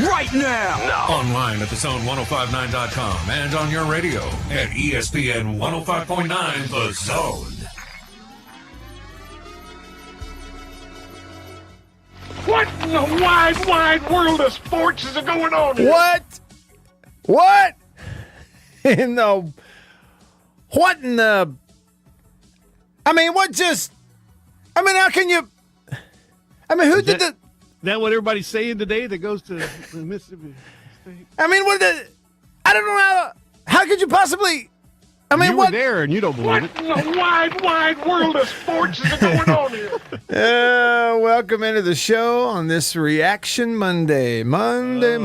right now. Online at thezone1059.com and on your radio at ESPN 105.9 The Zone. What in the wide world of sports is going on here? What in the... What in the... I mean, how can you... I mean, who did the... That what everybody's saying today that goes to Mississippi State? I mean, I don't know how could you possibly... I mean, you were there and you don't believe What in the wide world of sports is going on here? Welcome into the show on this Reaction Monday. Monday.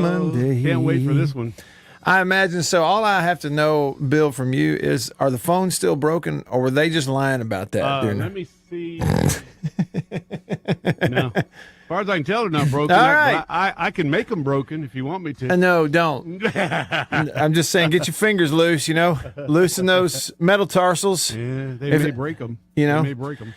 Can't wait for this one. I imagine so. All I have to know, Bill, from you is, are the phones still broken, or were they just lying about that? Let me see. No. As far as I can tell, they're not broken. All right. I can make them broken if you want me to. No, don't. I'm just saying, get your fingers loose, Loosen those metatarsals. Yeah, they may break them. They may break them.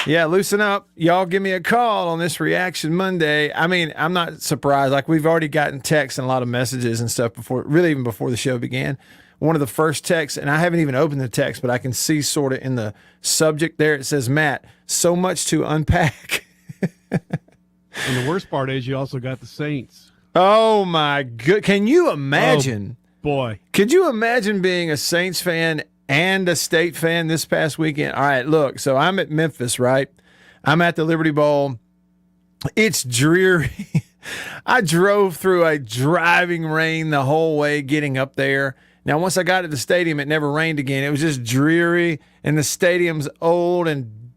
Yeah, loosen up. Y'all give me a call on this Reaction Monday. I mean, I'm not surprised. Like, we've already gotten texts and a lot of messages and stuff even before the show began. One of the first texts, and I haven't even opened the text, but I can see sort of in the subject there, it says, Matt, so much to unpack. And the worst part is you also got the Saints. Oh, my good. Can you imagine? Oh, boy. Could you imagine being a Saints fan and a State fan this past weekend? All right, look, so I'm at Memphis, right? I'm at the Liberty Bowl. It's dreary. I drove through a driving rain the whole way getting up there. Now, once I got to the stadium, it never rained again. It was just dreary, and the stadium's old and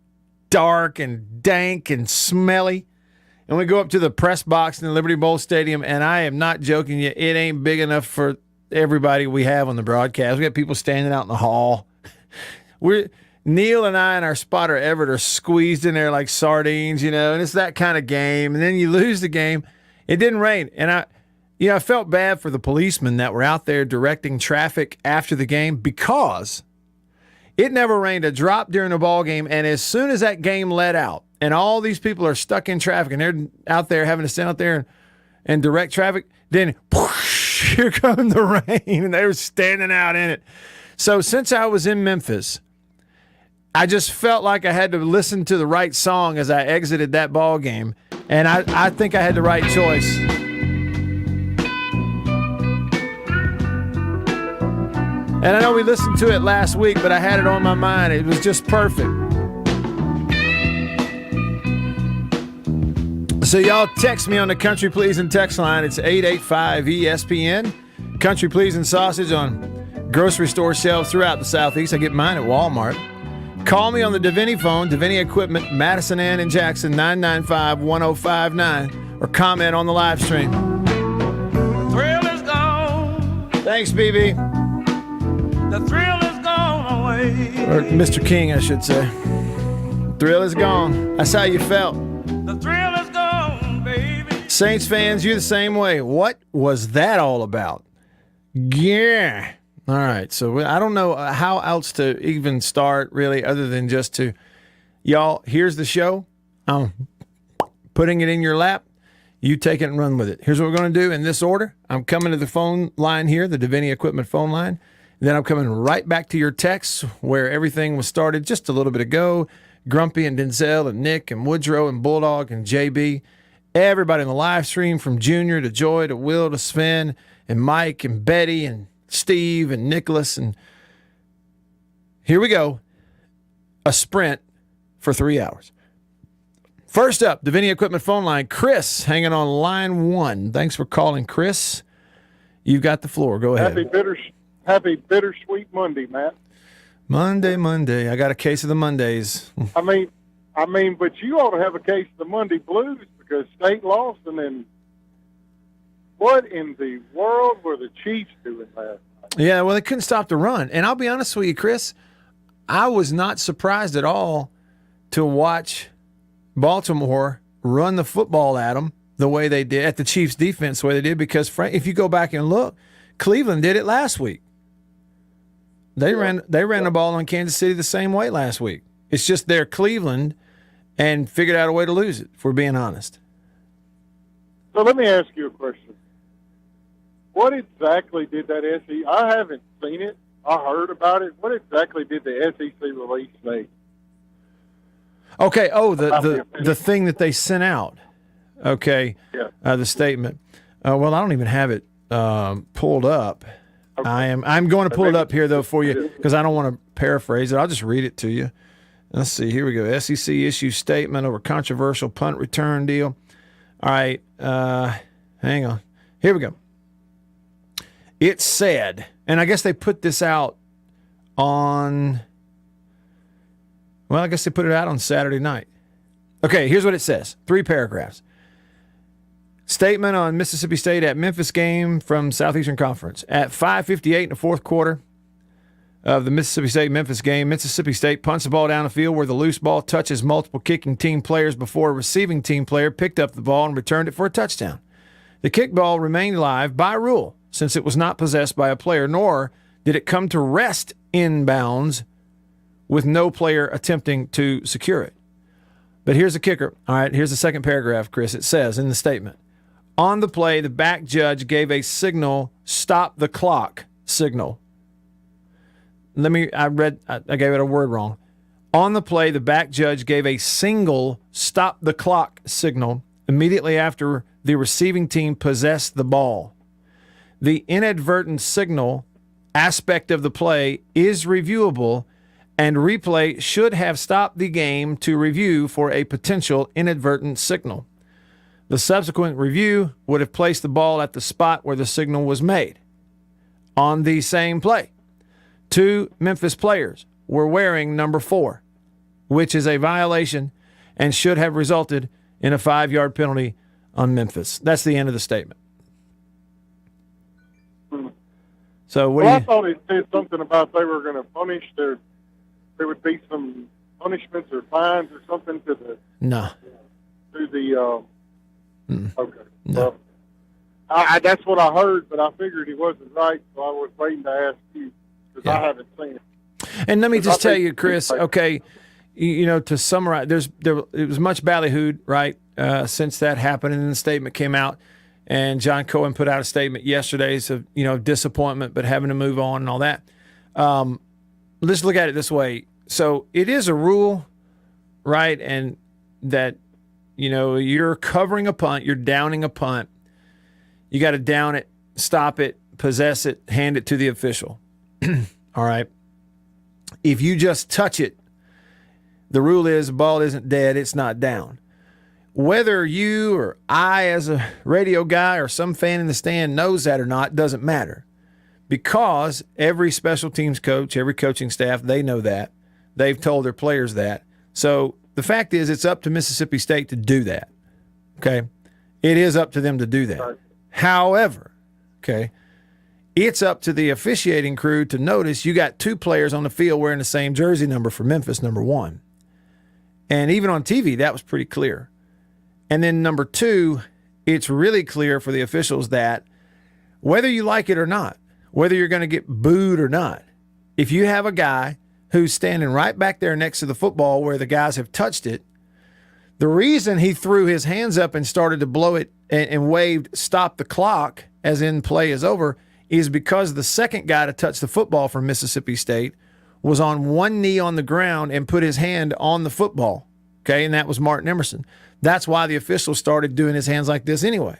dark and dank and smelly. And we go up to the press box in the Liberty Bowl Stadium, and I am not joking you, it ain't big enough for everybody we have on the broadcast. We got people standing out in the hall. Neil and I and our spotter Everett are squeezed in there like sardines, and it's that kind of game. And then you lose the game. It didn't rain, and I felt bad for the policemen that were out there directing traffic after the game because it never rained a drop during the ball game. And as soon as that game let out, and all these people are stuck in traffic, and they're out there having to stand out there and direct traffic, then whoosh, here come the rain, and they were standing out in it. So since I was in Memphis, I just felt like I had to listen to the right song as I exited that ball game, and I think I had the right choice. And I know we listened to it last week, but I had it on my mind. It was just perfect. So y'all text me on the Country Pleasin' text line. It's 885-ESPN. Country Pleasin' sausage on grocery store shelves throughout the Southeast. I get mine at Walmart. Call me on the Davini phone, Davini Equipment, Madison Ann and Jackson, 995-1059, or comment on the live stream. The thrill is gone. Thanks, BB. The thrill is gone away. Or Mr. King, I should say. Thrill is gone. That's how you felt. The thrill is gone, baby. Saints fans, you're the same way. What was that all about? Yeah. All right. So I don't know how else to even start, really, other than just to, y'all, here's the show. I'm putting it in your lap. You take it and run with it. Here's what we're going to do in this order. I'm coming to the phone line here, the Davini Equipment phone line. Then I'm coming right back to your texts where everything was started just a little bit ago. Grumpy and Denzel and Nick and Woodrow and Bulldog and JB. Everybody in the live stream from Junior to Joy to Will to Sven and Mike and Betty and Steve and Nicholas. And here we go. A sprint for 3 hours. First up, Davini Equipment phone line. Chris hanging on line 1. Thanks for calling, Chris. You've got the floor. Go ahead. Happy bittersweet Monday, Matt. Monday. I got a case of the Mondays. I mean, but you ought to have a case of the Monday blues because State lost, and then what in the world were the Chiefs doing last night? Yeah, well, they couldn't stop the run. And I'll be honest with you, Chris, I was not surprised at all to watch Baltimore run the football at them the way they did, at the Chiefs' defense the way they did, because if you go back and look, Cleveland did it last week. They ran the ball on Kansas City the same way last week. It's just they're Cleveland and figured out a way to lose it, if we're being honest. So let me ask you a question. What exactly did that SEC? I haven't seen it. I heard about it. What exactly did the SEC release say? Okay. Oh, the thing that they sent out. Okay. Yeah. The statement. Well, I don't even have it pulled up. Okay. I'm going to pull it up here though for you because I don't want to paraphrase it. I'll just read it to you. Let's see. Here we go. SEC issues statement over controversial punt return deal. All right. Hang on. Here we go. It said, and I guess they put this out on. Well, I guess they put it out on Saturday night. Okay, here's what it says. 3 paragraphs. Statement on Mississippi State at Memphis game from Southeastern Conference. At 5:58 in the fourth quarter of the Mississippi State-Memphis game, Mississippi State punts the ball down the field where the loose ball touches multiple kicking team players before a receiving team player picked up the ball and returned it for a touchdown. The kickball remained live by rule since it was not possessed by a player, nor did it come to rest inbounds with no player attempting to secure it. But here's the kicker. All right, here's the second paragraph, Chris. It says in the statement, on the play, the back judge gave a signal, stop the clock signal. I gave it a word wrong. On the play, the back judge gave a single stop the clock signal immediately after the receiving team possessed the ball. The inadvertent signal aspect of the play is reviewable, and replay should have stopped the game to review for a potential inadvertent signal. The subsequent review would have placed the ball at the spot where the signal was made. On the same play, 2 Memphis players were wearing number 4, which is a violation and should have resulted in a 5-yard penalty on Memphis. That's the end of the statement. So what I thought it said something about they were going to punish there would be some punishments or fines or something to the okay. No. Well, that's what I heard, but I figured he wasn't right, so I was waiting to ask you because I haven't seen it. And let me just tell you, Chris. Okay, to summarize, it was much ballyhooed, right? Since that happened, and then the statement came out, and John Cohen put out a statement yesterday, so disappointment, but having to move on and all that. Let's look at it this way. So it is a rule, right? And that, you're covering a punt, you're downing a punt. You got to down it, stop it, possess it, hand it to the official. All right. If you just touch it, the rule is the ball isn't dead, it's not down. Whether you or I as a radio guy or some fan in the stand knows that or not doesn't matter. Because every special teams coach, every coaching staff, they know that. They've told their players that. So the fact is it's up to Mississippi State to do that. Okay? It is up to them to do that. Right. However, okay, it's up to the officiating crew to notice you got 2 players on the field wearing the same jersey number for Memphis, number 1. And even on TV, that was pretty clear. And then number 2, it's really clear for the officials that whether you like it or not, whether you're going to get booed or not, if you have a guy who's standing right back there next to the football where the guys have touched it, the reason he threw his hands up and started to blow it and waved stop the clock as in play is over is because the second guy to touch the football from Mississippi State was on one knee on the ground and put his hand on the football, okay, and that was Martin Emerson. That's why the official started doing his hands like this anyway.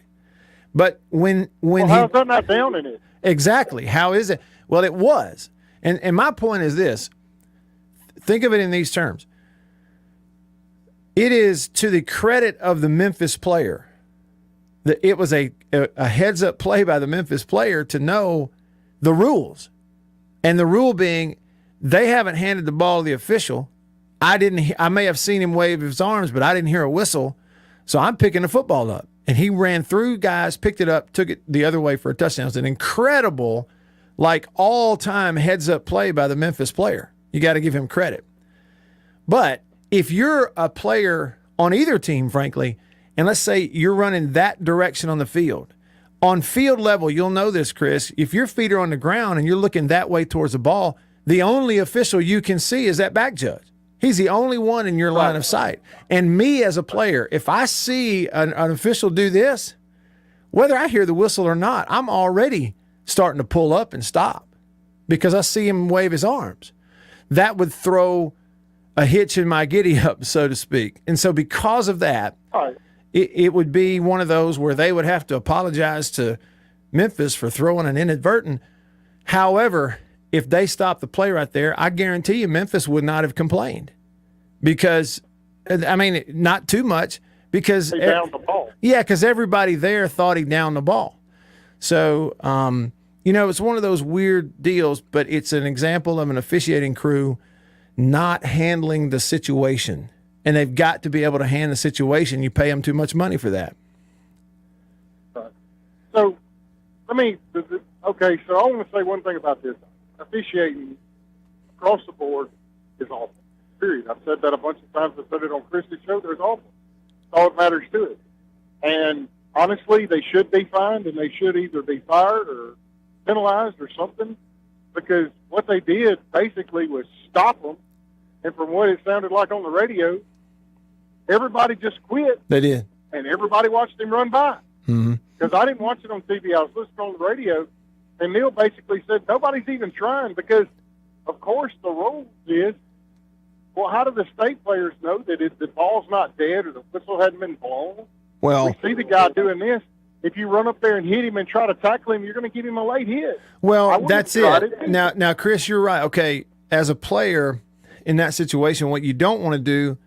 But when how's that not down in it? Exactly. How is it? Well, it was. And my point is this. Think of it in these terms. It is to the credit of the Memphis player that it was a heads-up play by the Memphis player to know the rules. And the rule being they haven't handed the ball to the official. I may have seen him wave his arms, but I didn't hear a whistle. So I'm picking the football up. And he ran through guys, picked it up, took it the other way for a touchdown. It's an incredible, all-time heads-up play by the Memphis player. You got to give him credit. But if you're a player on either team, frankly, and let's say you're running that direction on the field, on field level, you'll know this, Chris, if your feet are on the ground and you're looking that way towards the ball, the only official you can see is that back judge. He's the only one in your line of sight. And me as a player, if I see an official do this, whether I hear the whistle or not, I'm already starting to pull up and stop because I see him wave his arms. That would throw a hitch in my giddy up, so to speak. And so because of that, Right. it would be one of those where they would have to apologize to Memphis for throwing an inadvertent. However, if they stopped the play right there, I guarantee you Memphis would not have complained because, I mean, not too much because He downed the ball. yeah, because everybody there thought he downed the ball. So, it's one of those weird deals, but it's an example of an officiating crew not handling the situation. And they've got to be able to handle the situation. You pay them too much money for that. So, okay, so I want to say one thing about this. Officiating across the board is awful, period. I've said that a bunch of times. I said it on Christy's show. There's awful. That's all that matters to it. And honestly, they should be fined, and they should either be fired or penalized or something, because what they did basically was stop them. And from what it sounded like on the radio, everybody just quit, They did. and everybody watched him run by. Mm-hmm. Because I didn't watch it on TV. I was listening on the radio, and Neil basically said nobody's even trying because, of course, the rule is, well, how do the state players know that if the ball's not dead or the whistle hadn't been blown? Well, We see the guy doing this. If you run up there and hit him and try to tackle him, you're going to give him a late hit. I Well, wouldn't that's have tried it. it. Now, Chris, you're right. Okay, as a player in that situation, what you don't want to do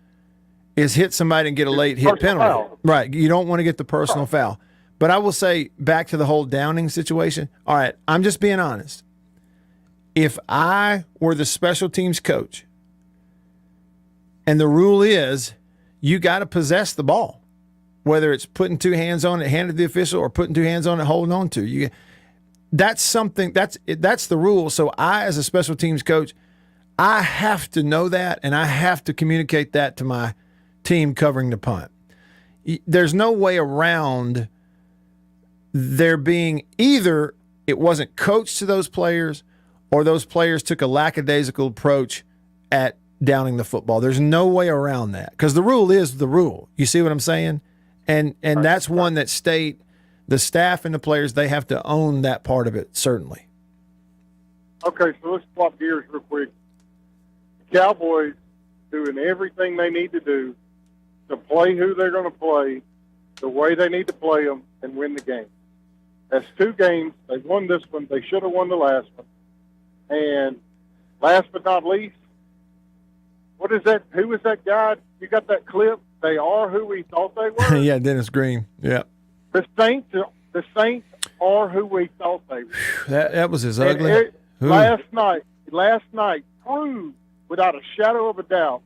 is hit somebody and get a late hit personal penalty. foul. Right. You don't want to get the personal foul. But I will say, back to the whole downing situation. All right, I'm just being honest. If I were the special teams coach, and the rule is you got to possess the ball, whether it's putting two hands on it, handed to the official, or putting two hands on it, holding on to. That's something, that's the rule. So I, as a special teams coach, I have to know that, and I have to communicate that to my team covering the punt. There's no way around there being either it wasn't coached to those players or those players took a lackadaisical approach at downing the football. There's no way around that because the rule is the rule. You see what I'm saying? And that's one that the staff and the players, they have to own that part of it, certainly. Okay, so let's swap gears real quick. The Cowboys doing everything they need to do to play who they're going to play, the way they need to play them, and win the game. That's two games. They won this one. They should have won the last one. And last but not least, what is that? Who was that guy? You got that clip? They are who we thought they were. Yeah, Dennis Green. Yeah. The Saints are who we thought they were. That was as And ugly. last night proved without a shadow of a doubt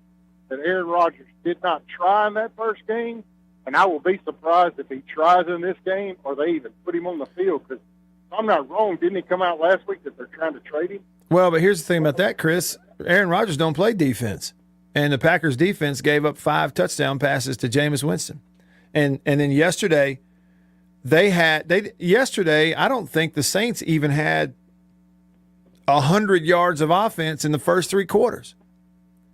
that Aaron Rodgers did not try in that first game, and I will be surprised if he tries in this game or they even put him on the field. Because if I'm not wrong, didn't he come out last week that they're trying to trade him? Well, but here's the thing about that, Chris. Aaron Rodgers don't play defense, and the Packers defense gave up 5 touchdown passes to Jameis Winston, and then yesterday I don't think the Saints even had 100 yards of offense in the first 3 quarters.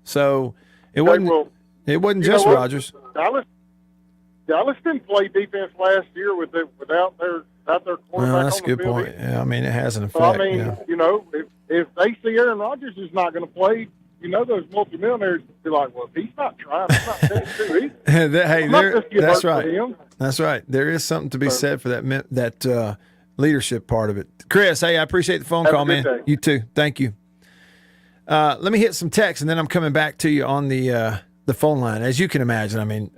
So it wasn't just Rodgers. Dallas didn't play defense last year without their quarterback. Well, that's on a the good field. point. Yeah, I mean, it has an effect. So, I mean, yeah. if they see Aaron Rodgers is not going to play, those multimillionaires will be like, well, if he's not trying, I'm not going to either. Hey, that's right. Him. That's right. There is something to be said for that leadership part of it. Chris, hey, I appreciate the phone Have a call, good man. day. You too. Thank you. Let me hit some text, and then I'm coming back to you on the phone line. As you can imagine, I mean,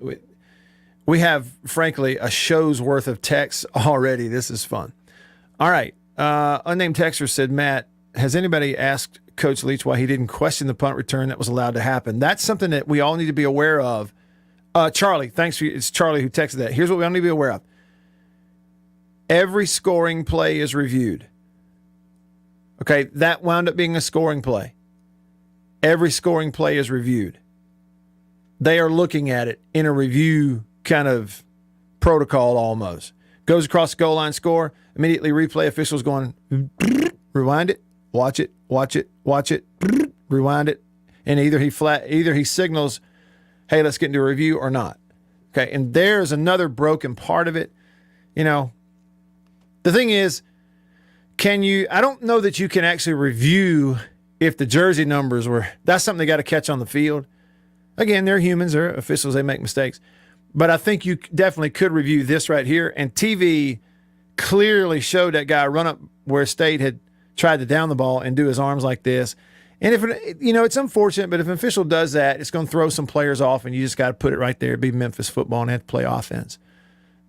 we have, frankly, a show's worth of texts already. This is fun. All right. Unnamed texter said, Matt, has anybody asked Coach Leach why he didn't question the punt return that was allowed to happen? That's something that we all need to be aware of. Charlie, thanks for you. It's Charlie who texted that. Here's what we all need to be aware of. Every scoring play is reviewed. Okay, that wound up being a scoring play. Every scoring play is reviewed. They are looking at it in a review kind of protocol almost. Goes across the goal line, score, immediately replay officials going, rewind it, watch it, rewind it, and either he signals, hey, let's get into a review or not. Okay, and there's another broken part of it. The thing is, I don't know that you can actually review if the jersey numbers that's something they got to catch on the field. Again, they're humans, they're officials, they make mistakes. But I think you definitely could review this right here. And TV clearly showed that guy run up where State had tried to down the ball and do his arms like this. And it's unfortunate, but if an official does that, it's going to throw some players off, and you just got to put it right there. It'd be Memphis football and have to play offense.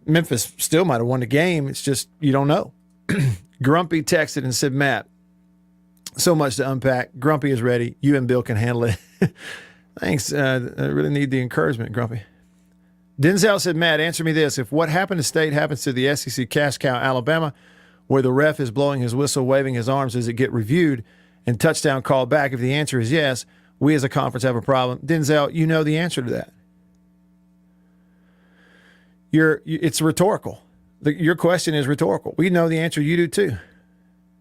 Memphis still might have won the game. It's just, you don't know. Grumpy texted and said, Matt, so much to unpack. Grumpy is ready. You and Bill can handle it. Thanks. I really need the encouragement, Grumpy. Denzel said, Matt, answer me this. If what happened to State happens to the SEC cash cow, Alabama, where the ref is blowing his whistle, waving his arms, does it get reviewed and touchdown called back? If the answer is yes, we as a conference have a problem. Denzel, you know the answer to that. It's rhetorical. Your question is rhetorical. We know the answer. You do too.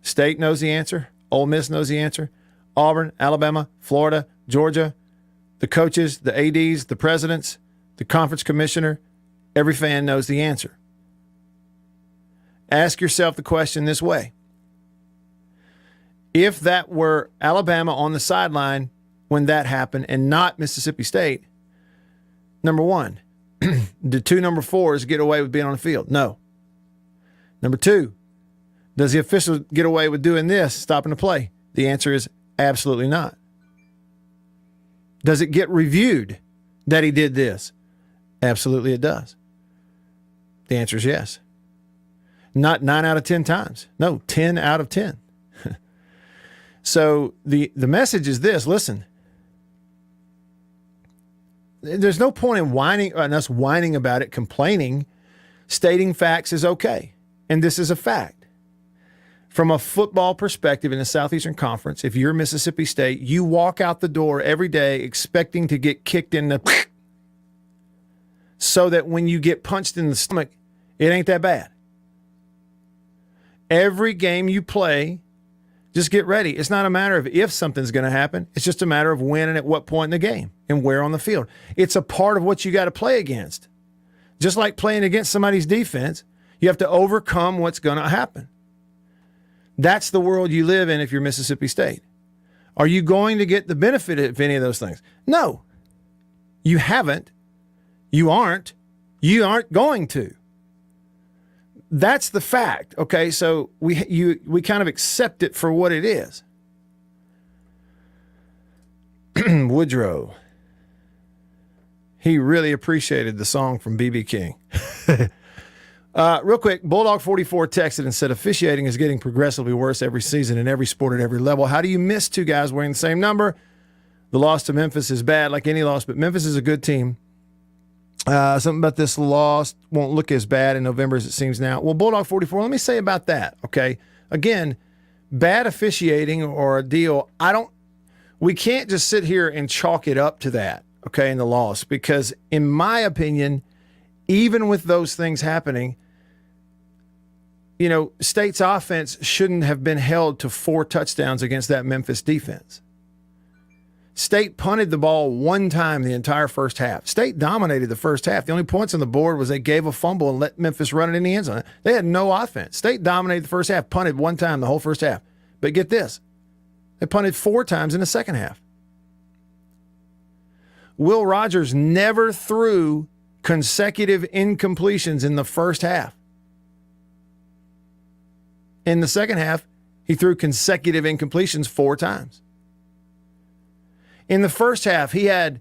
State knows the answer. Ole Miss knows the answer. Auburn, Alabama, Florida, Georgia, the coaches, the ADs, the presidents, the conference commissioner, every fan knows the answer. Ask yourself the question this way. If that were Alabama on the sideline when that happened and not Mississippi State, number one, did two number fours get away with being on the field? No. Number two, does the official get away with doing this, stopping the play? The answer is absolutely not. Does it get reviewed that he did this? Absolutely it does. The answer is yes. Not 9 out of 10 times. No, 10 out of 10. So the message is this. Listen, there's no point in us whining about it, complaining. Stating facts is okay. And this is a fact. From a football perspective in the Southeastern Conference, if you're Mississippi State, you walk out the door every day expecting to get kicked in the so that when you get punched in the stomach, it ain't that bad. Every game you play, just get ready. It's not a matter of if something's going to happen. It's just a matter of when and at what point in the game and where on the field. It's a part of what you got to play against. Just like playing against somebody's defense, you have to overcome what's going to happen. That's the world you live in if you're Mississippi State. Are you going to get the benefit of any of those things? No. You haven't. You aren't. You aren't going to. That's the fact, okay? So we kind of accept it for what it is. Woodrow. He really appreciated the song from B.B. King. Real quick, Bulldog44 texted and said, officiating is getting progressively worse every season in every sport at every level. How do you miss two guys wearing the same number? The loss to Memphis is bad, like any loss, but Memphis is a good team. Something about this loss won't look as bad in November as it seems now. Well, Bulldog44, let me say about that, okay? Again, bad officiating or a deal, we can't just sit here and chalk it up to that, okay, in the loss, because in my opinion, even with those things happening, State's offense shouldn't have been held to 4 touchdowns against that Memphis defense. State punted the ball one time the entire first half. State dominated the first half. The only points on the board was they gave a fumble and let Memphis run it in the end zone. They had no offense. State dominated the first half, punted one time the whole first half. But get this, they punted 4 times in the second half. Will Rogers never threw consecutive incompletions in the first half. In the second half, he threw consecutive incompletions 4 times. In the first half, he had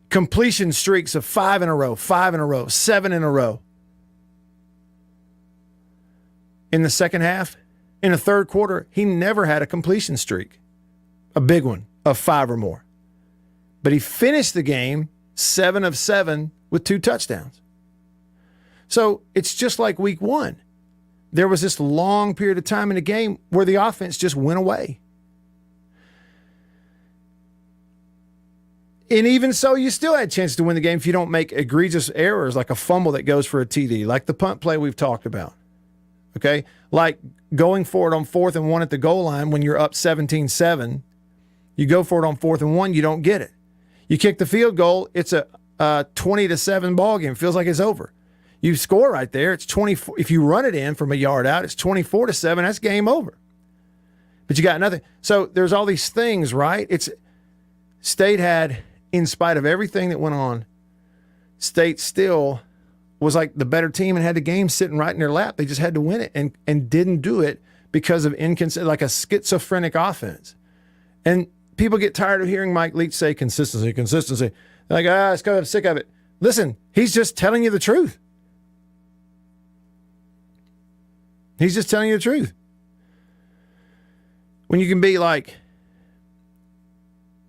completion streaks of 5 in a row, 5 in a row, 7 in a row. In the second half, in the third quarter, he never had a completion streak, a big one of 5 or more. But he finished the game 7 of 7 with 2 touchdowns. So it's just like week 1. There was this long period of time in the game where the offense just went away. And even so, you still had a chance to win the game if you don't make egregious errors like a fumble that goes for a TD, like the punt play we've talked about. Okay? Like going for it on 4th and 1 at the goal line when you're up 17-7. You go for it on 4th and 1, you don't get it. You kick the field goal, it's a 20-7 ball game. Feels like it's over. You score right there. It's 24. If you run it in from a yard out, it's 24-7. That's game over. But you got nothing. So there's all these things, right? State had, in spite of everything that went on, State still was like the better team and had the game sitting right in their lap. They just had to win it and didn't do it because of like a schizophrenic offense. And people get tired of hearing Mike Leach say consistency. They're like, I'm sick of it. Listen, he's just telling you the truth. He's just telling you the truth. When you can be like,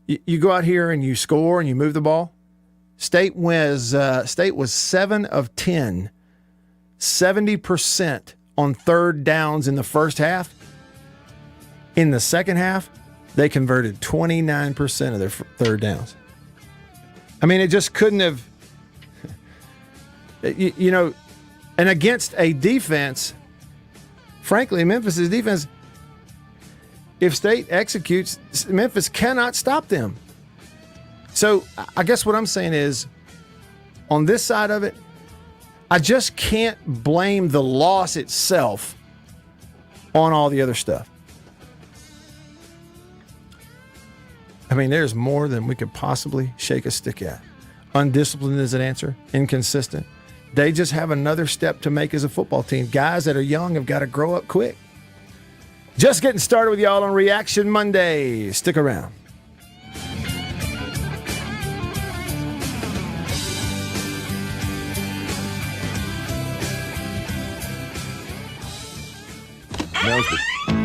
you go out here and you score and you move the ball. State was 7 of 10, 70% on third downs in the first half. In the second half, they converted 29% of their third downs. I mean, it just couldn't have, and against a defense, frankly, Memphis' defense, if State executes, Memphis cannot stop them. So I guess what I'm saying is, on this side of it, I just can't blame the loss itself on all the other stuff. I mean, there's more than we could possibly shake a stick at. Undisciplined is an answer. Inconsistent. They just have another step to make as a football team. Guys that are young have got to grow up quick. Just getting started with y'all on Reaction Monday. Stick around.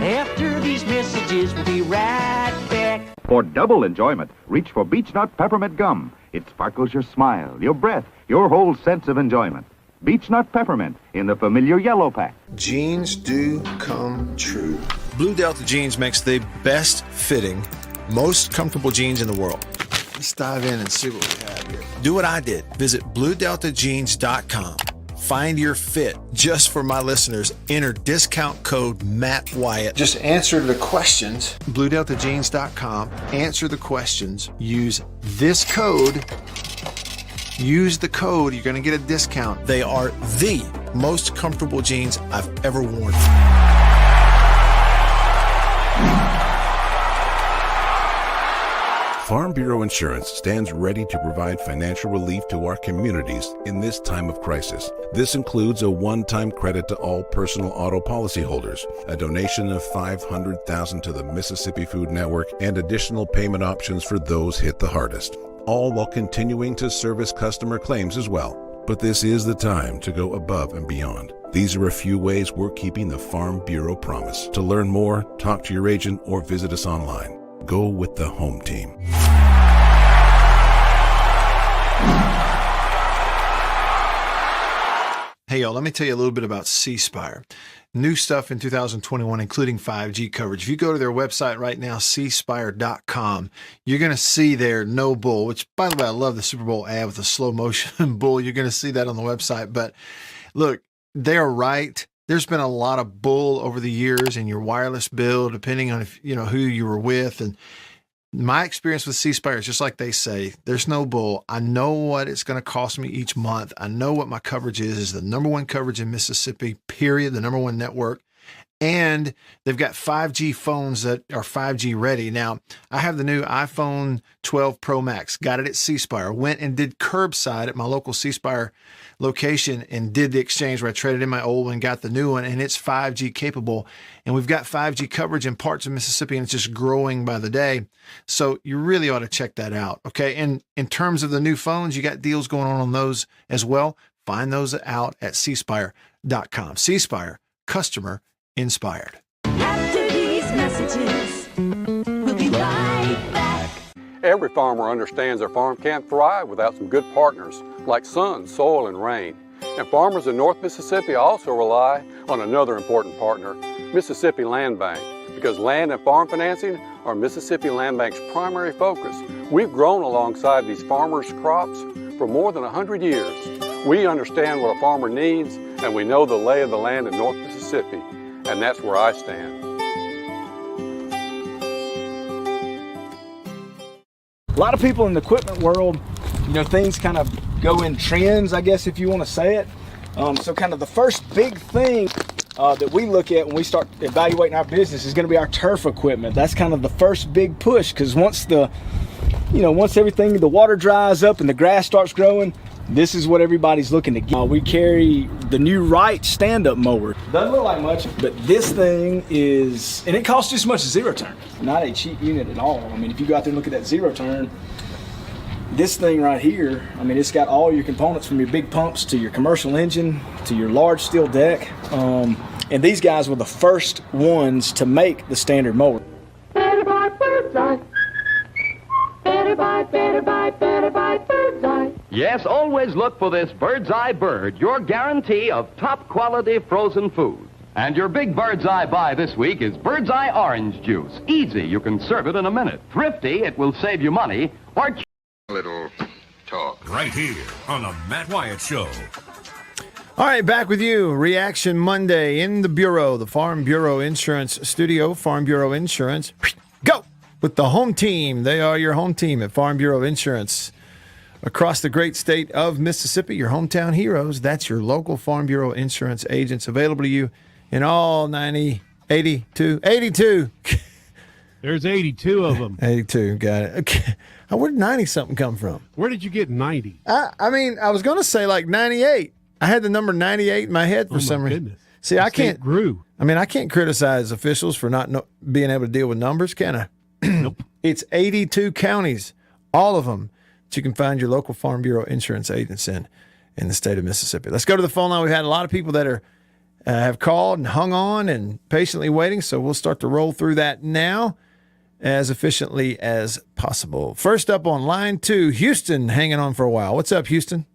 After these messages, we'll be right back. For double enjoyment, reach for Beech Nut Peppermint Gum. It sparkles your smile, your breath, your whole sense of enjoyment. Beech Nut Peppermint in the familiar yellow pack. Jeans do come true. Blue Delta Jeans makes the best fitting, most comfortable jeans in the world. Let's dive in and see what we have here. Do what I did. Visit BlueDeltaJeans.com. Find your fit. Just for my listeners, enter discount code Matt Wyatt. Just answer the questions. BlueDeltaJeans.com. Answer the questions. Use this code. Use the code. You're going to get a discount. They are the most comfortable jeans I've ever worn. Farm Bureau Insurance stands ready to provide financial relief to our communities in this time of crisis. This includes a one-time credit to all personal auto policyholders, a donation of $500,000 to the Mississippi Food Network, and additional payment options for those hit the hardest, all while continuing to service customer claims as well. But this is the time to go above and beyond. These are a few ways we're keeping the Farm Bureau promise. To learn more, talk to your agent or visit us online. Go with the home team. Hey, y'all, let me tell you a little bit about C Spire. New stuff in 2021, including 5G coverage. If you go to their website right now, cspire.com, you're going to see their no bull, which, by the way, I love the Super Bowl ad with the slow motion bull. You're going to see that on the website. But look, they're right. There's been a lot of bull over the years in your wireless bill, depending on if, who you were with. And my experience with C Spire is just like they say, there's no bull. I know what it's going to cost me each month. I know what my coverage is the number one coverage in Mississippi, period, the number one network. And they've got 5G phones that are 5G ready. Now, I have the new iPhone 12 Pro Max, got it at C Spire, went and did curbside at my local C Spire location and did the exchange where I traded in my old one, got the new one, and it's 5G capable. And we've got 5G coverage in parts of Mississippi, and it's just growing by the day. So you really ought to check that out, okay? And in terms of the new phones, you got deals going on those as well. Find those out at cspire.com. C Spire, customer inspired. After these messages, we'll be right back. Every farmer understands their farm can't thrive without some good partners like sun, soil, and rain. And farmers in North Mississippi also rely on another important partner, Mississippi Land Bank, because land and farm financing are Mississippi Land Bank's primary focus. We've grown alongside these farmers' crops for more than 100 years. We understand what a farmer needs, and we know the lay of the land in North Mississippi, and that's where I stand. A lot of people in the equipment world, things kind of go in trends, I guess, if you want to say it. So kind of the first big thing that we look at when we start evaluating our business is going to be our turf equipment. That's kind of the first big push, because once everything, the water dries up and the grass starts growing, this is what everybody's looking to get. We carry the new Wright stand-up mower. Doesn't look like much, but this thing is, and it costs just as much as zero turn. Not a cheap unit at all. I mean, if you go out there and look at that zero turn, this thing right here, I mean, it's got all your components from your big pumps to your commercial engine to your large steel deck. And these guys were the first ones to make the standard mower. Better buy Bird's Eye. Better buy Bird's Eye. Yes, always look for this Bird's Eye Bird, your guarantee of top quality frozen food. And your big Bird's Eye buy this week is Bird's Eye Orange Juice. Easy, you can serve it in a minute. Thrifty, it will save you money. Or little talk right here on the Matt Wyatt Show. All right, back with you. Reaction Monday in the Bureau, the Farm Bureau Insurance Studio. Farm Bureau Insurance. Go with the home team. They are your home team at Farm Bureau Insurance. Across the great state of Mississippi, your hometown heroes. That's your local Farm Bureau Insurance agents available to you in all 82. There's 82 of them. 82, got it. Okay. Where did 90-something come from? Where did you get 90? I mean, I was going to say like 98. I had the number 98 in my head for some reason. See, I can't. Grew. I mean, I can't criticize officials for not being able to deal with numbers, can I? Nope. It's 82 counties, all of them, that you can find your local Farm Bureau insurance agents in the state of Mississippi. Let's go to the phone line. We've had a lot of people that have called and hung on and patiently waiting, so we'll start to roll through that now as efficiently as possible. First up on line 2, Houston, hanging on for a while. What's up, Houston?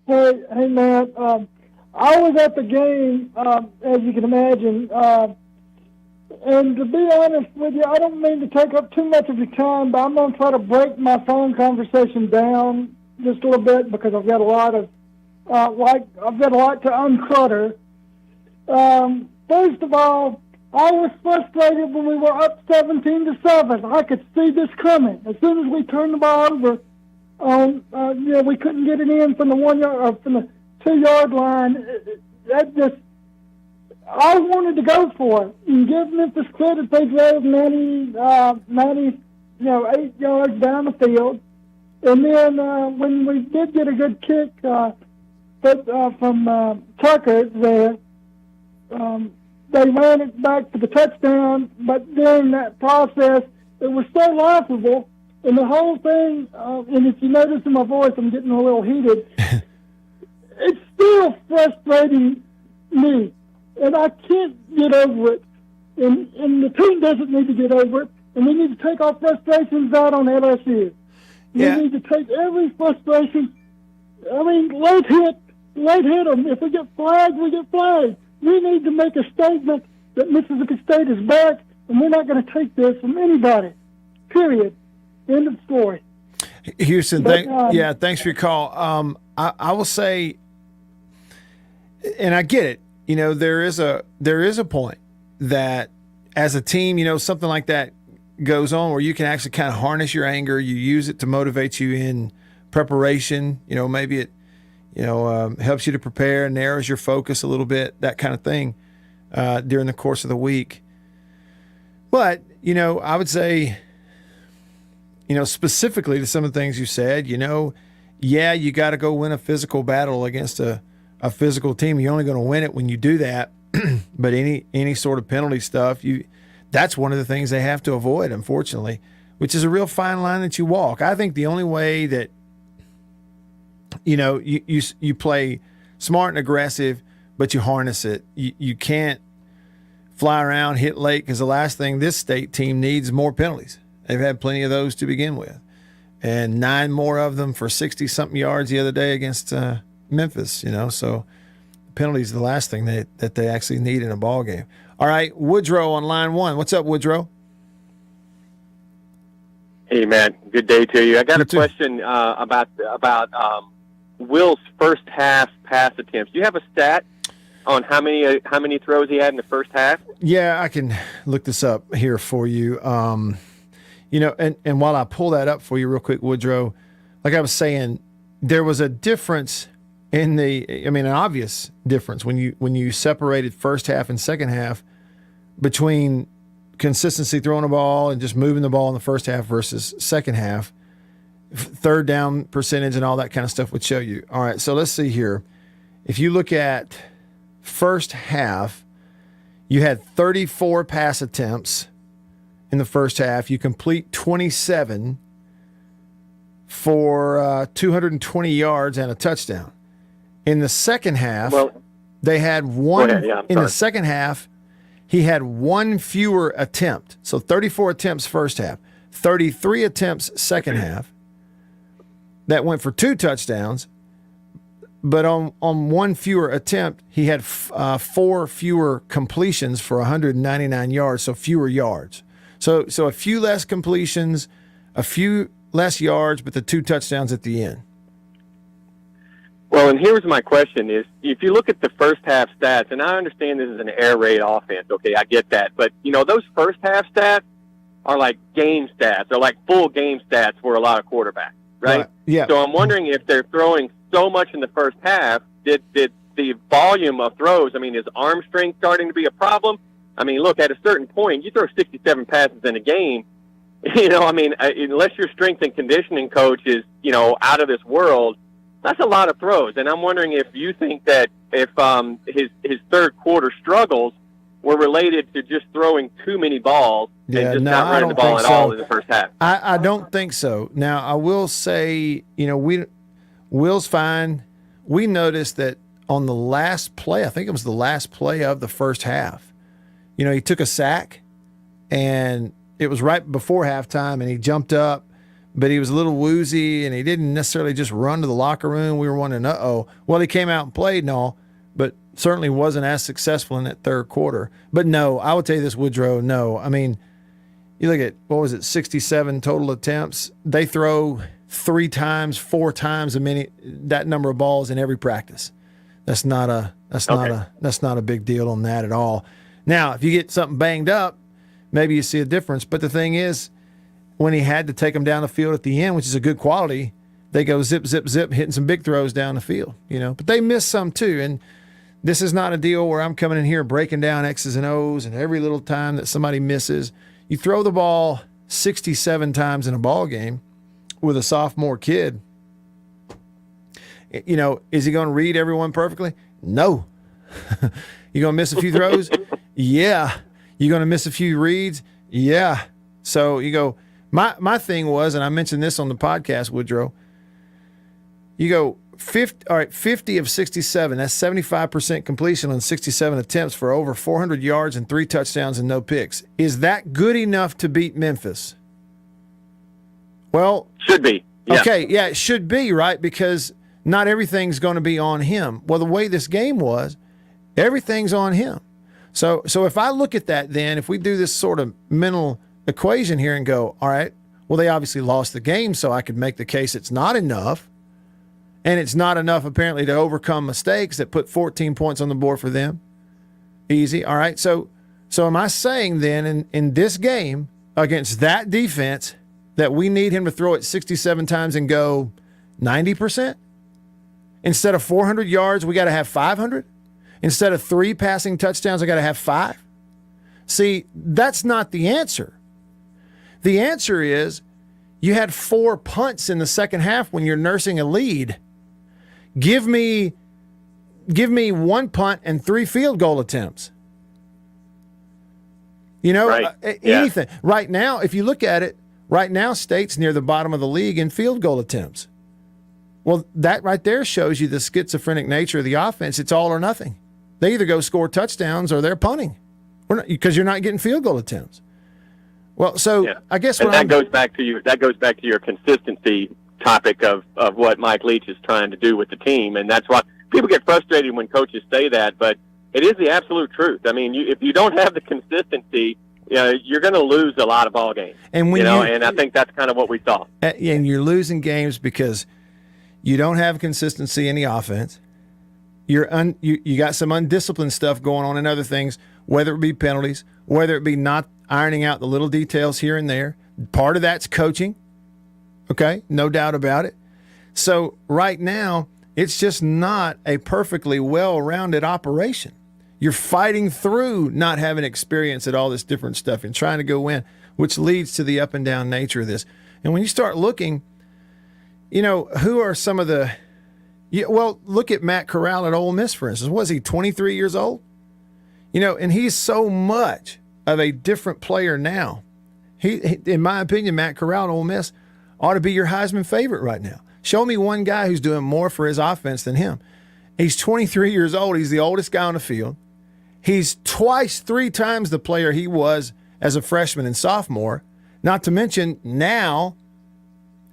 Hey, Matt. I was at the game, as you can imagine, and to be honest with you, I don't mean to take up too much of your time, but I'm going to try to break my phone conversation down just a little bit because I've got a lot of, I've got a lot to unclutter. First of all, I was frustrated when we were up 17-7. I could see this coming. As soon as we turned the ball over, we couldn't get it in from the 1 yard or from the 2 yard line. I wanted to go for it and give Memphis credit. They drove 8 yards down the field, and then when we did get a good kick from Tucker there. They ran it back for the touchdown, but during that process, it was so laughable, and the whole thing, and if you notice in my voice, I'm getting a little heated, it's still frustrating me, and I can't get over it, and the team doesn't need to get over it, and we need to take our frustrations out on LSU. Yeah. We need to take every frustration, late hit them. If we get flagged, we get flagged. We need to make a statement that Mississippi State is back, and we're not going to take this from anybody. Period. End of story. Houston, thanks for your call. I will say, and I get it. There is a point that as a team, something like that goes on where you can actually kind of harness your anger. You use it to motivate you in preparation. Maybe it helps you to prepare, narrows your focus a little bit, that kind of thing during the course of the week. But, I would say, specifically to some of the things you said, you got to go win a physical battle against a physical team. You're only going to win it when you do that. But any sort of penalty stuff, that's one of the things they have to avoid, unfortunately, which is a real fine line that you walk. I think the only way that you play smart and aggressive, but you harness it. You can't fly around, hit late, because the last thing this state team needs is more penalties. They've had plenty of those to begin with. And 9 more of them for 60-something yards the other day against Memphis, So penalties are the last thing that they actually need in a ball game. All right, Woodrow on line 1. What's up, Woodrow? Hey, Matt. Good day to you. I got a question about Will's first half pass attempts. Do you have a stat on how many throws he had in the first half? Yeah, I can look this up here for you. And while I pull that up for you real quick, Woodrow, like I was saying, there was a difference an obvious difference when you separated first half and second half between consistency throwing the ball and just moving the ball in the first half versus second half. Third down percentage and all that kind of stuff would show you. All right, so let's see here. If you look at first half, you had 34 pass attempts in the first half. You complete 27 for 220 yards and a touchdown. In the second half, they had one. In the second half, he had one fewer attempt. So 34 attempts first half, 33 attempts second half. That went for 2 touchdowns. But on one fewer attempt, he had 4 fewer completions for 199 yards, so fewer yards. So a few less completions, a few less yards, but the 2 touchdowns at the end. Well, and here's my question is, if you look at the first half stats, and I understand this is an air raid offense, okay, I get that. But, those first half stats are like game stats, or like full game stats for a lot of quarterbacks, right? Yeah. So I'm wondering if they're throwing so much in the first half, did the volume of throws, is arm strength starting to be a problem? Look, at a certain point, you throw 67 passes in a game, unless your strength and conditioning coach is, out of this world, that's a lot of throws. And I'm wondering if you think that if his third quarter struggles were related to just throwing too many balls and just not running the ball at all in the first half. I don't think so. Now, I will say, Will's fine. We noticed that on the last play, I think it was the last play of the first half, he took a sack, and it was right before halftime, and he jumped up, but he was a little woozy, and he didn't necessarily just run to the locker room. We were wondering, well, he came out and played and all, but certainly wasn't as successful in that third quarter. But no, I would tell you this, Woodrow, no. You look at, 67 total attempts. They throw 3 times, 4 times that number of balls in every practice. That's not a big deal on that at all. Now, if you get something banged up, maybe you see a difference. But the thing is, when he had to take them down the field at the end, which is a good quality, they go zip, zip, zip, hitting some big throws down the field, But they miss some too. And this is not a deal where I'm coming in here breaking down X's and O's and every little time that somebody misses. You throw the ball 67 times in a ball game with a sophomore kid. Is he going to read everyone perfectly? No. You going to miss a few throws? Yeah. You going to miss a few reads? Yeah. So you go, my thing was, and I mentioned this on the podcast, Woodrow, you go 50 of 67. That's 75% completion on 67 attempts for over 400 yards and 3 touchdowns and no picks. Is that good enough to beat Memphis? Well, should be. Yeah. Okay, yeah, it should be, right? Because not everything's going to be on him. Well, the way this game was, everything's on him. So if I look at that, then if we do this sort of mental equation here and go, all right, well, they obviously lost the game, so I could make the case it's not enough. And it's not enough, apparently, to overcome mistakes that put 14 points on the board for them. Easy. All right. So am I saying then in this game against that defense that we need him to throw it 67 times and go 90%? Instead of 400 yards, we got to have 500? Instead of 3 passing touchdowns, I got to have 5? See, that's not the answer. The answer is you had 4 punts in the second half when you're nursing a lead. Give me 1 punt and 3 field goal attempts. Right. Anything. Yeah. Right now, if you look at it, right now State's near the bottom of the league in field goal attempts. Well, that right there shows you the schizophrenic nature of the offense. It's all or nothing. They either go score touchdowns or they're punting, because you're not getting field goal attempts. Well, so yeah. I guess that goes back to your consistency topic of what Mike Leach is trying to do with the team, and that's why people get frustrated when coaches say that. But it is the absolute truth. If you don't have the consistency, you're going to lose a lot of ball games. And and I think that's kind of what we saw. And you're losing games because you don't have consistency in the offense. You got some undisciplined stuff going on in other things, whether it be penalties, whether it be not ironing out the little details here and there. Part of that's coaching. Okay, no doubt about it. So right now, It's just not a perfectly well-rounded operation. You're fighting through not having experience at all this different stuff and trying to go win, which leads to the up and down nature of this. And when you start looking, who are some of the look at Matt Corral at Ole Miss, for instance. Was he 23 years old? And he's so much of a different player now. He, in my opinion, Matt Corral at Ole Miss ought to be your Heisman favorite right now. Show me one guy who's doing more for his offense than him. He's 23 years old. He's the oldest guy on the field. He's twice, 3 times the player he was as a freshman and sophomore. Not to mention now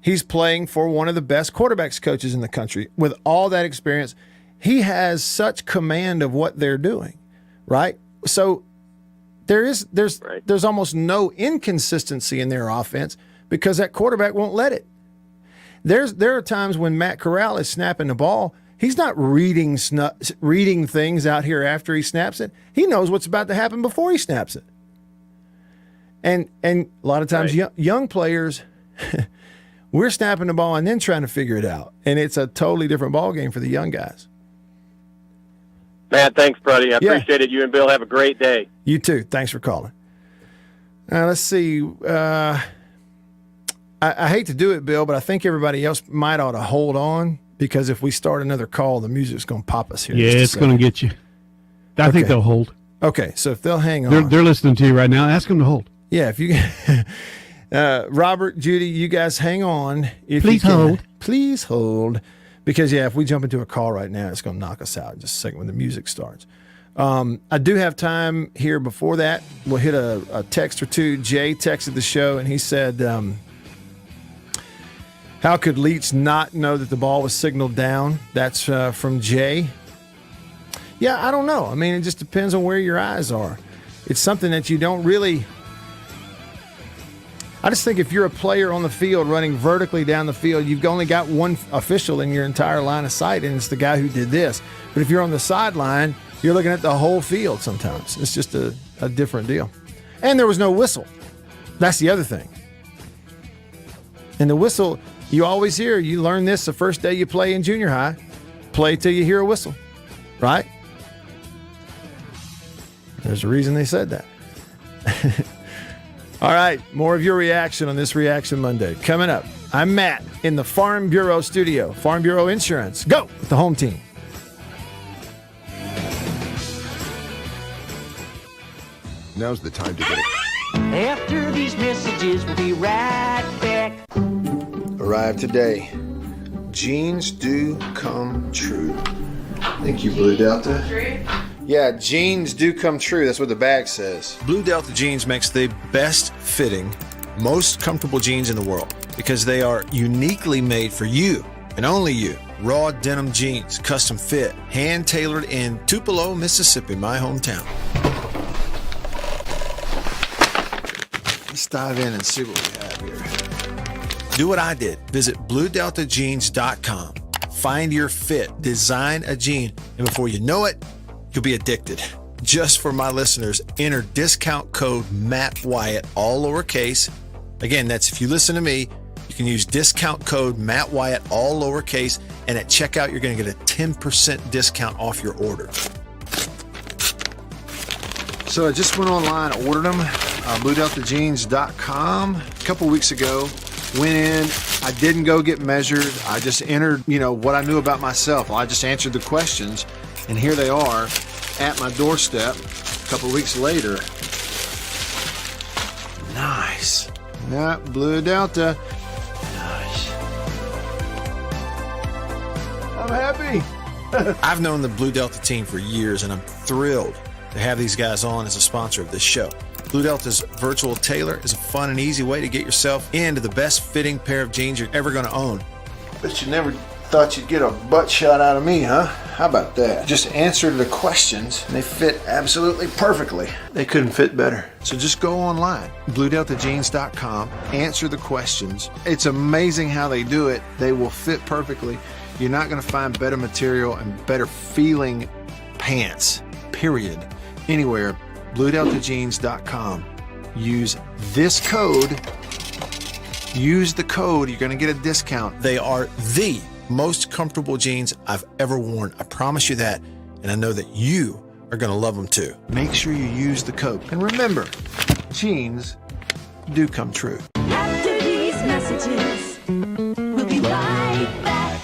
he's playing for one of the best quarterbacks coaches in the country. With all that experience, he has such command of what they're doing, right? So there's almost no inconsistency in their offense because that quarterback won't let it. There are times when Matt Corral is snapping the ball, he's not reading things out here after he snaps it. He knows what's about to happen before he snaps it. And a lot of times young players, we're snapping the ball and then trying to figure it out. And it's a totally different ball game for the young guys. Matt, thanks, buddy. I appreciate it. You and Bill have a great day. You too. Thanks for calling. Let's see. I hate to do it, Bill, but I think everybody else might ought to hold on because if we start another call, the music's going to pop us here. Yeah, it's going to get you. I think they'll hold. Okay, so if they'll hang on. They're listening to you right now. Ask them to hold. Yeah, if you Robert, Judy, you guys hang on. Please hold. Please hold. Because, if we jump into a call right now, it's going to knock us out in just a second when the music starts. I do have time here before that. We'll hit a text or two. Jay texted the show, and he said, how could Leach not know that the ball was signaled down? That's from Jay. Yeah, I don't know. I mean, it just depends on where your eyes are. It's something that you don't really... I just think if you're a player on the field running vertically down the field, you've only got one official in your entire line of sight, and it's the guy who did this. But if you're on the sideline, you're looking at the whole field sometimes. It's just a different deal. And there was no whistle. That's the other thing. And the whistle, you always hear, you learn this the first day you play in junior high. Play till you hear a whistle, right? There's a reason they said that. All right, more of your reaction on this Reaction Monday. Coming up, I'm Matt in the Farm Bureau studio. Farm Bureau Insurance. Go with the home team. Now's the time to get it. After these messages, we'll be right back. Arrived today. Jeans do come true. Thank you, Blue Delta. Yeah, jeans do come true. That's what the bag says. Blue Delta Jeans makes the best fitting, most comfortable jeans in the world because they are uniquely made for you and only you. Raw denim jeans, custom fit, hand tailored in Tupelo, Mississippi, my hometown. Let's dive in and see what we have here. Do what I did. Visit BlueDeltaJeans.com. Find your fit, design a jean, and before you know it, you'll be addicted. Just for my listeners, enter discount code Matt Wyatt, all lowercase. Again, that's if you listen to me, you can use discount code Matt Wyatt, all lowercase, and at checkout, you're going to get a 10% discount off your order. So I just went online, ordered them, BlueDeltaJeans.com a couple weeks ago. Went in, I didn't go get measured. I just entered, what I knew about myself. I just answered the questions. And here they are at my doorstep a couple weeks later. Nice. Yeah, Blue Delta. Nice. I'm happy. I've known the Blue Delta team for years, and I'm thrilled to have these guys on as a sponsor of this show. Blue Delta's virtual tailor is a fun and easy way to get yourself into the best fitting pair of jeans you're ever going to own. Bet you never thought you'd get a butt shot out of me, huh? How about that? Just answer the questions and they fit absolutely perfectly. They couldn't fit better. So just go online, BlueDeltaJeans.com, answer the questions. It's amazing how they do it. They will fit perfectly. You're not going to find better material and better feeling pants, period, anywhere. BlueDeltaJeans.com. Use this code. Use the code. You're going to get a discount. They are the most comfortable jeans I've ever worn. I promise you that. And I know that you are going to love them too. Make sure you use the code. And remember, jeans do come true. After these messages, we'll be right back.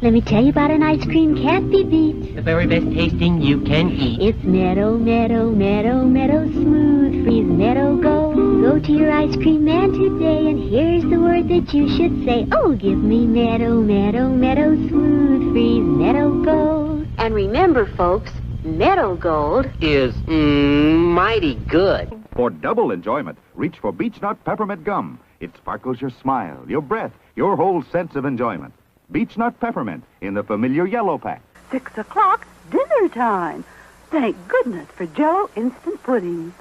Let me tell you about an ice cream can't be beat. The very best tasting you can eat. It's Meadow, Meadow, Meadow, Meadow Smooth Freeze Meadow Gold. Go to your ice cream man today, and here's the word that you should say. Oh, give me Meadow, Meadow, Meadow Smooth Freeze Meadow Gold. And remember, folks, Meadow Gold Is mighty good. For double enjoyment, reach for Beech Nut Peppermint Gum. It sparkles your smile, your breath, your whole sense of enjoyment. Beech Nut Peppermint in the familiar yellow pack. 6 o'clock, dinner time. Thank goodness for Jello instant pudding.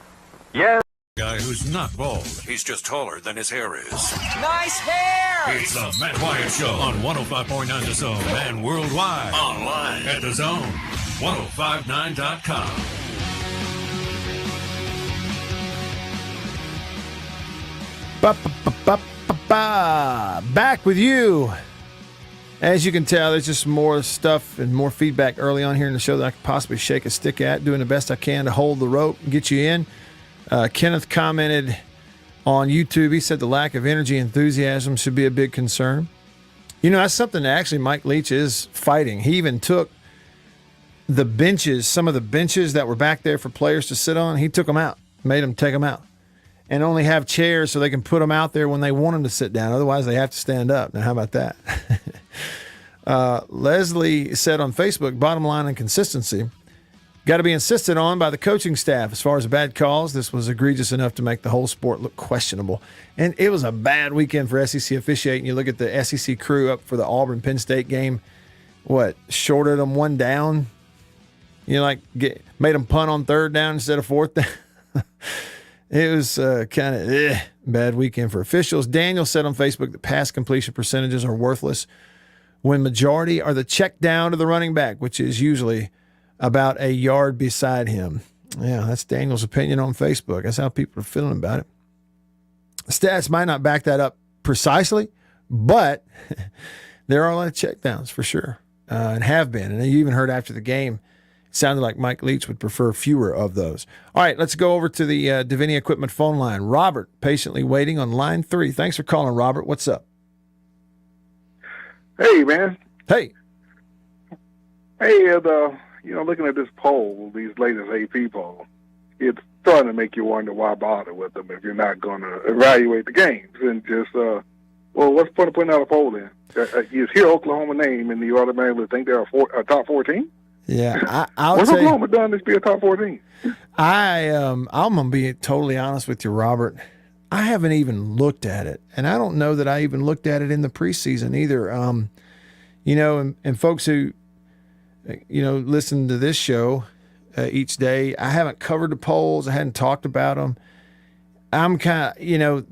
Yeah. Guy who's not bald. He's just taller than his hair is. Nice hair! It's the Matt Wyatt Show on 105.9 The Zone and worldwide. Online at thezone1059.com. Back with you. As you can tell, there's just more stuff and more feedback early on here in the show that I could possibly shake a stick at, doing the best I can to hold the rope and get you in. Kenneth commented on YouTube. He said the lack of energy and enthusiasm should be a big concern. You know, that's something that actually Mike Leach is fighting. He even took the benches, some of the benches that were back there for players to sit on, he took them out, made them take them out, and only have chairs so they can put them out there when they want them to sit down. Otherwise, they have to stand up. Now, how about that? Leslie said on Facebook, bottom line and consistency got to be insisted on by the coaching staff. As far as bad calls, this was egregious enough to make the whole sport look questionable. And it was a bad weekend for SEC officiating. You look at the SEC crew up for the Auburn-Penn State game, shorted them one down? You know, made them punt on third down instead of fourth down. It was kind of bad weekend for officials. Daniel said on Facebook that pass completion percentages are worthless when majority are the check down to the running back, which is usually about a yard beside him. Yeah, that's Daniel's opinion on Facebook. That's how people are feeling about it. Stats might not back that up precisely, but there are a lot of check downs for sure, and have been. And you even heard after the game, it sounded like Mike Leach would prefer fewer of those. All right, let's go over to the Davini Equipment phone line. Robert, patiently waiting on line 3. Thanks for calling, Robert. What's up? Hey, man. Hey. Hey, looking at this poll, these latest AP polls, it's starting to make you wonder why bother with them if you're not going to evaluate the games and just, what's the point of putting out a poll then? You hear Oklahoma name and you automatically think they're a top 14? Yeah, I'll What's tell you, Oklahoma done to be a top 14? I'm going to be totally honest with you, Robert. I haven't even looked at it, and I don't know that I even looked at it in the preseason either. And folks who, listen to this show each day, I haven't covered the polls. I hadn't talked about them. I'm kind of,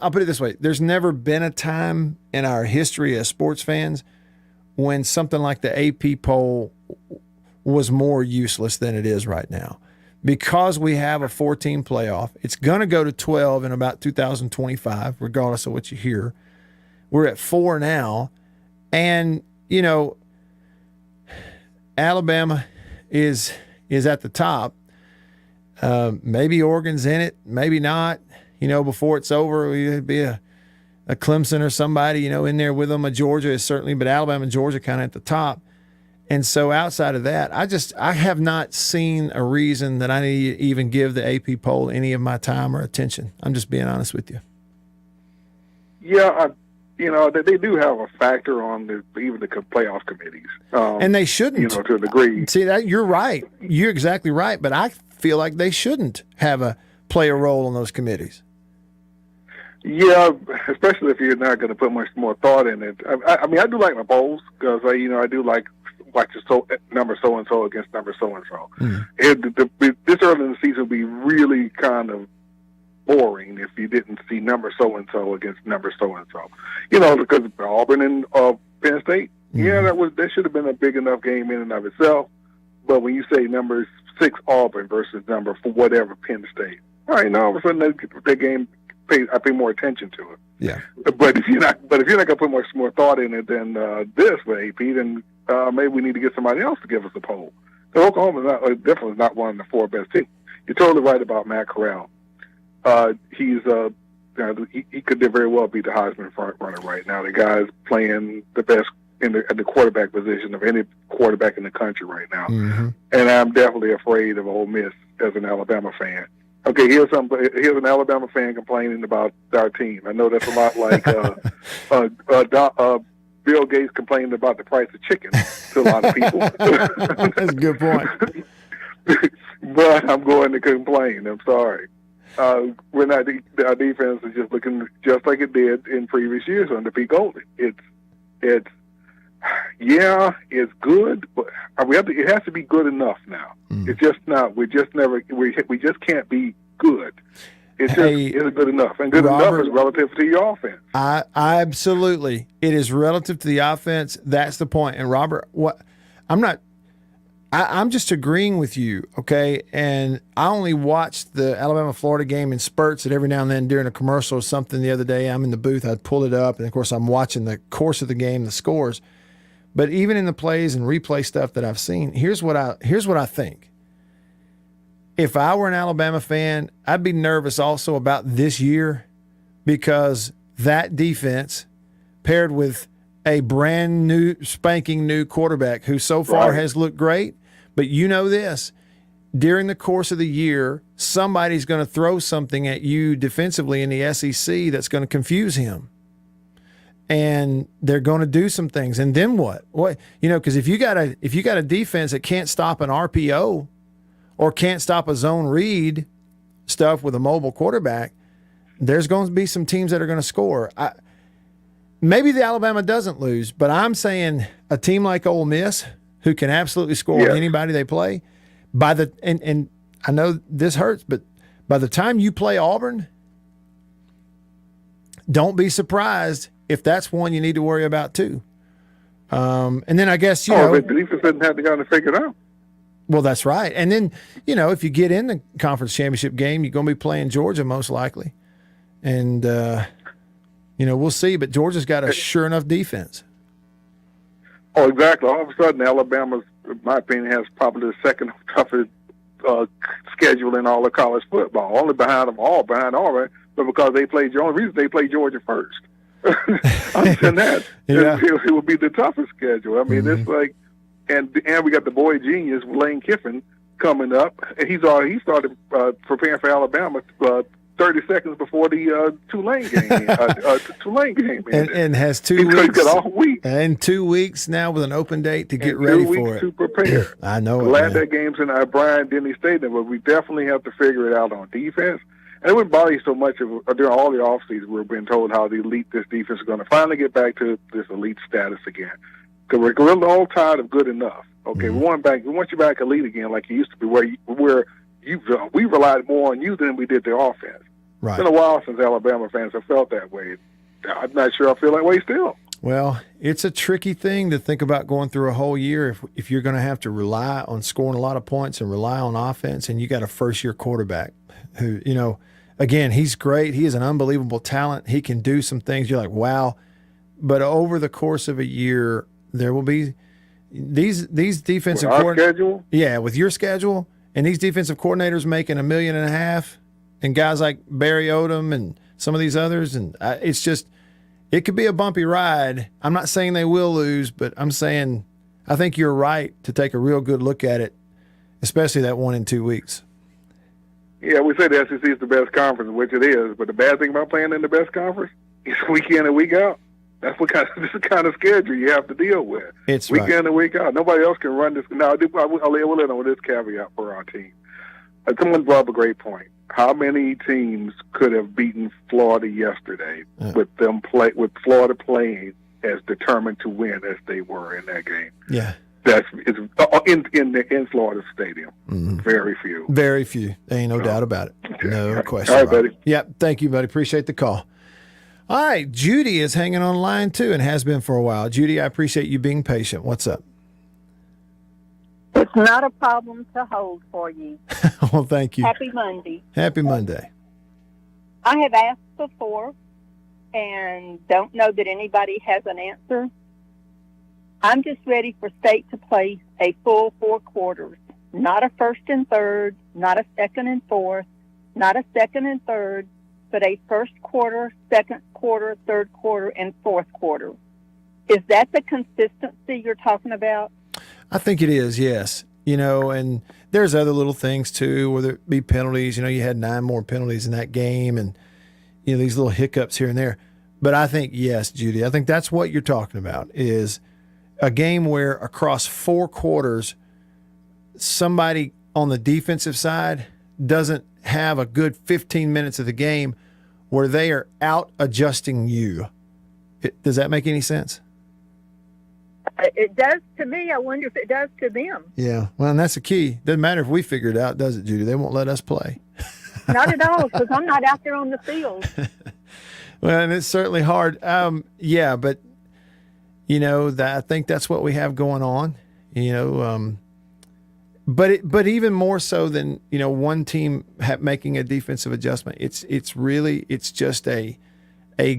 I'll put it this way. There's never been a time in our history as sports fans when something like the AP poll was more useless than it is right now. Because we have a 14 playoff, it's going to go to 12 in about 2025, regardless of what you hear. We're at 4 now. And, Alabama is at the top. Maybe Oregon's in it, maybe not. Before it's over, it'd be a Clemson or somebody, in there with them. A Georgia is certainly, but Alabama and Georgia kind of at the top. And so outside of that, I have not seen a reason that I need to even give the AP poll any of my time or attention. I'm just being honest with you. Yeah, they do have a factor on even the playoff committees. And they shouldn't. To a degree. See, that you're right. You're exactly right. But I feel like they shouldn't play a role on those committees. Yeah, especially if you're not going to put much more thought in it. I mean, I do like my polls because, I do like the number so-and-so against number so-and-so. This early in the season would be really kind of boring if you didn't see number so-and-so against number so-and-so. Because Auburn and Penn State, that should have been a big enough game in and of itself. But when you say number 6 Auburn versus number for whatever Penn State, all right, now all of a sudden that game I pay more attention to it. Yeah. But if you're not gonna put much more thought in it than this with AP, then maybe we need to get somebody else to give us a poll. So Oklahoma is definitely not one of the 4 best teams. You're totally right about Matt Corral. He could very well be the Heisman front runner right now. The guy's playing the best at the quarterback position of any quarterback in the country right now. Mm-hmm. And I'm definitely afraid of Ole Miss as an Alabama fan. Okay, here's an Alabama fan complaining about our team. I know that's a lot like Bill Gates complaining about the price of chicken to a lot of people. That's a good point. But I'm going to complain. I'm sorry. Our defense is just looking just like it did in previous years under Pete Golding. It's good, but it has to be good enough now. It's just not. We just can't be good. It's good enough, and good enough is relative to your offense. I absolutely, it is relative to the offense. That's the point. And Robert, I'm just agreeing with you, okay? And I only watched the Alabama-Florida game in spurts, and every now and then during a commercial or something the other day, I'm in the booth, I'd pull it up, and of course I'm watching the course of the game, the scores. But even in the plays and replay stuff that I've seen, here's what I think. If I were an Alabama fan, I'd be nervous also about this year because that defense paired with a brand new, spanking new quarterback who so far has looked great. But you know this, during the course of the year, somebody's going to throw something at you defensively in the SEC that's going to confuse him. And they're going to do some things. And then what? Because if you got a defense that can't stop an RPO or can't stop a zone read stuff with a mobile quarterback, there's going to be some teams that are going to score. Maybe the Alabama doesn't lose, but I'm saying a team like Ole Miss, who can absolutely score on anybody they play, and I know this hurts, but by the time you play Auburn, don't be surprised if that's one you need to worry about too. And then I guess, but the defense doesn't have to go and figure it out. Well, that's right. And then, if you get in the conference championship game, you're going to be playing Georgia most likely. And, we'll see. But Georgia's got a sure enough defense. Oh, exactly. All of a sudden, Alabama, in my opinion, has probably the second toughest schedule in all of college football. Only behind Auburn, but because the only reason they play Georgia first. Understand that. It would be the toughest schedule. I mean, it's like, and we got the boy genius Lane Kiffin coming up, and he started preparing for Alabama 30 seconds before the Tulane game. And has 2 weeks. He's got all week. And 2 weeks now with an open date to get ready for it. 2 weeks to prepare. I know it. Glad that game's in Brian Denny Stadium, but we definitely have to figure it out on defense. And it wouldn't bother you so much during all the offseason we're being told how the elite this defense is going to finally get back to this elite status again. Because we're all tired of good enough. Okay, we want you back elite again like you used to be, where we relied more on you than we did the offense. Right. It's been a while since Alabama fans have felt that way. I'm not sure I feel that way still. Well, it's a tricky thing to think about going through a whole year if you're going to have to rely on scoring a lot of points and rely on offense, and you got a first-year quarterback who, again, he's great. He is an unbelievable talent. He can do some things. You're like, wow. But over the course of a year, there will be these defensive coordinators. Yeah, with your schedule, and these defensive coordinators making $1.5 million, and guys like Barry Odom and some of these others, and it's just it could be a bumpy ride. I'm not saying they will lose, but I'm saying I think you're right to take a real good look at it, especially that 1 in 2 weeks. Yeah, we say the SEC is the best conference, which it is, but the bad thing about playing in the best conference is week in and week out. That's this is the kind of schedule you have to deal with. It's week in and week out. Nobody else can run this. Now, I'll let on with this caveat for our team. Someone brought up a great point. How many teams could have beaten Florida yesterday with Florida playing as determined to win as they were in that game? Yeah. It's in Florida Stadium. Mm-hmm. Very few. Very few. There ain't no doubt about it. No question. All right, buddy. Yep. Thank you, buddy. Appreciate the call. All right. Judy is hanging on line too and has been for a while. Judy, I appreciate you being patient. What's up? It's not a problem to hold for you. Well, thank you. Happy Monday. Happy Monday. I have asked before and don't know that anybody has an answer. I'm just ready for state to play a full 4 quarters, not a first and third, not a second and fourth, not a second and third, but a first quarter, second quarter, third quarter, and fourth quarter. Is that the consistency you're talking about? I think it is, yes. You know, and there's other little things too, whether it be penalties. You know, you had 9 more penalties in that game, and you know, these little hiccups here and there. But I think, yes, Judy, I think that's what you're talking about, is a game where across 4 quarters, somebody on the defensive side doesn't have a good 15 minutes of the game where they are out adjusting you. Does that make any sense? It does to me. I wonder if it does to them. Yeah. Well, and that's the key. Doesn't matter if we figure it out, does it, Judy? They won't let us play. Not at all, because I'm not out there on the field. Well, and it's certainly hard. Yeah, but, you know, I think that's what we have going on, you know. But even more so than, you know, one team making a defensive adjustment, it's just a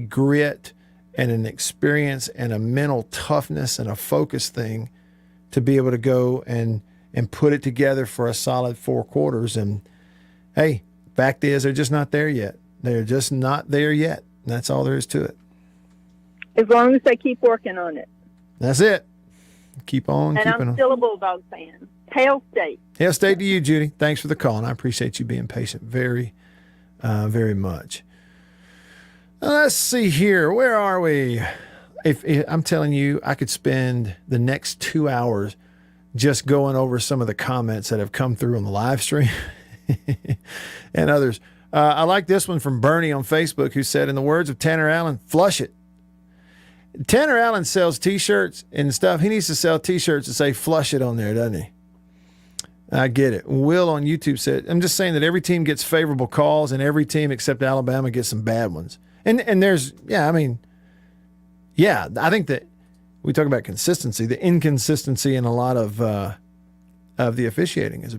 grit and an experience and a mental toughness and a focus thing to be able to go and put it together for a solid 4 quarters. And hey, fact is, they're just not there yet. They're just not there yet. And that's all there is to it. As long as they keep working on it. That's it. Keep on. And I'm still a Bulldog fan. Hail State. Hail State to you, Judy. Thanks for the call, and I appreciate you being patient very, very much. Let's see here. Where are we? If I'm telling you, I could spend the next 2 hours just going over some of the comments that have come through on the live stream and others. I like this one from Bernie on Facebook, who said, in the words of Tanner Allen, flush it. Tanner Allen sells T-shirts and stuff. He needs to sell T-shirts that say flush it on there, doesn't he? I get it. Will on YouTube said, I'm just saying that every team gets favorable calls and every team except Alabama gets some bad ones. And there's, I think that we talk about consistency. The inconsistency in a lot of the officiating is a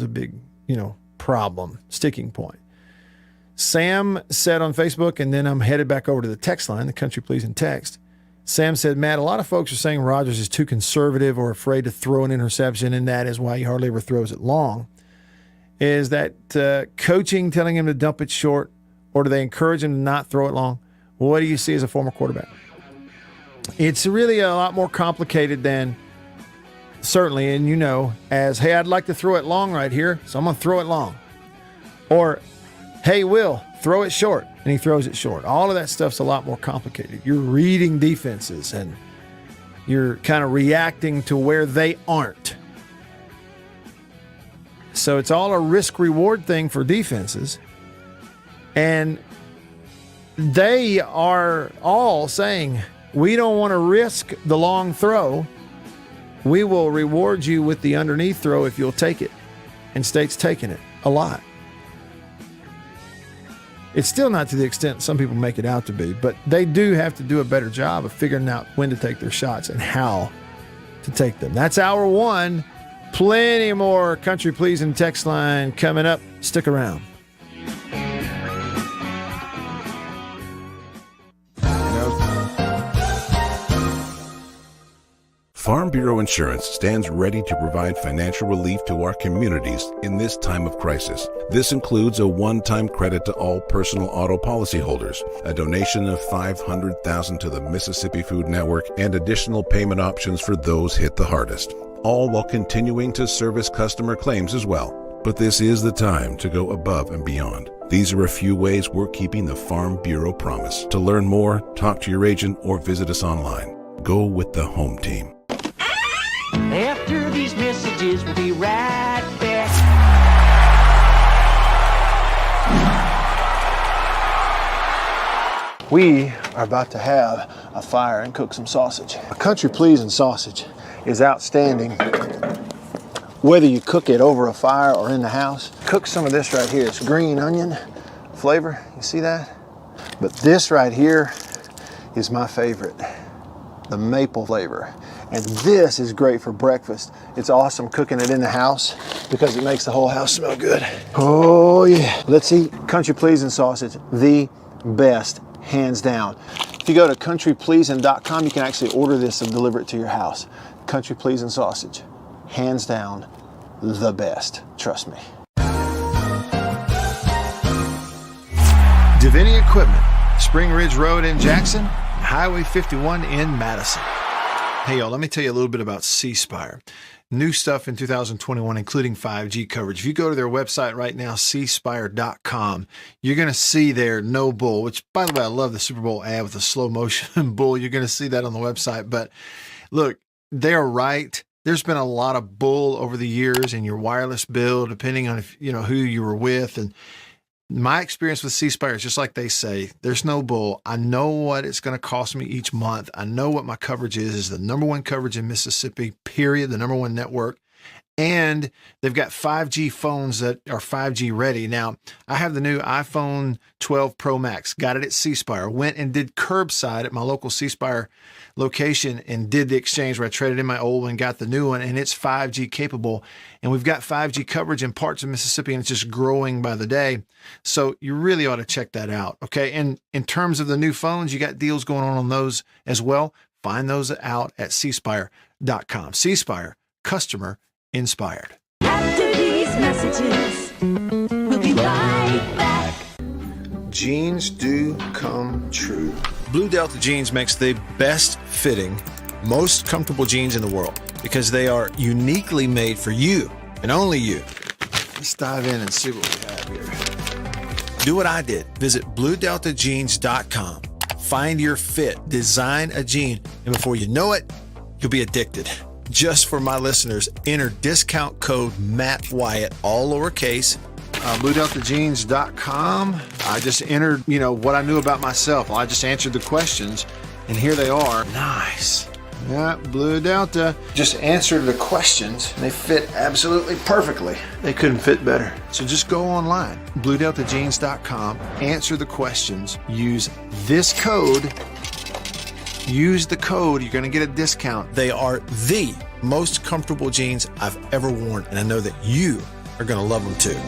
big, you know, problem, sticking point. Sam said on Facebook, and then I'm headed back over to the text line, the Country Pleasing text. Sam said, Matt, a lot of folks are saying Rodgers is too conservative or afraid to throw an interception, and that is why he hardly ever throws it long. Is that coaching telling him to dump it short, or do they encourage him to not throw it long? What do you see as a former quarterback? It's really a lot more complicated than, certainly, and you know, as, hey, I'd like to throw it long right here, so I'm going to throw it long. Or, hey, Will, throw it short, and he throws it short. All of that stuff's a lot more complicated. You're reading defenses, and you're kind of reacting to where they aren't. So it's all a risk-reward thing for defenses. And they are all saying, we don't want to risk the long throw. We will reward you with the underneath throw if you'll take it. And State's taking it a lot. It's still not to the extent some people make it out to be, but they do have to do a better job of figuring out when to take their shots and how to take them. That's hour one. Plenty more Country Pleasing text line coming up. Stick around. Farm Bureau Insurance stands ready to provide financial relief to our communities in this time of crisis. This includes a one-time credit to all personal auto policyholders, a donation of $500,000 to the Mississippi Food Network, and additional payment options for those hit the hardest, all while continuing to service customer claims as well. But this is the time to go above and beyond. These are a few ways we're keeping the Farm Bureau promise. To learn more, talk to your agent or visit us online. Go with the home team. After these messages, we'll be right back. We are about to have a fire and cook some sausage. A Country Pleasing sausage is outstanding whether you cook it over a fire or in the house. Cook some of this right here. It's green onion flavor. You see that? But this right here is my favorite, the maple flavor. And this is great for breakfast. It's awesome cooking it in the house because it makes the whole house smell good. Oh yeah. Let's eat country pleasing sausage, the best, hands down. If you go to countrypleasing.com, you can actually order this and deliver it to your house. Country pleasing sausage, hands down, the best. Trust me. Davini Equipment, Spring Ridge Road in Jackson, Highway 51 in Madison. Hey y'all, let me tell you a little bit about C Spire. New stuff in 2021, including 5G coverage. If you go to their website right now, cspire.com, you're going to see their no bull, which, by the way, I love the Super Bowl ad with the slow motion bull. You're going to see that on the website. But look, they're right. There's been a lot of bull over the years in your wireless bill, depending on if, who you were with. And my experience with C Spire is just like they say, there's no bull. I know what it's going to cost me each month. I know what my coverage is the number one coverage in Mississippi, period, the number one network. And they've got 5G phones that are 5G ready. Now, I have the new iPhone 12 Pro Max, got it at C Spire, went and did curbside at my local C Spire location and did the exchange where I traded in my old one, got the new one, and it's 5G capable. And we've got 5G coverage in parts of Mississippi, and it's just growing by the day. So you really ought to check that out, okay? And in terms of the new phones, you got deals going on those as well. Find those out at cspire.com. C Spire, customer inspired. After these messages, we'll be right back. Jeans do come true. Blue Delta Jeans makes the best fitting, most comfortable jeans in the world because they are uniquely made for you and only you. Let's dive in and see what we have here. Do what I did. Visit BlueDeltaJeans.com. Find your fit, design a jean, and before you know it, you'll be addicted. Just for my listeners, enter discount code Matt Wyatt, all lowercase, BlueDeltaJeans.com. I just entered, what I knew about myself. I just answered the questions, and here they are. Nice. Yeah, Blue Delta. Just answered the questions, and they fit absolutely perfectly. They couldn't fit better. So just go online, BlueDeltaJeans.com, answer the questions, use this code. Use the code, you're going to get a discount. They are the most comfortable jeans I've ever worn, and I know that you are going to love them too.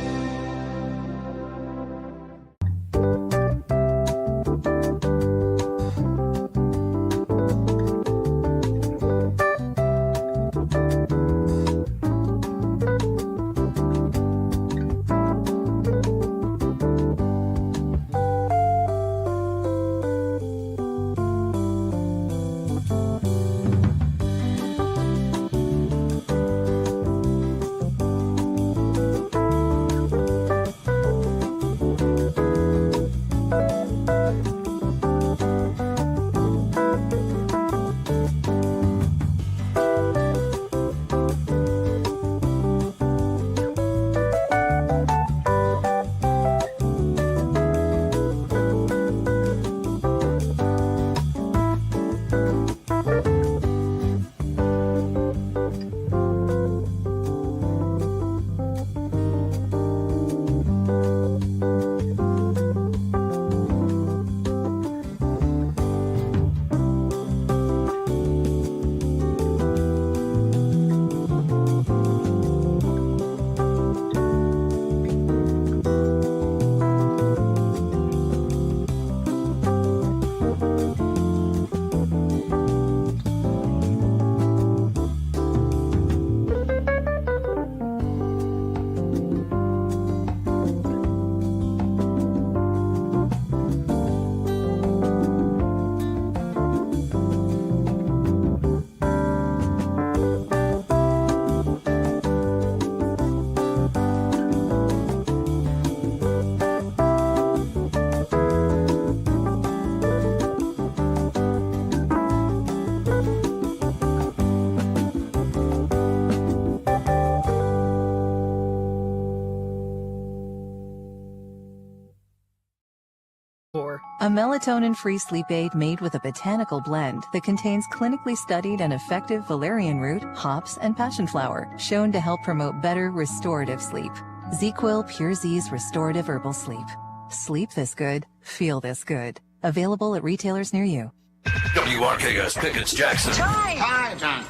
A melatonin-free sleep aid made with a botanical blend that contains clinically studied and effective valerian root, hops, and passion flower, shown to help promote better restorative sleep. ZzzQuil Pure Z's Restorative Herbal Sleep. Sleep this good, feel this good. Available at retailers near you. WRKS Pickens Jackson. Time, John.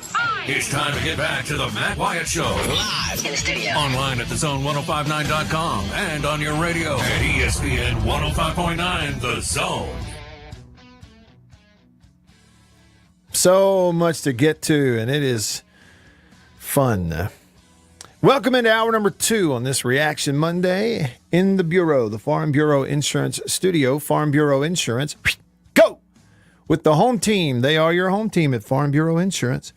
It's time to get back to the Matt Wyatt Show. Live in the studio. Online at thezone1059.com and on your radio at ESPN 105.9 The Zone. So much to get to, and it is fun. Welcome into hour number 2 on this Reaction Monday in the Bureau, the Farm Bureau Insurance Studio. Farm Bureau Insurance, go! With the home team. They are your home team at Farm Bureau Insurance.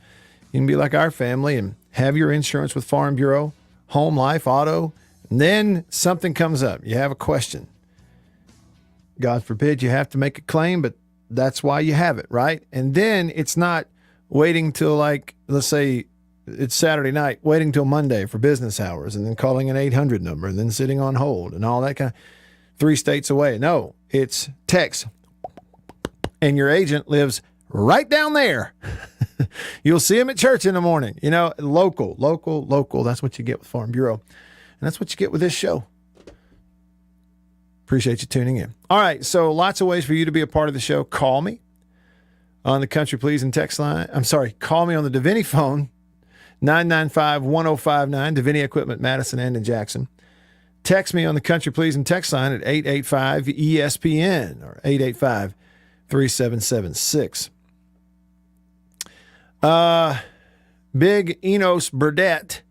You can be like our family and have your insurance with Farm Bureau, home, life, auto, and then something comes up. You have a question. God forbid you have to make a claim, but that's why you have it, right? And then it's not waiting till, like, let's say it's Saturday night, waiting till Monday for business hours and then calling an 800 number and then sitting on hold and all that kind of 3 states away. No, it's text. And your agent lives right down there. You'll see him at church in the morning. You know, local. That's what you get with Farm Bureau. And that's what you get with this show. Appreciate you tuning in. All right, so lots of ways for you to be a part of the show. Call me on the Country Pleasing text line. I'm sorry, call me on the Davini phone, 995-1059, Davini Equipment, Madison and in Jackson. Text me on the Country Pleasing text line at 885-ESPN or 885-3776. Big Enos Burdett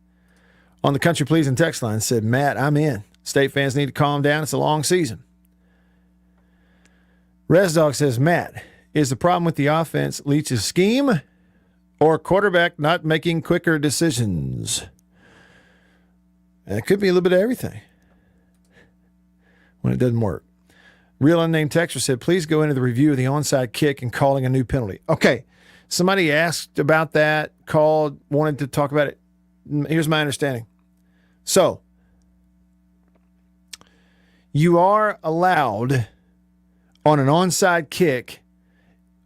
on the Country Pleasing text line said, Matt, I'm in. State fans need to calm down. It's a long season. Resdog says, Matt, is the problem with the offense Leach's scheme or quarterback not making quicker decisions? And it could be a little bit of everything when it doesn't work. Real unnamed texter said, please go into the review of the onside kick and calling a new penalty. Okay, somebody asked about that, called, wanted to talk about it. Here's my understanding. So, you are allowed on an onside kick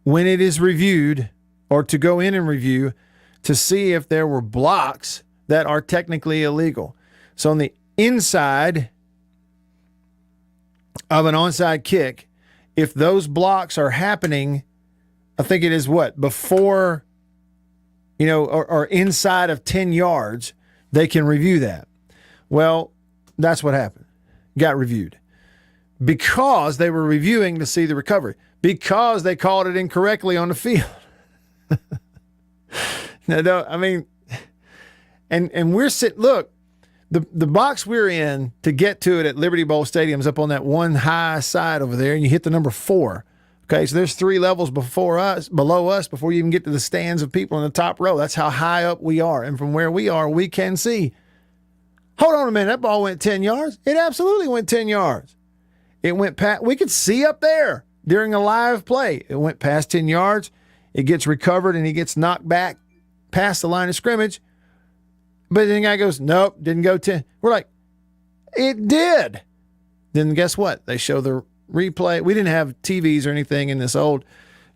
when it is reviewed or to go in and review to see if there were blocks that are technically illegal. So on the inside of an onside kick, if those blocks are happening, I think it is before, or inside of 10 yards, they can review that. Well, that's what happened. Got reviewed because they were reviewing to see the recovery, because they called it incorrectly on the field. No, I mean, and we're sitting, look, the box we're in to get to it at Liberty Bowl Stadium is up on that one high side over there, and you hit the number 4. Okay, so there's 3 levels below us before you even get to the stands of people in the top row. That's how high up we are. And from where we are, we can see. Hold on a minute, that ball went 10 yards? It absolutely went 10 yards. It went past, we could see up there during a live play. It went past 10 yards. It gets recovered and he gets knocked back past the line of scrimmage. But then the guy goes, nope, didn't go 10. We're like, it did. Then guess what? They show the replay. We didn't have TVs or anything in this old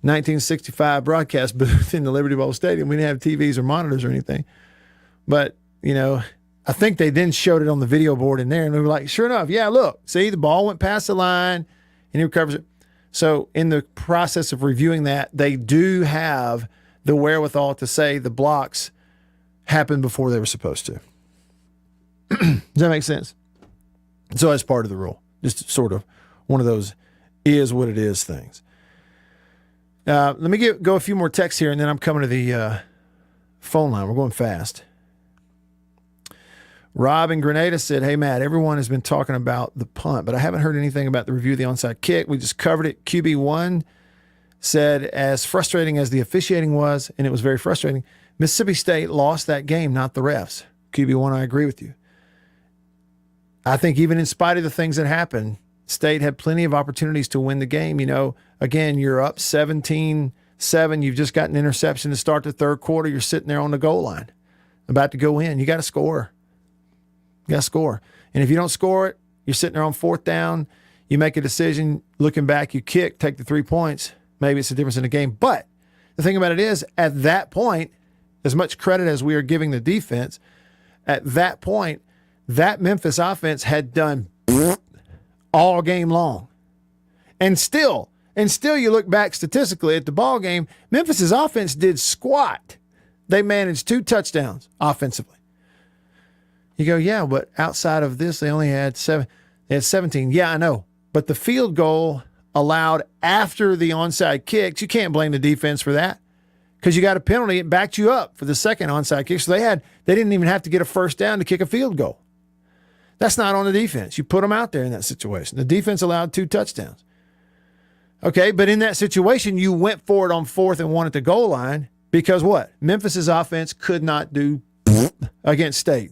1965 broadcast booth in the Liberty Bowl Stadium. We didn't have TVs or monitors or anything. But, I think they then showed it on the video board in there, and we were like, sure enough, yeah, look, see, the ball went past the line, and he recovers it. So in the process of reviewing that, they do have the wherewithal to say the blocks happened before they were supposed to. Does that make sense? So that's part of the rule. Just sort of one of those is what it is things. Let me go a few more texts here, and then I'm coming to the phone line. We're going fast. Rob in Grenada said, hey, Matt, everyone has been talking about the punt, but I haven't heard anything about the review of the onside kick. We just covered it. QB1 said, as frustrating as the officiating was, and it was very frustrating, Mississippi State lost that game, not the refs. QB1, I agree with you. I think even in spite of the things that happened, State had plenty of opportunities to win the game. Again, you're up 17-7. You've just got an interception to start the third quarter. You're sitting there on the goal line, about to go in. You got to score. You got to score. And if you don't score it, you're sitting there on 4th down. You make a decision. Looking back, you kick, take the 3 points. Maybe it's the difference in the game. But the thing about it is, at that point, as much credit as we are giving the defense, at that point, that Memphis offense had done all game long. And still you look back statistically at the ball game, Memphis's offense did squat They managed 2 touchdowns offensively. You go, yeah, but outside of this, they only had 7. They had 17. Yeah, I know. But the field goal allowed after the onside kicks, you can't blame the defense for that because you got a penalty. It backed you up for the second onside kick. So they didn't even have to get a first down to kick a field goal. That's not on the defense. You put them out there in that situation. The defense allowed 2 touchdowns. Okay, but in that situation, you went for it on 4th and 1 at the goal line because what? Memphis's offense could not do against State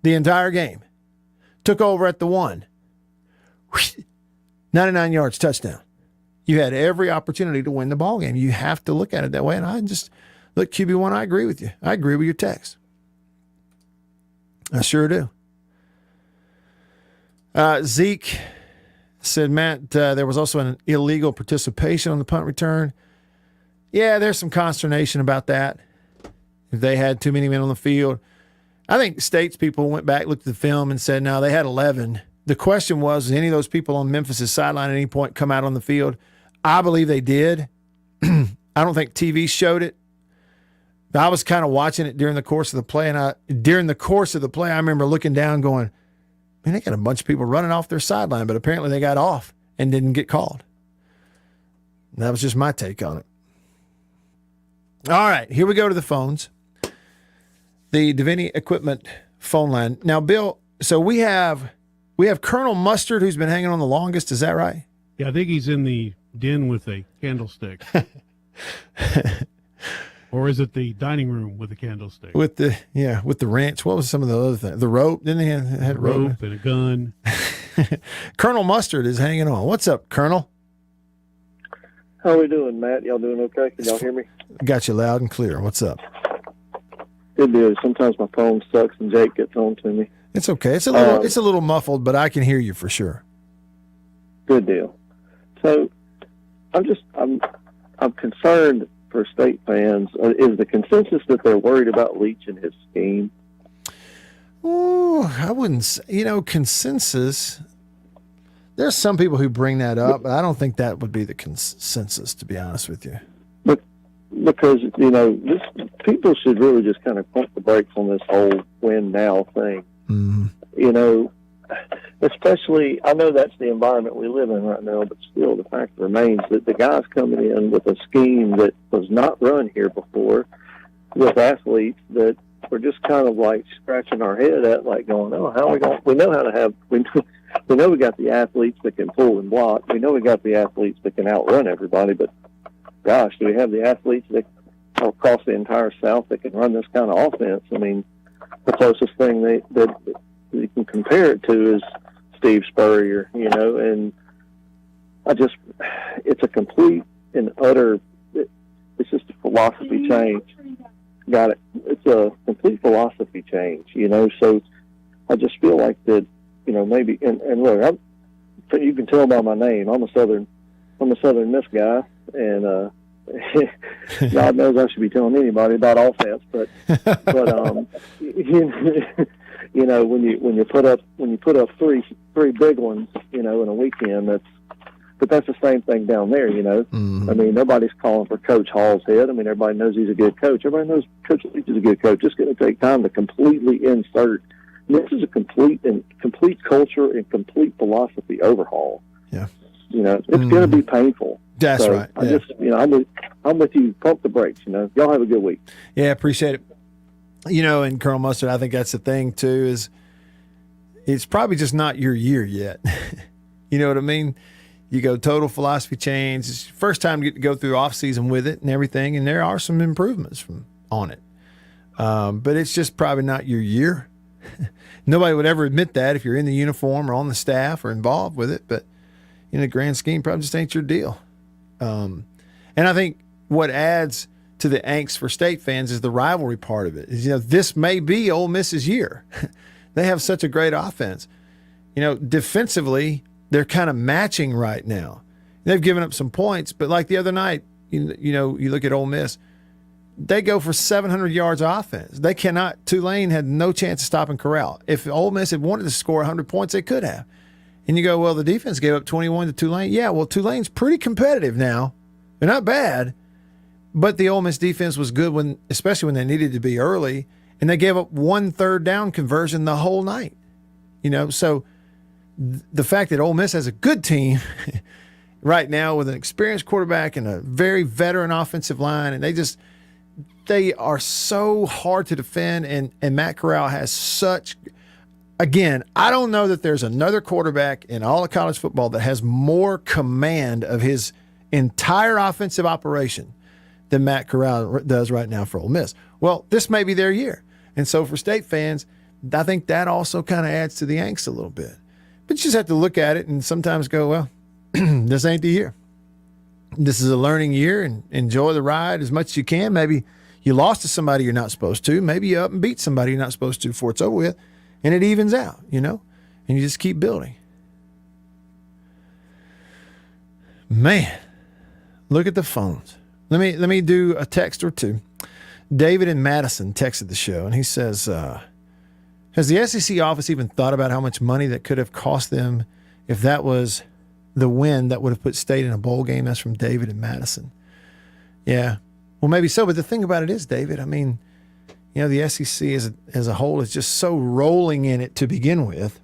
the entire game. Took over at the 1. 99 yards, touchdown. You had every opportunity to win the ball game. You have to look at it that way. And look, QB1, I agree with you. I agree with your text. I sure do. Zeke said, Matt, there was also an illegal participation on the punt return. Yeah, there's some consternation about that. If they had too many men on the field. I think State's people went back, looked at the film, and said, no, they had 11. The question was any of those people on Memphis' sideline at any point come out on the field? I believe they did. I don't think TV showed it. I was kind of watching it during the course of the play, and during the course of the play, I remember looking down going, man, they got a bunch of people running off their sideline, but apparently they got off and didn't get called. And that was just my take on it. All right, here we go to the phones. The Davini Equipment phone line. Now, Bill, so we have Colonel Mustard who's been hanging on the longest. Is that right? Yeah, I think he's in the den with a candlestick. Or is it the dining room with a candlestick? With the wrench. What was some of the other things? The rope? Didn't he have a rope and a gun? Colonel Mustard is hanging on. What's up, Colonel? How are we doing, Matt? Y'all doing okay? Can y'all hear me? Got you loud and clear. What's up? Good deal. Sometimes my phone sucks and Jake gets on to me. It's okay. It's a little muffled, but I can hear you for sure. Good deal. So I'm concerned for State fans. Is the consensus that they're worried about Leach and his scheme? Oh, I wouldn't say, consensus. There's some people who bring that up, but I don't think that would be the consensus, to be honest with you. Because, people should really just kind of pump the brakes on this whole win now thing. Mm-hmm. Especially, I know that's the environment we live in right now, but still the fact remains that the guy's coming in with a scheme that was not run here before with athletes that we're just kind of like scratching our head at, like going, oh, how are we going? We know how to have, we know we got the athletes that can pull and block. We know we got the athletes that can outrun everybody, but gosh, do we have the athletes that across the entire South that can run this kind of offense? I mean, the closest thing that you can compare it to is Steve Spurrier, and it's a complete and utter, it's just a philosophy change. Got it. It's a complete philosophy change, so I just feel like that, maybe, and look, you can tell by my name, I'm a Southern Miss guy, and God knows I should be telling anybody about offense, but when you put up three big ones, in a weekend, that's the same thing down there, Mm-hmm. I mean, nobody's calling for Coach Hall's head. I mean, everybody knows he's a good coach. Everybody knows Coach Leach is a good coach. It's going to take time to completely insert. This is a complete culture and complete philosophy overhaul. Yeah. It's going to be painful. That's right. I just, I'm with you. Pump the brakes. Y'all have a good week. Yeah, appreciate it. And Colonel Mustard, I think that's the thing too. Is it's probably just not your year yet. You know what I mean? You go total philosophy change. It's your first time you get to go through off season with it and everything, and there are some improvements on it. But it's just probably not your year. Nobody would ever admit that if you're in the uniform or on the staff or involved with it. But in the grand scheme, probably just ain't your deal. And I think what adds to the angst for State fans is the rivalry part of it. Is, this may be Ole Miss's year. They have such a great offense. Defensively, they're kind of matching right now. They've given up some points, but like the other night, you look at Ole Miss, they go for 700 yards of offense. They cannot. Tulane had no chance of stopping Corral. If Ole Miss had wanted to score 100 points, they could have. And you go, well, the defense gave up 21 to Tulane. Yeah, well, Tulane's pretty competitive now. They're not bad, But the Ole Miss defense was good especially when they needed to be early, and they gave up 1 third down conversion the whole night. So the fact that Ole Miss has a good team right now with an experienced quarterback and a very veteran offensive line, and they are so hard to defend, and Matt Corral has such – again, I don't know that there's another quarterback in all of college football that has more command of his entire offensive operation than Matt Corral does right now for Ole Miss. Well, this may be their year. And so for State fans, I think that also kind of adds to the angst a little bit. But you just have to look at it and sometimes go, well, this ain't the year. This is a learning year, and enjoy the ride as much as you can. Maybe you lost to somebody you're not supposed to. Maybe you up and beat somebody you're not supposed to before it's over with, and it evens out, and you just keep building. Man, look at the phones. Let me do a text or two. David in Madison texted the show, and he says, has the SEC office even thought about how much money that could have cost them if that was the win that would have put State in a bowl game? That's from David in Madison. Yeah, well, maybe so. But the thing about it is, David, I mean, the SEC as a whole is just so rolling in it to begin with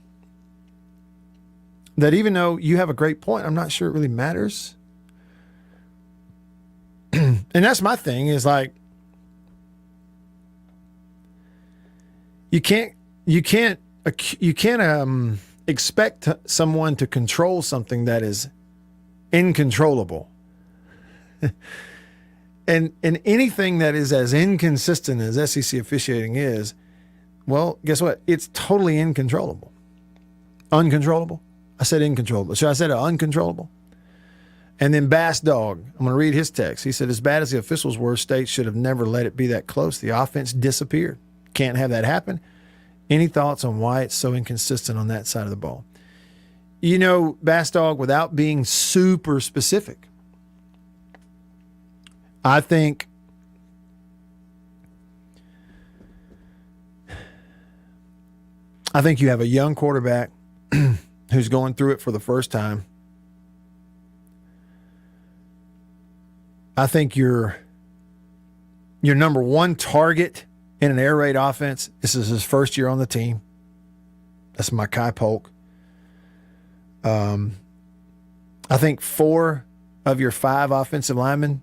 that even though you have a great point, I'm not sure it really matters. And that's my thing is like, you can't expect someone to control something that is incontrollable. and anything that is as inconsistent as SEC officiating is, well, guess what? It's totally uncontrollable. Uncontrollable? I said incontrollable. Should I say uncontrollable? And then Bass Dog, I'm going to read his text. He said, as bad as the officials were, State should have never let it be that close. The offense disappeared. Can't have that happen. Any thoughts on why it's so inconsistent on that side of the ball? Bass Dog, without being super specific, I think you have a young quarterback who's going through it for the first time. I think your number one target in an air raid offense, this is his first year on the team. That's my Kai Polk. I think 4 of your 5 offensive linemen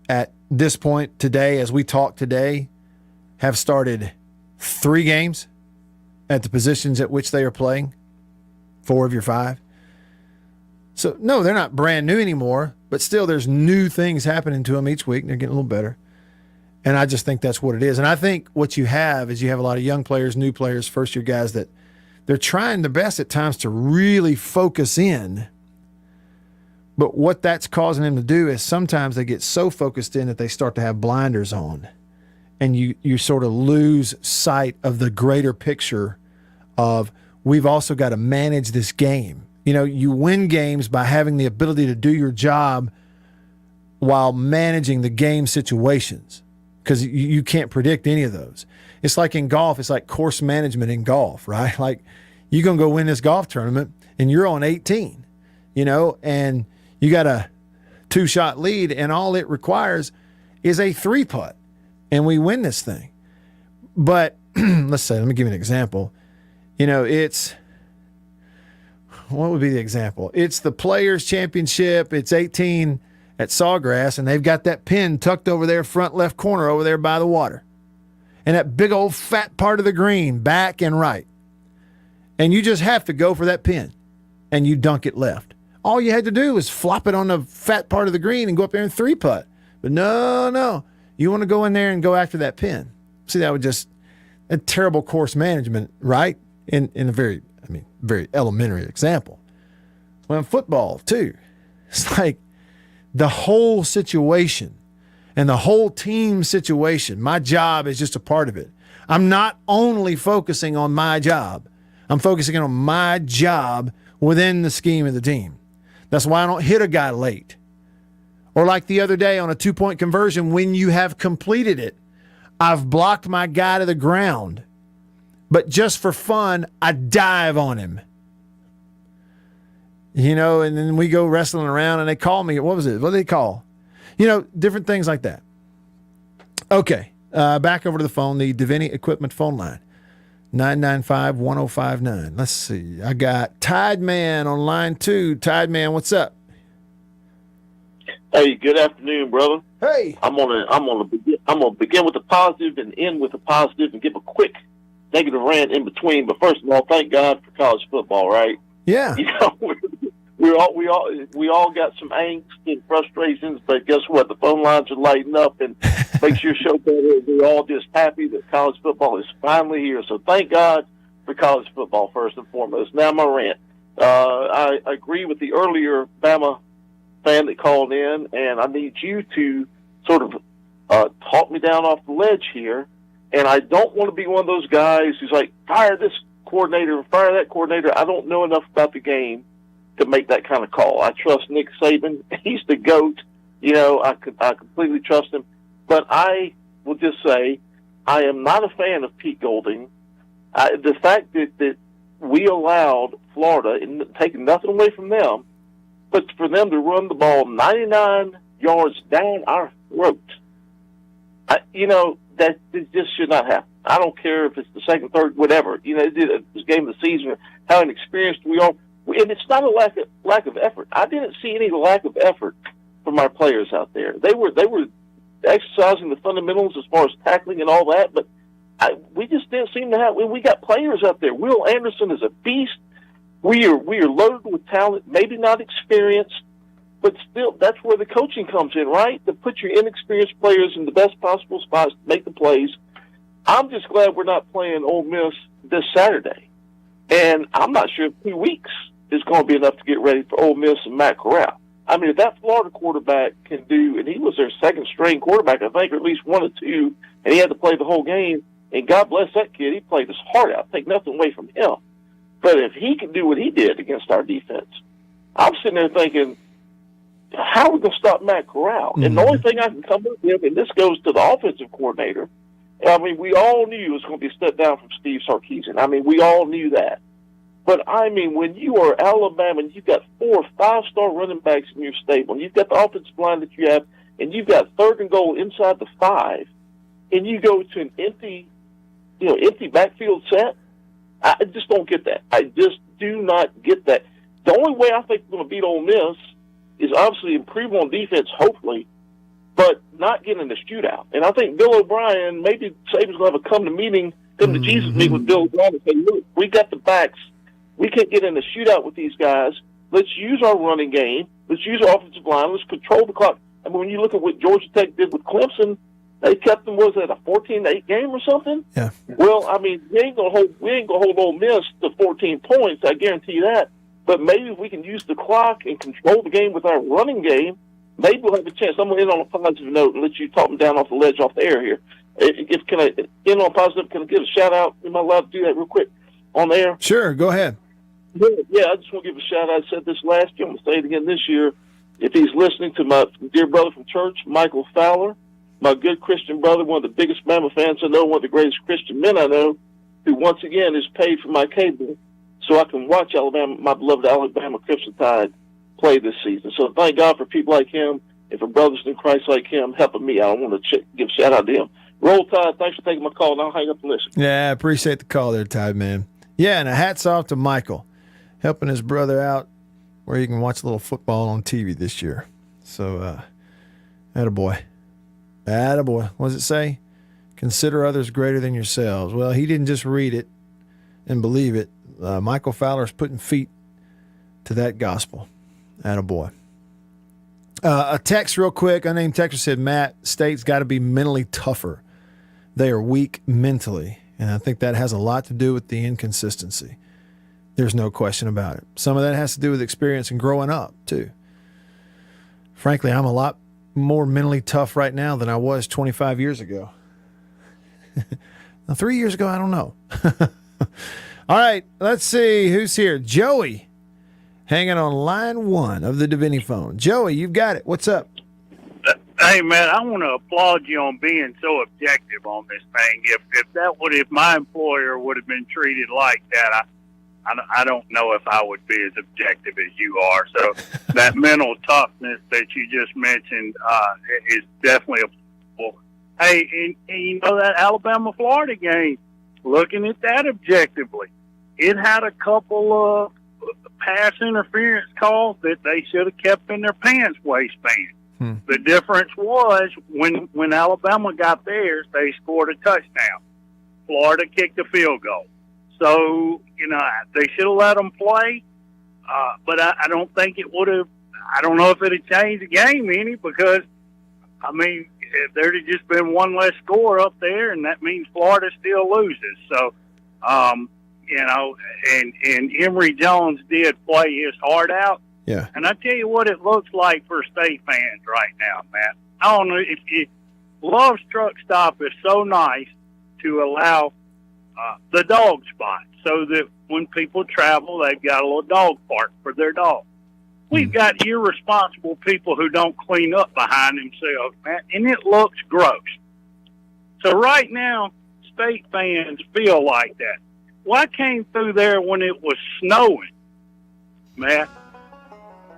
at this point today, as we talk today, have started 3 games at the positions at which they are playing. 4 of your 5. So, no, they're not brand new anymore, but still there's new things happening to them each week, and they're getting a little better. And I just think that's what it is. And I think what you have is you have a lot of young players, new players, first-year guys that they're trying their best at times to really focus in. But what that's causing them to do is sometimes they get so focused in that they start to have blinders on. And you sort of lose sight of the greater picture of we've also got to manage this game. You win games by having the ability to do your job while managing the game situations, because you can't predict any of those. It's like in golf. It's like course management in golf, right? Like you're going to go win this golf tournament and you're on 18, and you got a 2-shot lead and all it requires is a 3-putt and we win this thing. But let me give you an example. What would be the example? It's the Players Championship. It's 18 at Sawgrass, and they've got that pin tucked over there, front left corner over there by the water. And that big old fat part of the green, back and right. And you just have to go for that pin, and you dunk it left. All you had to do was flop it on the fat part of the green and go up there and 3-putt. But no. You want to go in there and go after that pin. See, that would just a terrible course management, right? In a very elementary example. Well, in football, too, it's like the whole situation and the whole team situation, my job is just a part of it. I'm not only focusing on my job. I'm focusing on my job within the scheme of the team. That's why I don't hit a guy late. Or like the other day on a 2-point conversion, when you have completed it, I've blocked my guy to the ground. But just for fun, I dive on him. And then we go wrestling around and they call me. What was it? What did they call? Different things like that. Okay, back over to the phone, the Davini Equipment phone line, 995-1059. Let's see. I got Tide Man on line 2. Tide Man, what's up? Hey, good afternoon, brother. Hey. I'm gonna begin with the positive and end with the positive and give a quick negative rant in between. But first of all, thank God for college football, right? Yeah. We all got some angst and frustrations, but guess what? The phone lines are lighting up and makes your show better. We're all just happy that college football is finally here. So thank God for college football first and foremost. Now my rant. I agree with the earlier Bama fan that called in, and I need you to sort of talk me down off the ledge here. And I don't want to be one of those guys who's like, fire this coordinator, fire that coordinator. I don't know enough about the game to make that kind of call. I trust Nick Saban. He's the GOAT. I completely trust him. But I will just say I am not a fan of Pete Golding. The fact that we allowed Florida, and taking nothing away from them, but for them to run the ball 99 yards down our throat, that just should not happen. I don't care if it's the second, third, whatever. This game of the season, how inexperienced we are. And it's not a lack of effort. I didn't see any lack of effort from our players out there. They were exercising the fundamentals as far as tackling and all that, but we just didn't seem to have. We got players out there. Will Anderson is a beast. We are loaded with talent, maybe not experienced, but still, that's where the coaching comes in, right? To put your inexperienced players in the best possible spots to make the plays. I'm just glad we're not playing Ole Miss this Saturday. And I'm not sure if 2 weeks is going to be enough to get ready for Ole Miss and Matt Corral. I mean, if that Florida quarterback can do, and he was their second-string quarterback, I think, or at least 1 or 2, and he had to play the whole game, and God bless that kid, he played his heart out. Take nothing away from him. But if he can do what he did against our defense, I'm sitting there thinking, how are we going to stop Matt Corral? Mm-hmm. And the only thing I can come up with, and this goes to the offensive coordinator, I mean, we all knew it was going to be a step down from Steve Sarkisian. I mean, we all knew that. But, I mean, when you are Alabama and you've got 4 or 5-star running backs in your stable, and you've got the offensive line that you have, and you've got 3rd and goal inside the 5, and you go to an empty backfield set, I just don't get that. I just do not get that. The only way I think we're going to beat Ole Miss is obviously improve on defense, hopefully, but not get in the shootout. And I think Bill O'Brien, maybe Saban's going to have a come to Jesus meeting with Bill O'Brien and say, look, we got the backs. We can't get in the shootout with these guys. Let's use our running game. Let's use our offensive line. Let's control the clock. I mean, when you look at what Georgia Tech did with Clemson, they kept them, was that a 14-8 game or something? Yeah. Well, I mean, we ain't gonna hold Ole Miss to 14 points. I guarantee you that. But maybe if we can use the clock and control the game with our running game, maybe we'll have a chance. I'm gonna end on a positive note and let you talk me down off the ledge off the air here. Can I end on a positive? Can I give a shout out? Am I allowed to do that real quick on the air? Sure, go ahead. Yeah, I just want to give a shout out. I said this last year. I'm gonna say it again this year. If he's listening, to my dear brother from church, Michael Fowler, my good Christian brother, one of the biggest Bama fans I know, one of the greatest Christian men I know, who once again is paid for my cable so I can watch Alabama, my beloved Alabama Crimson Tide, play this season. So thank God for people like him and for brothers in Christ like him helping me. I want to give a shout out to him. Roll Tide, thanks for taking my call, and I'll hang up and listen. Yeah, I appreciate the call there, Tide Man. Yeah, and a hats off to Michael, helping his brother out where he can watch a little football on TV this year. So, attaboy. Attaboy. What does it say? Consider others greater than yourselves. Well, he didn't just read it and believe it. Michael Fowler's putting feet to that gospel. Attaboy. A text real quick. Unnamed texter said, Matt, State's got to be mentally tougher. They are weak mentally. And I think that has a lot to do with the inconsistency. There's no question about it. Some of that has to do with experience and growing up, too. Frankly, I'm a lot more mentally tough right now than I was 25 years ago. Now, 3 years ago, I don't know. All right, let's see who's here. Joey, hanging on line 1 of the Davini phone. Joey, you've got it. What's up? Hey, man, I want to applaud you on being so objective on this thing. If my employer would have been treated like that, I don't know if I would be as objective as you are. So that mental toughness that you just mentioned is definitely applicable. Hey, and you know that Alabama-Florida game, looking at that objectively, it had a couple of pass interference calls that they should have kept in their pants waistband. The difference was when Alabama got theirs, they scored a touchdown. Florida kicked a field goal. So, you know, they should have let them play, but I don't think it would have. I don't know if it had changed the game any because, I mean, there'd have just been one less score up there, and that means Florida still loses. So, you know, and Emory Jones did play his heart out. Yeah. And I tell you what it looks like for state fans right now, Matt. I don't know if Love's Truck Stop is so nice to allow the dog spot so that when people travel, they've got a little dog park for their dog. We've got irresponsible people who don't clean up behind themselves, Matt, and it looks gross. So right now, state fans feel like that. Well, I came through there when it was snowing, Matt.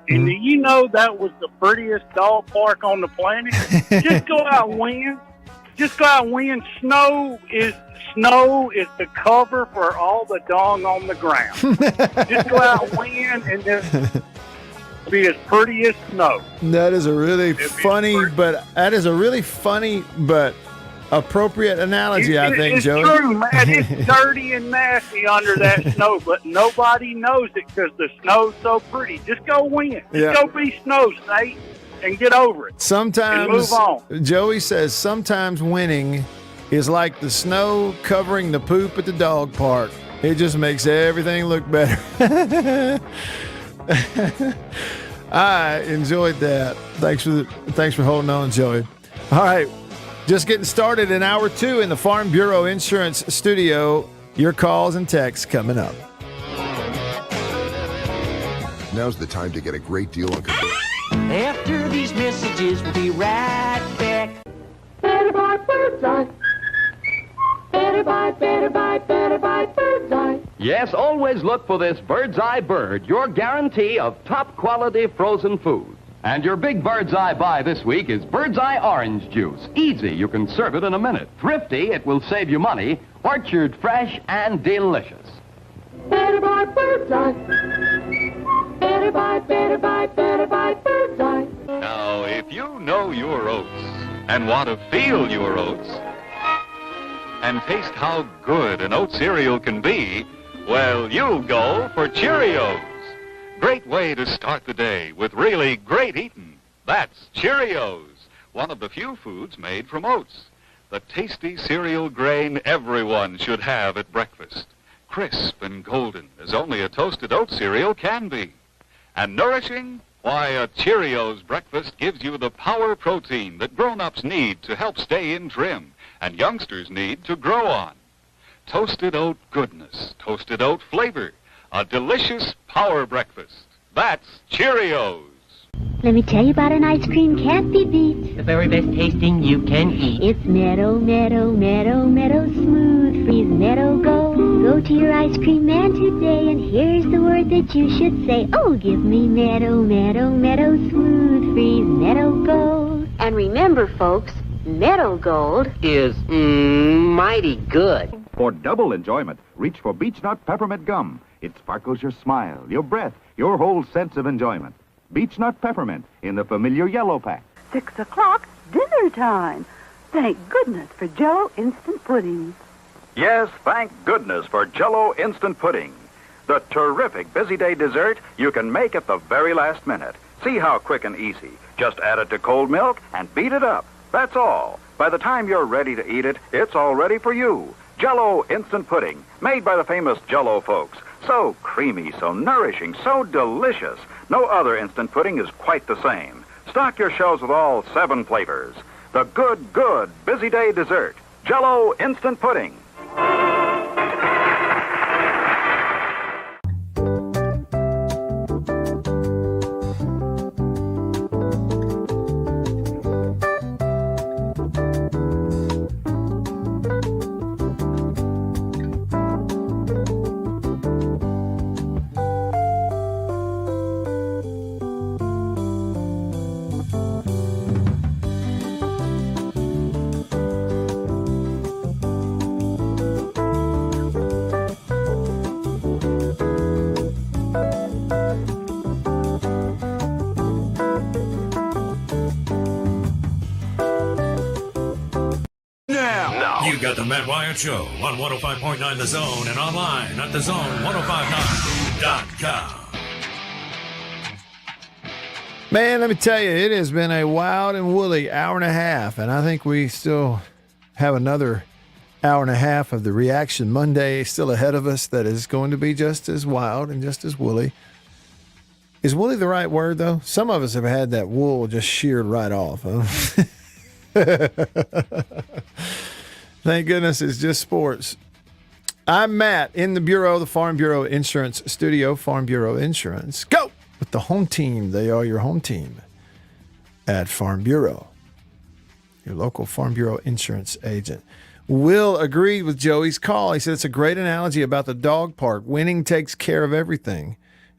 And do you know that was the prettiest dog park on the planet? Just go out and win. Just go out and win. Snow is the cover for all the dong on the ground. Just go out and win, and then be as pretty as snow. That is a really funny but appropriate analogy, I think, it's Joey. It's true, man. It's dirty and nasty under that snow, but nobody knows it because the snow's so pretty. Just go win. Just go be Snow State and get over it. Sometimes, and move on. Joey says, sometimes winning is like the snow covering the poop at the dog park. It just makes everything look better. I enjoyed that. Thanks for holding on, Joey. All right. Just getting started in hour 2 in the Farm Bureau Insurance Studio. Your calls and texts coming up. Now's the time to get a great deal on. After these messages, we'll be right back. Better buy Bird's Eye. Better buy Bird's Eye. Yes, always look for this Bird's Eye Bird, your guarantee of top quality frozen food. And your big Bird's Eye buy this week is Bird's Eye Orange Juice. Easy, you can serve it in a minute. Thrifty, it will save you money. Orchard fresh and delicious. Better buy Bird's Eye. Better buy Bird's Eye. Now, if you know your oats and want to feel your oats and taste how good an oat cereal can be, well, you'll go for Cheerios. Great way to start the day with really great eating. That's Cheerios, one of the few foods made from oats. The tasty cereal grain everyone should have at breakfast. Crisp and golden as only a toasted oat cereal can be. And nourishing? Why, a Cheerios breakfast gives you the power protein that grown-ups need to help stay in trim and youngsters need to grow on. Toasted oat goodness, toasted oat flavor. A delicious power breakfast. That's Cheerios. Let me tell you about an ice cream can't be beat. The very best tasting you can eat. It's Meadow, Meadow, Meadow, Meadow Smooth Freeze Meadow Gold. Go to your ice cream man today, and here's the word that you should say. Oh, give me Meadow, Meadow, Meadow Smooth Freeze Meadow Gold. And remember, folks, Meadow Gold is mighty good. For double enjoyment, reach for Beechnut Peppermint Gum. It sparkles your smile, your breath, your whole sense of enjoyment. Beechnut Peppermint in the familiar yellow pack. 6 o'clock, dinner time. Thank goodness for Jello instant pudding. Yes, thank goodness for Jello instant pudding. The terrific busy day dessert you can make at the very last minute. See how quick and easy. Just add it to cold milk and beat it up. That's all. By the time you're ready to eat it, it's all ready for you. Jello instant pudding, made by the famous Jello folks. So creamy, so nourishing, so delicious. No other instant pudding is quite the same. Stock your shelves with all 7 flavors. The good busy day dessert, Jello instant pudding. at the Matt Wyatt Show on 105.9 The Zone and online at thezone1059.com. Man, let me tell you, it has been a wild and woolly hour and a half, and I think we still have another hour and a half of the Reaction Monday still ahead of us that is going to be just as wild and just as woolly. Is woolly the right word, though? Some of us have had that wool just sheared right off. Huh? Thank goodness it's just sports. I'm Matt in the Bureau, the Farm Bureau Insurance Studio, Farm Bureau Insurance. Go with the home team. They are your home team at Farm Bureau, your local Farm Bureau insurance agent. Will agreed with Joey's call. He said it's a great analogy about the dog park. Winning takes care of everything.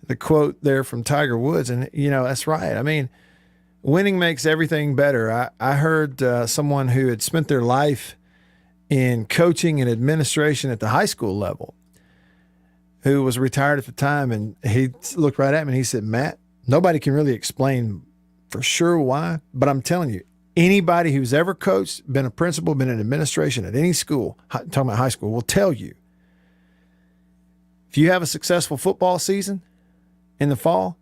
The quote there from Tiger Woods, and that's right. I mean, winning makes everything better. I heard someone who had spent their life in coaching and administration at the high school level, who was retired at the time, and he looked right at me and he said, Matt, nobody can really explain for sure why, but I'm telling you, anybody who's ever coached, been a principal, been in administration at any school, talking about high school, will tell you, if you have a successful football season in the fall,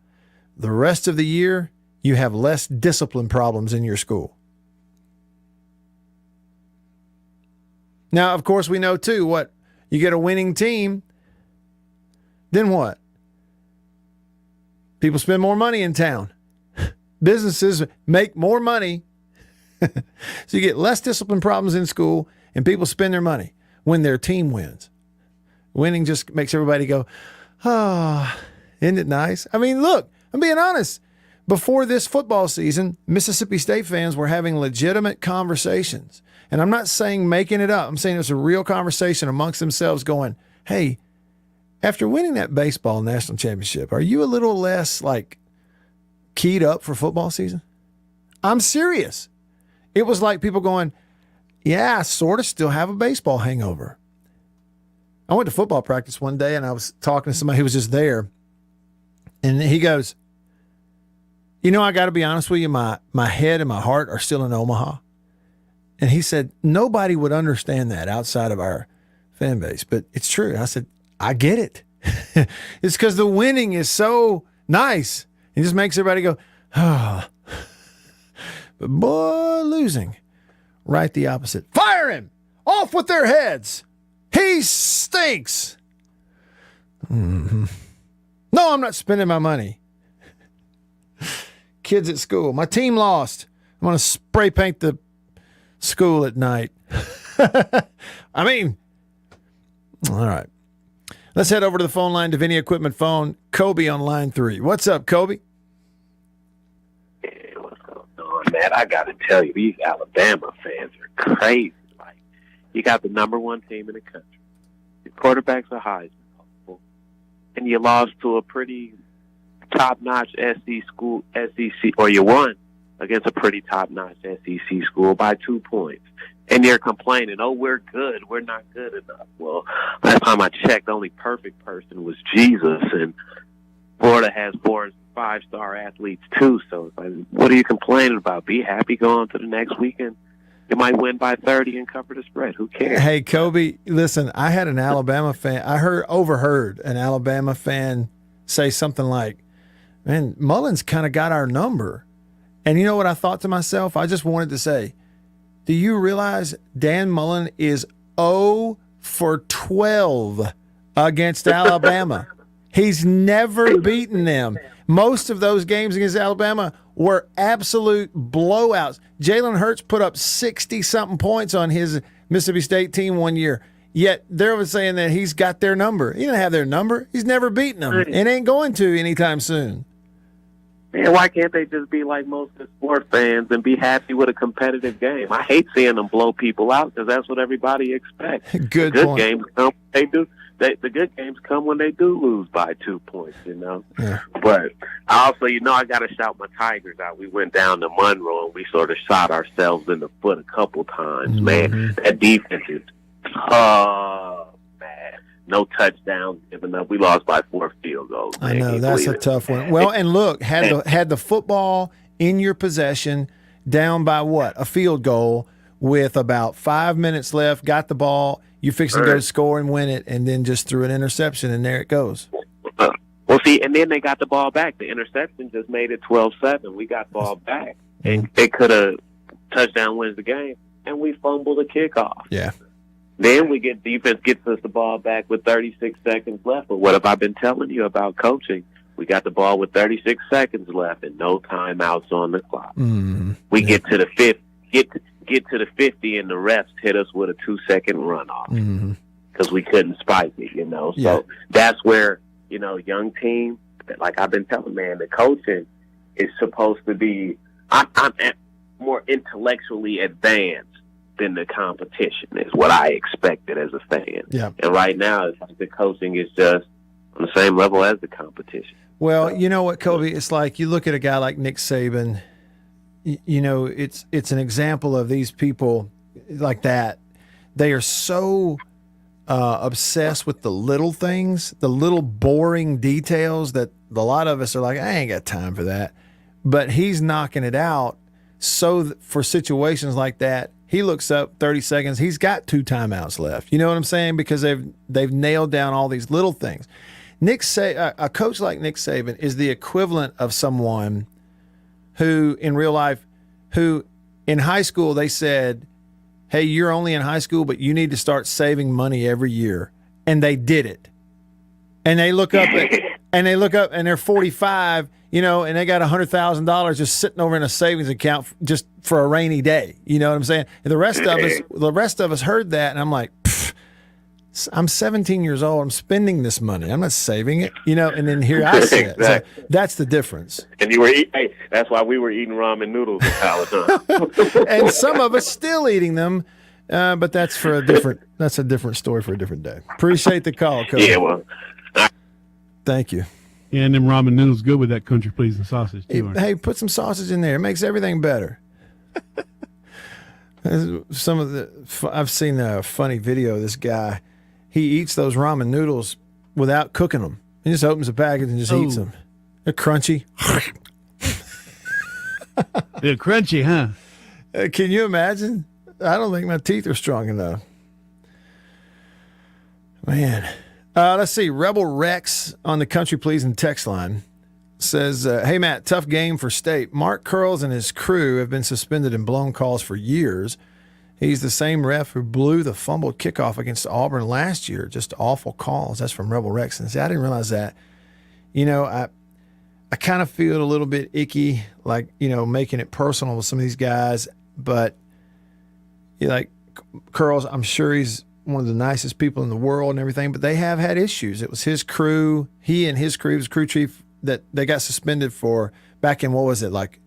the rest of the year, you have less discipline problems in your school. Now, of course, we know, too, what? You get a winning team, then what? People spend more money in town. Businesses make more money. So you get less discipline problems in school, and people spend their money when their team wins. Winning just makes everybody go, oh, isn't it nice? I mean, look, I'm being honest. Before this football season, Mississippi State fans were having legitimate conversations. And I'm not saying making it up. I'm saying it was a real conversation amongst themselves going, hey, after winning that baseball national championship, are you a little less keyed up for football season? I'm serious. It was like people going, yeah, I sort of still have a baseball hangover. I went to football practice one day and I was talking to somebody who was just there. And he goes, I got to be honest with you, my head and my heart are still in Omaha. And he said, nobody would understand that outside of our fan base, but it's true. I said, I get it. It's because the winning is so nice. It just makes everybody go, oh. But boy, losing, right the opposite. Fire him! Off with their heads! He stinks! Mm-hmm. No, I'm not spending my money. Kids at school. My team lost. I'm going to spray paint the school at night. I mean, all right. Let's head over to the phone line to Vinny Equipment Phone. Kobe on line 3. What's up, Kobe? Hey, what's going on, Matt? I got to tell you, these Alabama fans are crazy. You got the number one team in the country. Your quarterback's a Heisman hopeful, and you lost to a pretty top-notch SEC, or you won against a pretty top-notch SEC school by 2 points. And you're complaining, oh, we're good. We're not good enough. Well, last time I checked, the only perfect person was Jesus, and Florida has 4 and 5-star athletes, too. So it's like, what are you complaining about? Be happy going to the next weekend. You might win by 30 and cover the spread. Who cares? Hey, Kobe, listen, I had an Alabama fan. I overheard an Alabama fan say something like, man, Mullins kind of got our number. And you know what I thought to myself? I just wanted to say, do you realize Dan Mullen is 0 for 12 against Alabama? He's never beaten them. Most of those games against Alabama were absolute blowouts. Jalen Hurts put up 60-something points on his Mississippi State team one year. Yet they're saying that he's got their number. He didn't have their number. He's never beaten them and ain't going to anytime soon. Man, why can't they just be like most of the sport fans and be happy with a competitive game? I hate seeing them blow people out because that's what everybody expects. Good the point. Games come, they do. The good games come when they do lose by 2 points, Yeah. But also, I got to shout my Tigers out. We went down to Monroe and we sort of shot ourselves in the foot a couple times, man. That defense is tough, man. No touchdowns given up. We lost by 4 field goals. I know, that's a tough one. Well, and look, had the football in your possession down by what? A field goal with about 5 minutes left, got the ball, you fix and go score and win it, and then just threw an interception, and there it goes. Well, see, and then they got the ball back. The interception just made it 12-7. We got the ball back. And it could have touchdown wins the game, and we fumbled the kickoff. Yeah. Then we get defense gets us the ball back with 36 seconds left. But what have I been telling you about coaching? We got the ball with 36 seconds left and no timeouts on the clock. We get to the get to the 50, and the refs hit us with a 2-second runoff because we couldn't spike it. So that's where young team. Like I've been telling, man, the coaching is supposed to be. I'm more intellectually advanced than the competition is what I expected as a fan. Yeah. And right now, it's like the coaching is just on the same level as the competition. Well, you know what, Kobe? It's like you look at a guy like Nick Saban. It's an example of these people like that. They are so obsessed with the little things, the little boring details that a lot of us are like, I ain't got time for that. But he's knocking it out. So for situations like that, he looks up 30 seconds. He's got 2 timeouts left. You know what I'm saying? Because they've nailed down all these little things. A coach like Nick Saban is the equivalent of someone who in real life, who in high school they said, hey, you're only in high school, but you need to start saving money every year. And they did it. And they look up and they're 45, and they got $100,000 just sitting over in a savings account just for a rainy day. You know what I'm saying? And the rest of us heard that, and I'm like, I'm 17 years old. I'm spending this money. I'm not saving it. And then here I sit. Exactly. So that's the difference. And you were that's why we were eating ramen noodles in college. Huh? And some of us still eating them, but that's a different story for a different day. Appreciate the call, Coach. Yeah, well. Thank you. Yeah, and them ramen noodles good with that country pleasing sausage too. Hey, put some sausage in there. It makes everything better. I've seen a funny video of this guy. He eats those ramen noodles without cooking them. He just opens the package and just eats them. They're crunchy. They're crunchy, huh? Can you imagine? I don't think my teeth are strong enough. Man. Let's see. Rebel Rex on the Country Pleasing text line says, hey, Matt, tough game for State. Mark Curls and his crew have been suspended and blown calls for years. He's the same ref who blew the fumbled kickoff against Auburn last year. Just awful calls. That's from Rebel Rex. And see, I didn't realize that. I kind of feel a little bit icky, like, making it personal with some of these guys. But, like, Curls, I'm sure he's one of the nicest people in the world and everything, but they have had issues. It was his crew, he and his crew, his crew chief, that they got suspended for back in, what was it, like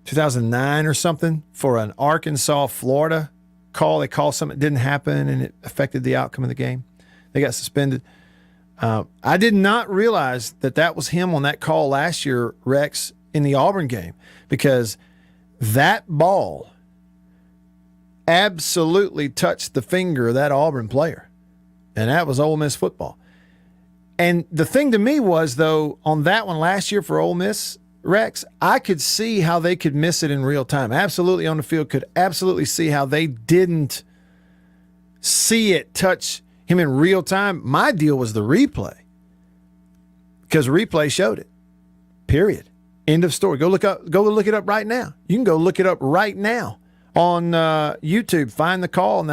2009 or something, for an Arkansas, Florida call. They called something that didn't happen and it affected the outcome of the game. They got suspended. I did not realize that was him on that call last year, Rex, in the Auburn game, because that ball absolutely touched the finger of that Auburn player. And that was Ole Miss football. And the thing to me was, though, on that one last year for Ole Miss, Rex, I could see how they could miss it in real time. Absolutely on the field, could absolutely see how they didn't see it touch him in real time. My deal was the replay, because replay showed it. Period. End of story. Go look it up right now. You can go look it up right now on YouTube. Find the call on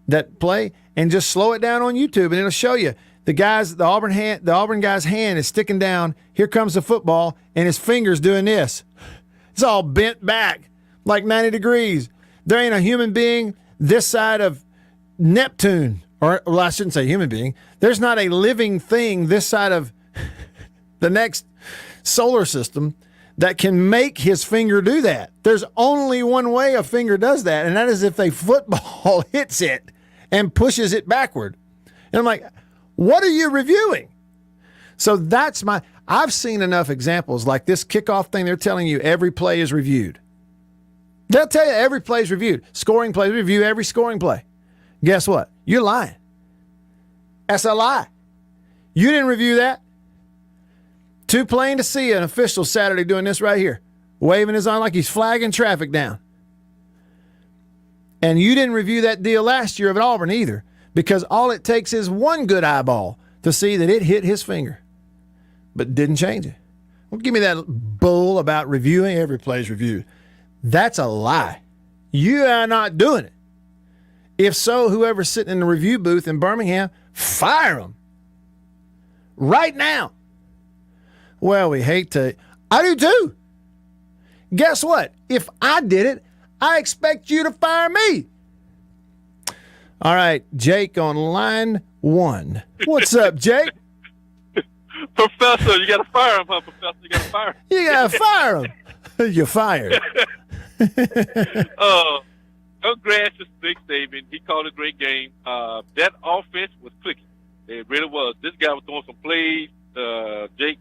that play and just slow it down on YouTube, and it'll show you the Auburn guy's hand is sticking down. Here comes the football, and his finger's doing this. It's all bent back like 90 degrees. There ain't a human being this side of Neptune, or well, I shouldn't say human being. There's not a living thing this side of the next solar system that can make his finger do that. There's only one way a finger does that, and that is if a football hits it and pushes it backward. And I'm like, what are you reviewing? So I've seen enough examples like this kickoff thing. They're telling you every play is reviewed. They'll tell you every play is reviewed. Scoring play, review every scoring play. Guess what? You're lying. That's a lie. You didn't review that. Too plain to see an official Saturday doing this right here, waving his arm like he's flagging traffic down. And you didn't review that deal last year at Auburn either, because all it takes is one good eyeball to see that it hit his finger, but didn't change it. Well, give me that bull about reviewing every play's reviewed. That's a lie. You are not doing it. If so, whoever's sitting in the review booth in Birmingham, fire them right now. Well, we hate to. I do too. Guess what? If I did it, I expect you to fire me. All right, Jake on line 1. What's up, Jake? Professor, you got to fire him, huh, Professor? You got to fire him. You got to fire him. You're fired. Congrats to Nick Saban. He called a great game. That offense was clicking. It really was. This guy was throwing some plays, Jake,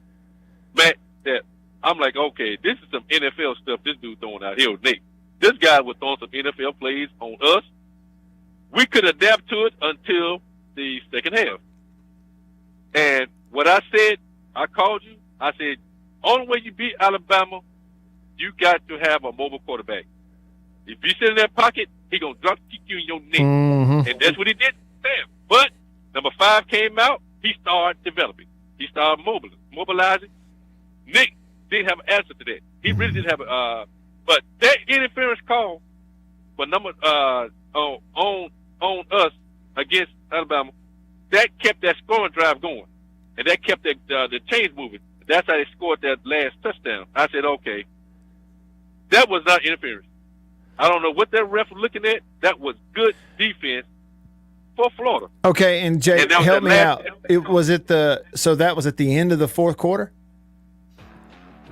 Matt, that I'm like, okay, this is some NFL stuff this dude throwing out here with Nick. This guy was throwing some NFL plays on us. We could adapt to it until the second half. And what I said, I called you. I said, only way you beat Alabama, you got to have a mobile quarterback. If you sit in that pocket, he going to drop kick you in your neck. Mm-hmm. And that's what he did. Damn. But number 5 came out. He started developing. He started mobilizing. Nick didn't have an answer to that. He really didn't have a but that interference call for number on us against Alabama, that kept that scoring drive going. And that kept the chains moving. That's how they scored that last touchdown. I said, okay, that was not interference. I don't know what that ref was looking at. That was good defense for Florida. Okay, and Jay, help me out. That was at the end of the fourth quarter?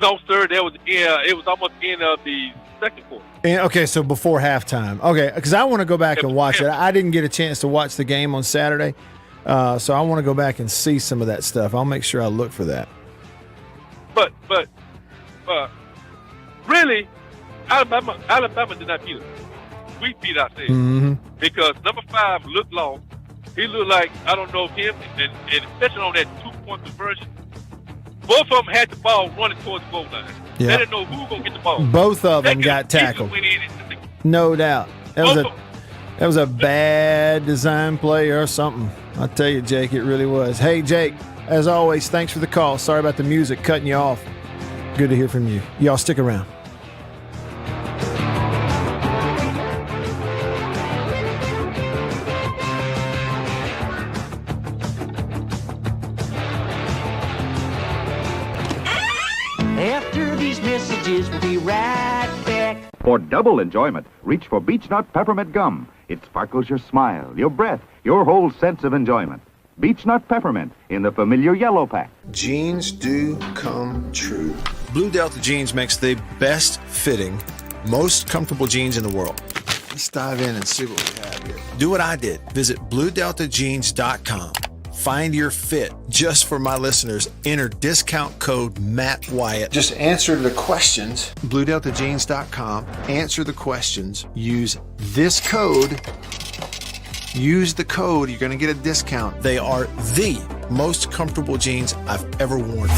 No, sir. That was it was almost the end of the second quarter. And, okay, so before halftime. Okay, because I want to go back and watch it. I didn't get a chance to watch the game on Saturday, so I want to go back and see some of that stuff. I'll make sure I look for that. But really, Alabama did not beat us. We beat ourselves. Mm-hmm. Because number 5 looked lost. He looked like, I don't know, him, and especially on that 2-point conversion, both of them had the ball running towards the goal line. Yeah. They didn't know who was going to get the ball. Both of them got tackled. No doubt. That was a bad design play or something. I'll tell you, Jake, it really was. Hey, Jake, as always, thanks for the call. Sorry about the music cutting you off. Good to hear from you. Y'all stick around. After these messages, we'll be right back. For double enjoyment, reach for Beech Nut Peppermint Gum. It sparkles your smile, your breath, your whole sense of enjoyment. Beech Nut Peppermint in the familiar yellow pack. Jeans do come true. Blue Delta Jeans makes the best fitting, most comfortable jeans in the world. Let's dive in and see what we have here. Do what I did. Visit BlueDeltaJeans.com. Find your fit. Just for my listeners, enter discount code Matt Wyatt. Just answer the questions. BlueDeltaJeans.com. Answer the questions. Use this code. Use the code. You're going to get a discount. They are the most comfortable jeans I've ever worn.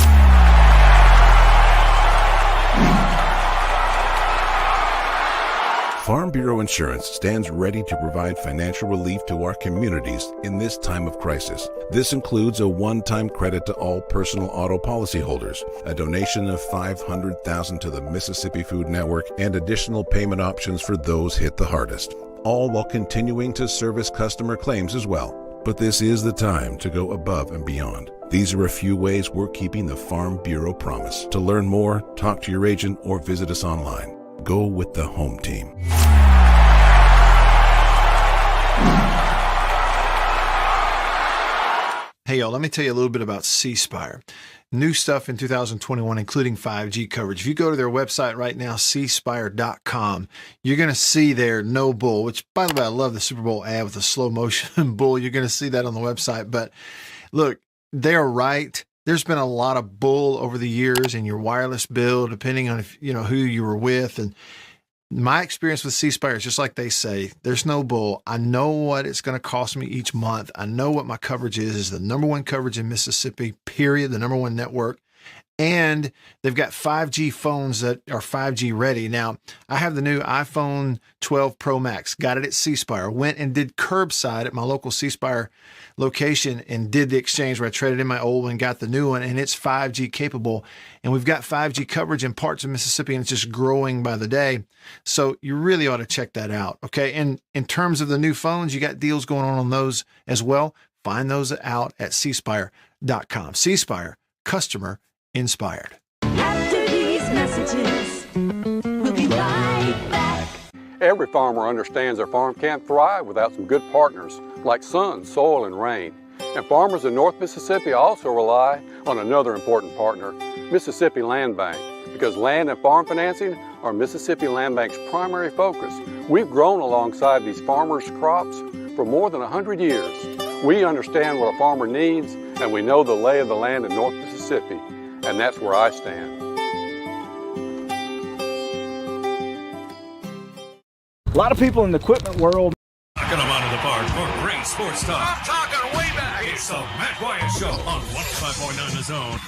Farm Bureau Insurance stands ready to provide financial relief to our communities in this time of crisis. This includes a one-time credit to all personal auto policyholders, a donation of $500,000 to the Mississippi Food Network, and additional payment options for those hit the hardest, all while continuing to service customer claims as well. But this is the time to go above and beyond. These are a few ways we're keeping the Farm Bureau promise. To learn more, talk to your agent or visit us online. Go with the home team. Hey, y'all, let me tell you a little bit about C Spire. New stuff in 2021, including 5G coverage. If you go to their website right now, cspire.com, you're going to see their no bull, which, by the way, I love the Super Bowl ad with the slow motion bull. You're going to see that on the website. But look, they're right. There's been a lot of bull over the years in your wireless bill, depending on if you know who you were with. And my experience with C Spire is just like they say, there's no bull. I know what it's going to cost me each month. I know what my coverage is the number one coverage in Mississippi, period, the number one network. And they've got 5G phones that are 5G ready. Now, I have the new iPhone 12 Pro Max. Got it at C Spire. Went and did curbside at my local C Spire location and did the exchange where I traded in my old one and got the new one, and it's 5G capable. And we've got 5G coverage in parts of Mississippi, and it's just growing by the day. So you really ought to check that out. Okay. And in terms of the new phones, you got deals going on those as well. Find those out at cspire.com. C Spire, customer inspired. After these messages, we'll be right back. Every farmer understands their farm can't thrive without some good partners like sun, soil, and rain. And farmers in North Mississippi also rely on another important partner, Mississippi Land Bank, because land and farm financing are Mississippi Land Bank's primary focus. We've grown alongside these farmers' crops for more than 100 years. We understand what a farmer needs, and we know the lay of the land in North Mississippi. And that's where I stand. A lot of people in the equipment world. Knocking them out of the park for great sports talk. I'm talking way back. It's the Matt Wyatt Show on 105.9 The Zone.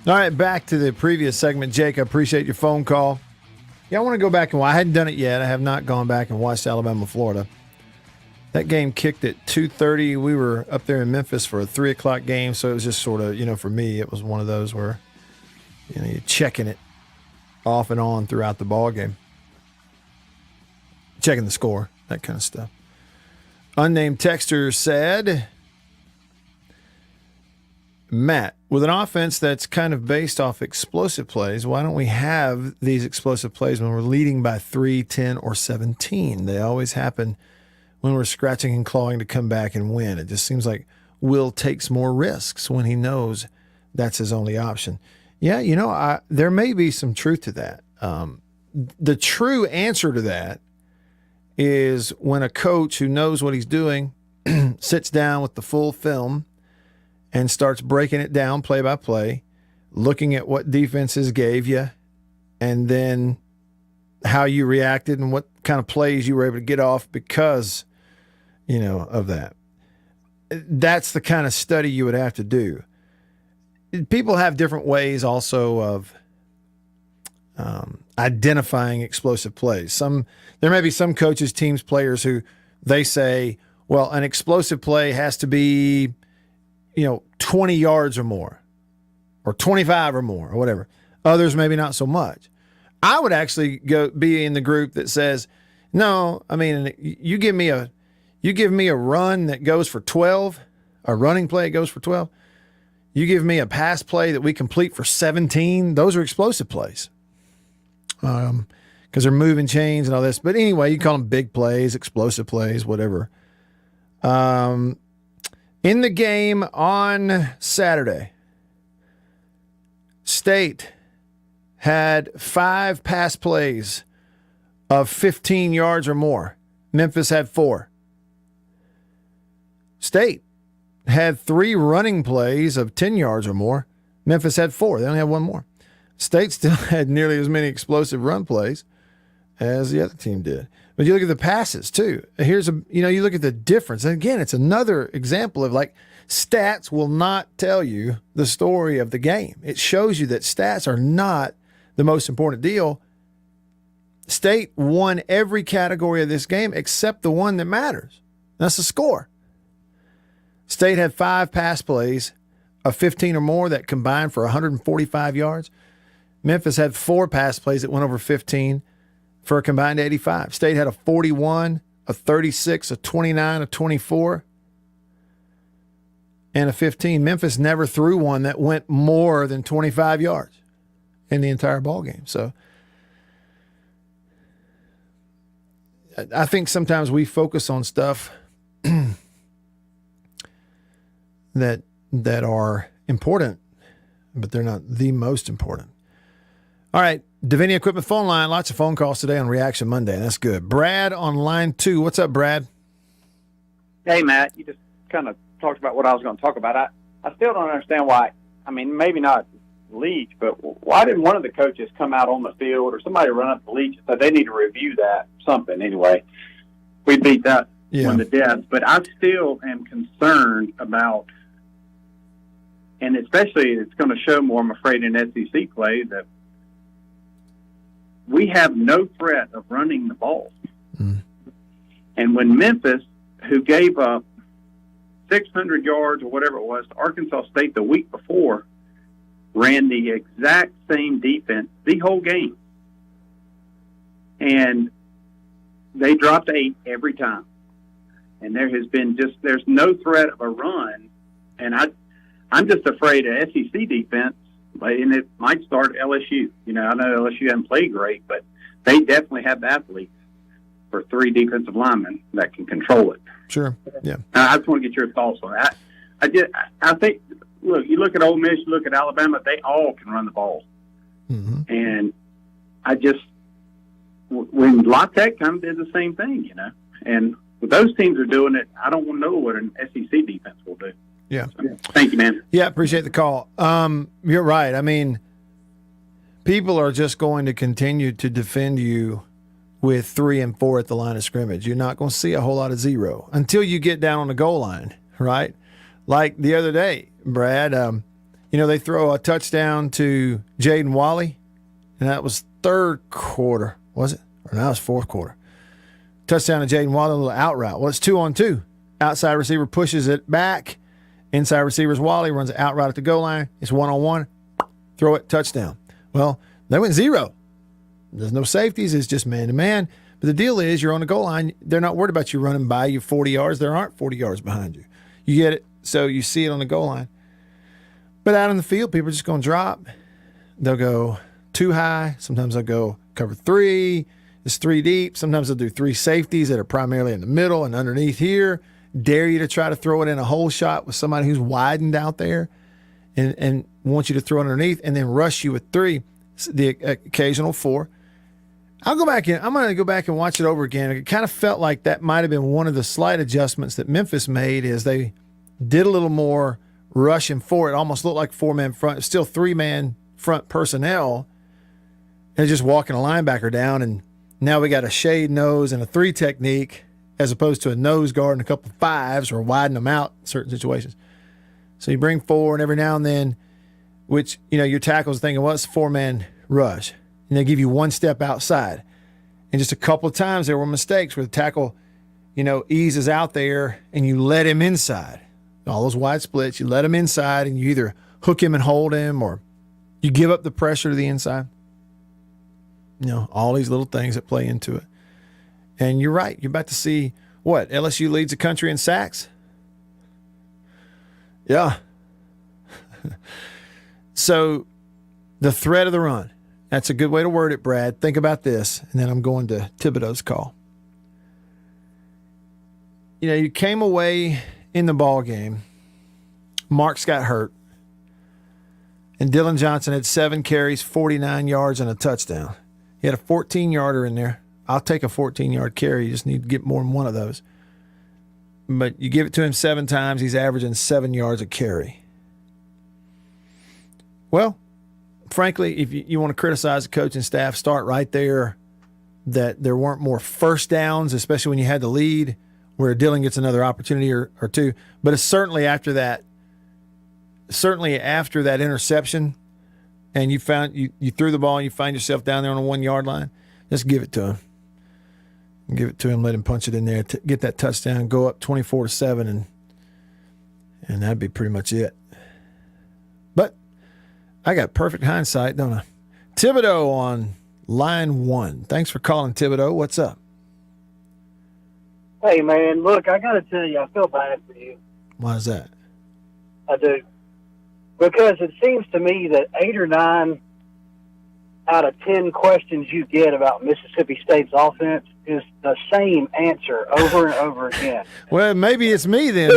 All right, back to the previous segment. Jake, I appreciate your phone call. Yeah, I want to go back and I hadn't done it yet. I have not gone back and watched Alabama, Florida. That game kicked at 2:30. We were up there in Memphis for a 3 o'clock game, so it was just sort of, for me, it was one of those where, you're checking it off and on throughout the ball game, checking the score, that kind of stuff. Unnamed texter said, Matt, with an offense that's kind of based off explosive plays, why don't we have these explosive plays when we're leading by 3, 10, or 17? They always happen when we're scratching and clawing to come back and win. It just seems like Will takes more risks when he knows that's his only option. Yeah, there may be some truth to that. The true answer to that is when a coach who knows what he's doing sits down with the full film and starts breaking it down play by play, looking at what defenses gave you, and then how you reacted and what kind of plays you were able to get off because, of that. That's the kind of study you would have to do. People have different ways also of identifying explosive plays. There may be some coaches, teams, players who they say, well, an explosive play has to be, 20 yards or more, or 25 or more, or whatever. Others maybe not so much. I would actually be in the group that says, no, I mean, you give me a run that goes for 12, a running play that goes for 12. You give me a pass play that we complete for 17. Those are explosive plays. Because they're moving chains and all this. But anyway, you call them big plays, explosive plays, whatever. In the game on Saturday, State had 5 pass plays of 15 yards or more. Memphis had 4. State had 3 running plays of 10 yards or more. Memphis had 4. They only had 1 more. State still had nearly as many explosive run plays as the other team did. But you look at the passes too. You look at the difference. And again, it's another example of stats will not tell you the story of the game. It shows you that stats are not the most important deal. State won every category of this game except the one that matters. That's the score. State had 5 pass plays of 15 or more that combined for 145 yards. Memphis had 4 pass plays that went over 15 for a combined 85. State had a 41, a 36, a 29, a 24, and a 15. Memphis never threw one that went more than 25 yards in the entire ball game. So I think sometimes we focus on stuff that are important, but they're not the most important. All right, Davini Equipment phone line. Lots of phone calls today on Reaction Monday. That's good. Brad on line 2. What's up, Brad? Hey, Matt. You just kind of talked about what I was going to talk about. I still don't understand why. I mean, maybe not Leach, but why didn't one of the coaches come out on the field or somebody run up to Leach and say they need to review that? Something anyway. We beat that one to death. But I still am concerned about and especially it's going to show more, I'm afraid, in SEC play that we have no threat of running the ball. And when Memphis, who gave up 600 yards or whatever it was to Arkansas State the week before, ran the exact same defense the whole game, and they dropped 8 every time. And there's no threat of a run, and I'm just afraid of SEC defense, and it might start LSU. I know LSU hasn't played great, but they definitely have the athletes for 3 defensive linemen that can control it. Sure. Yeah. I just want to get your thoughts on that. I think, look, you look at Ole Miss, you look at Alabama, they all can run the ball. And when La Tech kind of did the same thing, and when those teams are doing it, I don't want to know what an SEC defense will do. Yeah. So, thank you, man. Yeah, appreciate the call. You're right. I mean, people are just going to continue to defend you with 3 and 4 at the line of scrimmage. You're not going to see a whole lot of 0 until you get down on the goal line, right? Like the other day, Brad, they throw a touchdown to Jaden Wally, and that was 3rd quarter, was it? Or now it's 4th quarter. Touchdown to Jaden Wally, a little out route. Well, it's 2-on-2. Outside receiver pushes it back. Inside receiver's Wally, runs an out route at the goal line. It's 1-on-1. Throw it, touchdown. Well, they went 0. There's no safeties. It's just man-to-man. But the deal is you're on the goal line. They're not worried about you running by you 40 yards. There aren't 40 yards behind you. You get it. So you see it on the goal line. But out in the field, people are just going to drop. They'll go too high. Sometimes they'll go cover 3. It's 3 deep. Sometimes they'll do 3 safeties that are primarily in the middle and underneath here. Dare you to try to throw it in a hole shot with somebody who's widened out there and want you to throw it underneath and then rush you with 3, the occasional 4. I'm going to go back and watch it over again. It kind of felt like that might have been one of the slight adjustments that Memphis made is they did a little more rushing for it. Almost looked like 4-man front. It's still 3-man front personnel. And just walking a linebacker down, and now we got a shade nose and a 3 technique as opposed to a nose guard and a couple of 5s or widen them out in certain situations. So you bring 4, and every now and then, which, your tackle's thinking, well, it's a 4-man rush. And they give you 1 step outside. And just a couple of times there were mistakes where the tackle, eases out there and you let him inside. All those wide splits, you let him inside and you either hook him and hold him or you give up the pressure to the inside. All these little things that play into it. And you're right. You're about to see what? LSU leads the country in sacks? Yeah. So the threat of the run. That's a good way to word it, Brad. Think about this, and then I'm going to Thibodeau's call. You came away in the ball game. Marks got hurt, and Dylan Johnson had 7 carries, 49 yards, and a touchdown. He had a 14-yarder in there. I'll take a 14-yard carry. You just need to get more than one of those. But you give it to him 7 times, he's averaging 7 yards a carry. Well, frankly, if you want to criticize the coaching staff, start right there that there weren't more first downs, especially when you had the lead, where Dylan gets another opportunity or 2. But it's certainly after that interception and you threw the ball and you find yourself down there on the 1-yard line, just give it to him. Give it to him, let him punch it in there, get that touchdown, go up 24-7, and that'd be pretty much it. But I got perfect hindsight, don't I? Thibodeau on line 1. Thanks for calling, Thibodeau. What's up? Hey, man, look, I got to tell you, I feel bad for you. Why is that? I do. Because it seems to me that 8 or 9 out of 10 questions you get about Mississippi State's offense is the same answer over and over again. Well, maybe it's me then.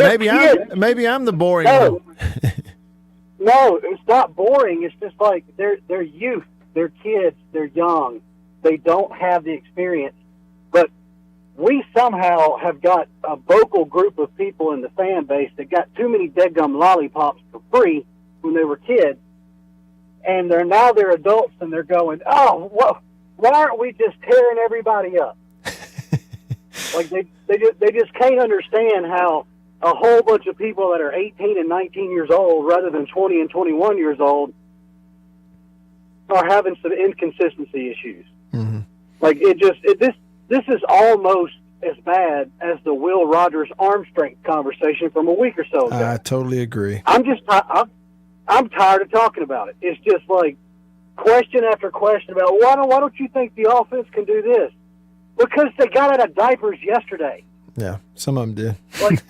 Maybe I'm the boring one. No, it's not boring. It's just like they're youth, they're kids, they're young. They don't have the experience. But we somehow have got a vocal group of people in the fan base that got too many deadgum lollipops for free when they were kids. And they're adults and they're going, why aren't we just tearing everybody up? Like they just can't understand how a whole bunch of people that are 18 and 19 years old rather than 20 and 21 years old are having some inconsistency issues. Mm-hmm. Like this is almost as bad as the Will Rogers arm strength conversation from a week or so ago. I totally agree. I'm tired of talking about it. It's just like question after question about why don't you think the offense can do this? Because they got out of diapers yesterday. Yeah, some of them did. Like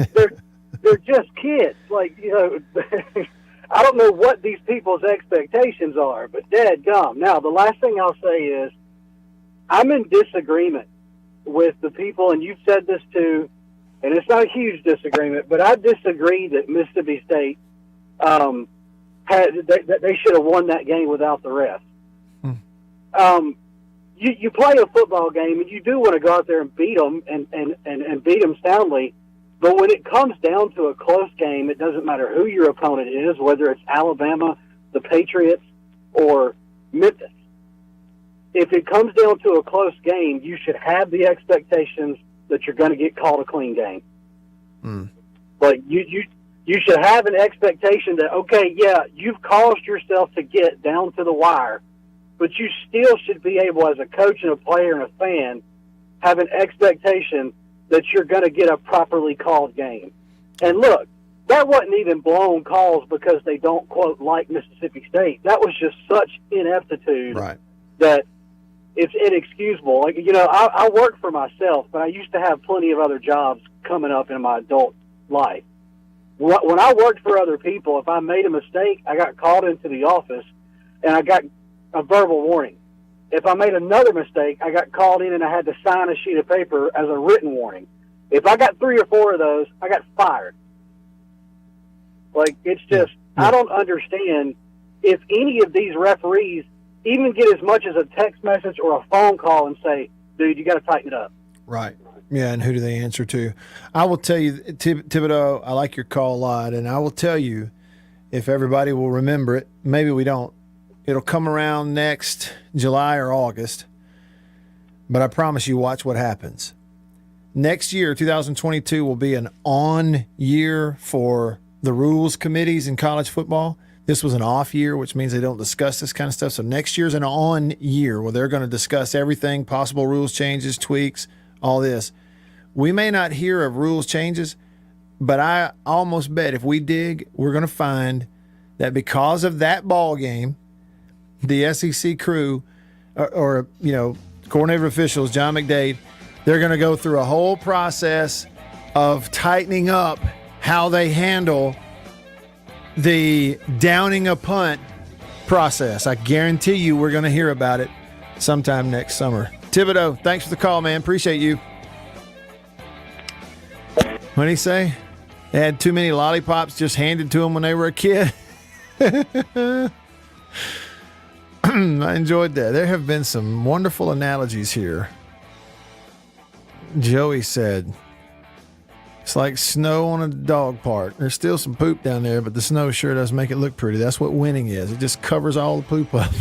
they're just kids. Like, you know, I don't know what these people's expectations are, but dadgum. Now, the last thing I'll say is I'm in disagreement with the people, and you've said this too, and it's not a huge disagreement, but I disagree that Mississippi State they should have won that game without the refs. You play a football game, and you do want to go out there and beat them and beat them soundly. But when it comes down to a close game, it doesn't matter who your opponent is, whether it's Alabama, the Patriots, or Memphis. If it comes down to a close game, you should have the expectations that you're going to get called a clean game. Like you should have an expectation that, okay, yeah, you've caused yourself to get down to the wire, but you still should be able, as a coach and a player and a fan, have an expectation that you're going to get a properly called game. And look, that wasn't even blown calls because they don't, quote, like Mississippi State. That was just such ineptitude that it's inexcusable. Like, you know, I work for myself, but I used to have plenty of other jobs coming up in my adult life. When I worked for other people, if I made a mistake, I got called into the office and I got a verbal warning. If I made another mistake, I got called in and I had to sign a sheet of paper as a written warning. If I got 3 or 4 of those, I got fired. Like, it's just, I don't understand if any of these referees even get as much as a text message or a phone call and say, dude, you got to tighten it up. Right. Yeah, and who do they answer to? I will tell you, Thibodeau, I like your call a lot, and I will tell you, if everybody will remember it, maybe we don't, it'll come around next July or August, but I promise you, watch what happens. Next year, 2022, will be an on year for the rules committees in college football. This was an off year, which means they don't discuss this kind of stuff. So next year's an on year where they're going to discuss everything, possible rules changes, tweaks, all this. We may not hear of rules changes, but I almost bet if we dig, we're going to find that because of that ball game, the SEC crew or you know, coordinator officials, John McDade, they're going to go through a whole process of tightening up how they handle the downing a punt process. I guarantee you we're going to hear about it sometime next summer. Thibodeau, thanks for the call, man. Appreciate you. What did he say? They had too many lollipops just handed to them when they were a kid. I enjoyed that. There have been some wonderful analogies here. Joey said, it's like snow on a dog park. There's still some poop down there, but the snow sure does make it look pretty. That's what winning is. It just covers all the poop up.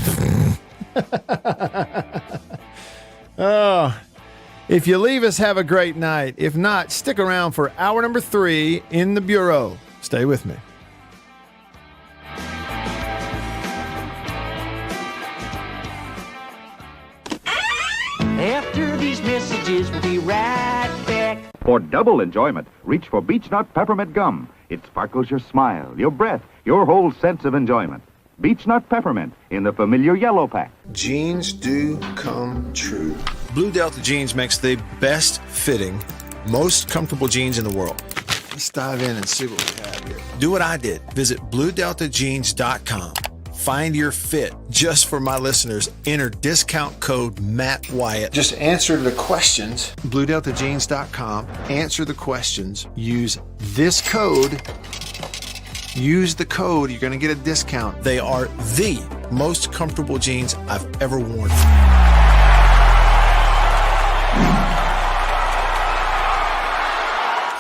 Oh, if you leave us, have a great night. If not, stick around for hour number 3 in the Bureau. Stay with me. After these messages, we'll be right back. For double enjoyment, reach for Beech Nut Peppermint Gum. It sparkles your smile, your breath, your whole sense of enjoyment. Beech Nut Peppermint in the familiar yellow pack. Jeans do come true. Blue Delta Jeans makes the best fitting, most comfortable jeans in the world. Let's dive in and see what we have here. Do what I did. Visit BlueDeltaJeans.com. Find your fit. Just for my listeners, enter discount code Matt Wyatt. Just answer the questions. BlueDeltaJeans.com. Answer the questions. Use this code. Use the code. You're going to get a discount. They are the most comfortable jeans I've ever worn.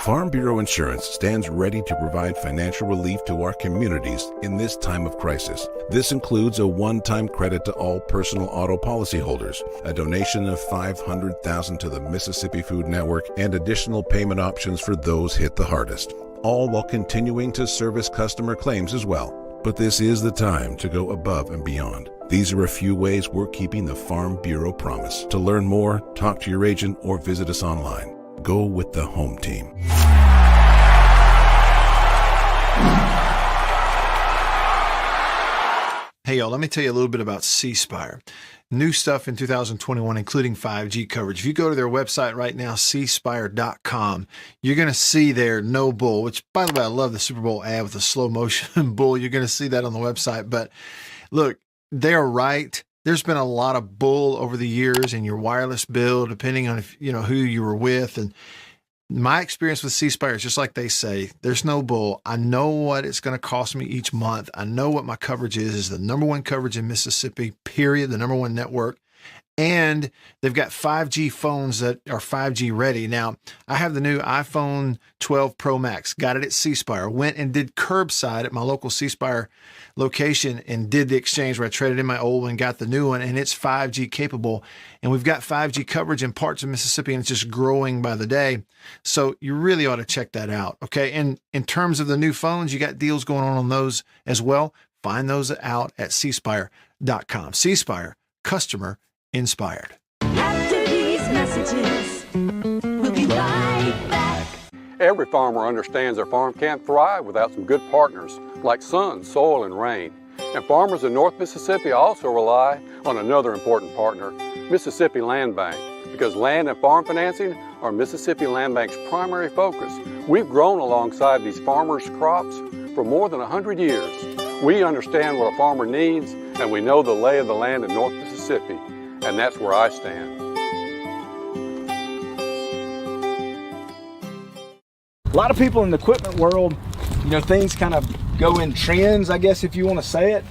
Farm Bureau Insurance stands ready to provide financial relief to our communities in this time of crisis. This includes a one-time credit to all personal auto policyholders, a donation of $500,000 to the Mississippi Food Network, and additional payment options for those hit the hardest. all while continuing to service customer claims as well. But this is the time to go above and beyond. These are a few ways we're keeping the Farm Bureau promise. To learn more, talk to your agent or visit us online. Go with the home team. Hey, y'all, let me tell you a little bit about C Spire. New stuff in 2021, including 5G coverage. If you go to their website right now, cspire.com, you're going to see their no bull, which, by the way, I love the Super Bowl ad with the slow motion bull. You're going to see that on the website. But look, they're right. There's been a lot of bull over the years in your wireless bill, depending on if you know who you were with. And my experience with C Spire is just like they say, there's no bull. I know what it's going to cost me each month. I know what my coverage is the number one coverage in Mississippi, period, the number one network. And they've got 5G phones that are 5G ready. Now, I have the new iPhone 12 Pro Max, got it at C Spire, went and did curbside at my local C Spire location and did the exchange where I traded in my old one, got the new one, and it's 5G capable. And we've got 5G coverage in parts of Mississippi, and it's just growing by the day. So you really ought to check that out, okay? And in terms of the new phones, you got deals going on those as well. Find those out at cspire.com. C Spire, customer inspired. After these messages, we'll be right back. Every farmer understands their farm can't thrive without some good partners like sun, soil, and rain. And farmers in North Mississippi also rely on another important partner, Mississippi Land Bank, because land and farm financing are Mississippi Land Bank's primary focus. We've grown alongside these farmers' crops for more than 100 years. We understand what a farmer needs, and we know the lay of the land in North Mississippi. And that's where I stand. A lot of people in the equipment world, you know, things kind of go in trends, I guess, if you want to say it.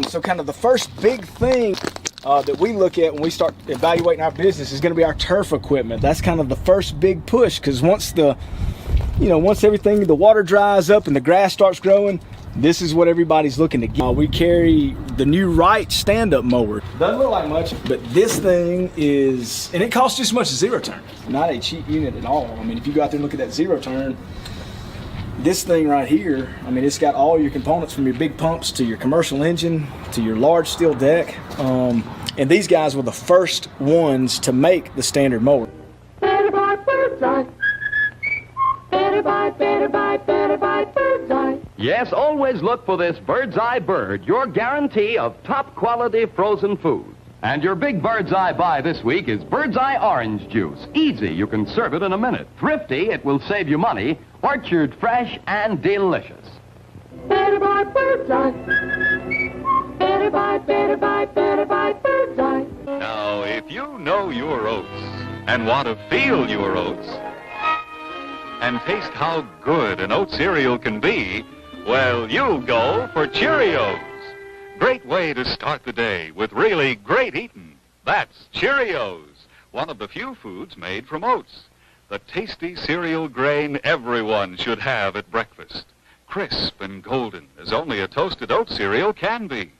So kind of the first big thing that we look at when we start evaluating our business is going to be our turf equipment. That's kind of the first big push, because once everything, the water dries up and the grass starts growing, this is what everybody's looking to get. We carry the new Wright stand-up mower. Doesn't look like much, but this thing is, and it costs just as much as zero turn. Not a cheap unit at all. I mean, if you go out there and look at that zero turn, this thing right here, I mean, it's got all your components from your big pumps to your commercial engine to your large steel deck. And these guys were the first ones to make the standard mower. Better buy Bird's Eye. Better buy Bird's Eye. Yes, always look for this Bird's Eye Bird, your guarantee of top quality frozen food. And your big Bird's Eye buy this week is Bird's Eye Orange Juice. Easy, you can serve it in a minute. Thrifty, it will save you money. Orchard fresh and delicious. Better buy Bird's Eye. Better buy Bird's Eye. Now, if you know your oats and want to feel your oats and taste how good an oat cereal can be, well, you'll go for Cheerios. Great way to start the day with really great eating. That's Cheerios, one of the few foods made from oats. The tasty cereal grain everyone should have at breakfast. Crisp and golden as only a toasted oat cereal can be.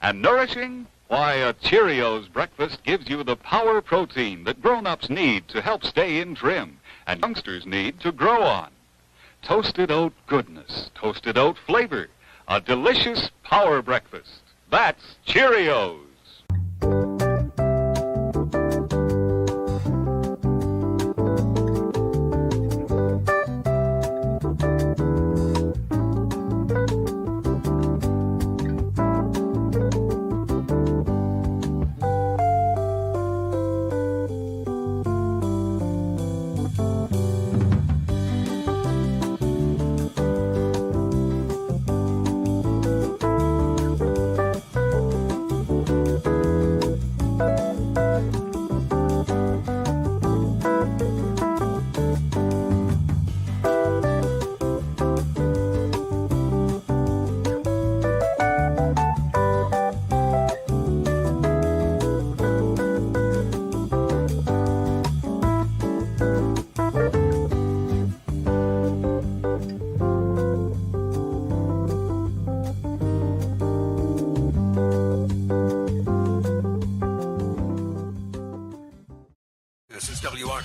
And nourishing? Why, a Cheerios breakfast gives you the power protein that grown-ups need to help stay in trim and youngsters need to grow on. Toasted oat goodness, toasted oat flavor, a delicious power breakfast. That's Cheerios.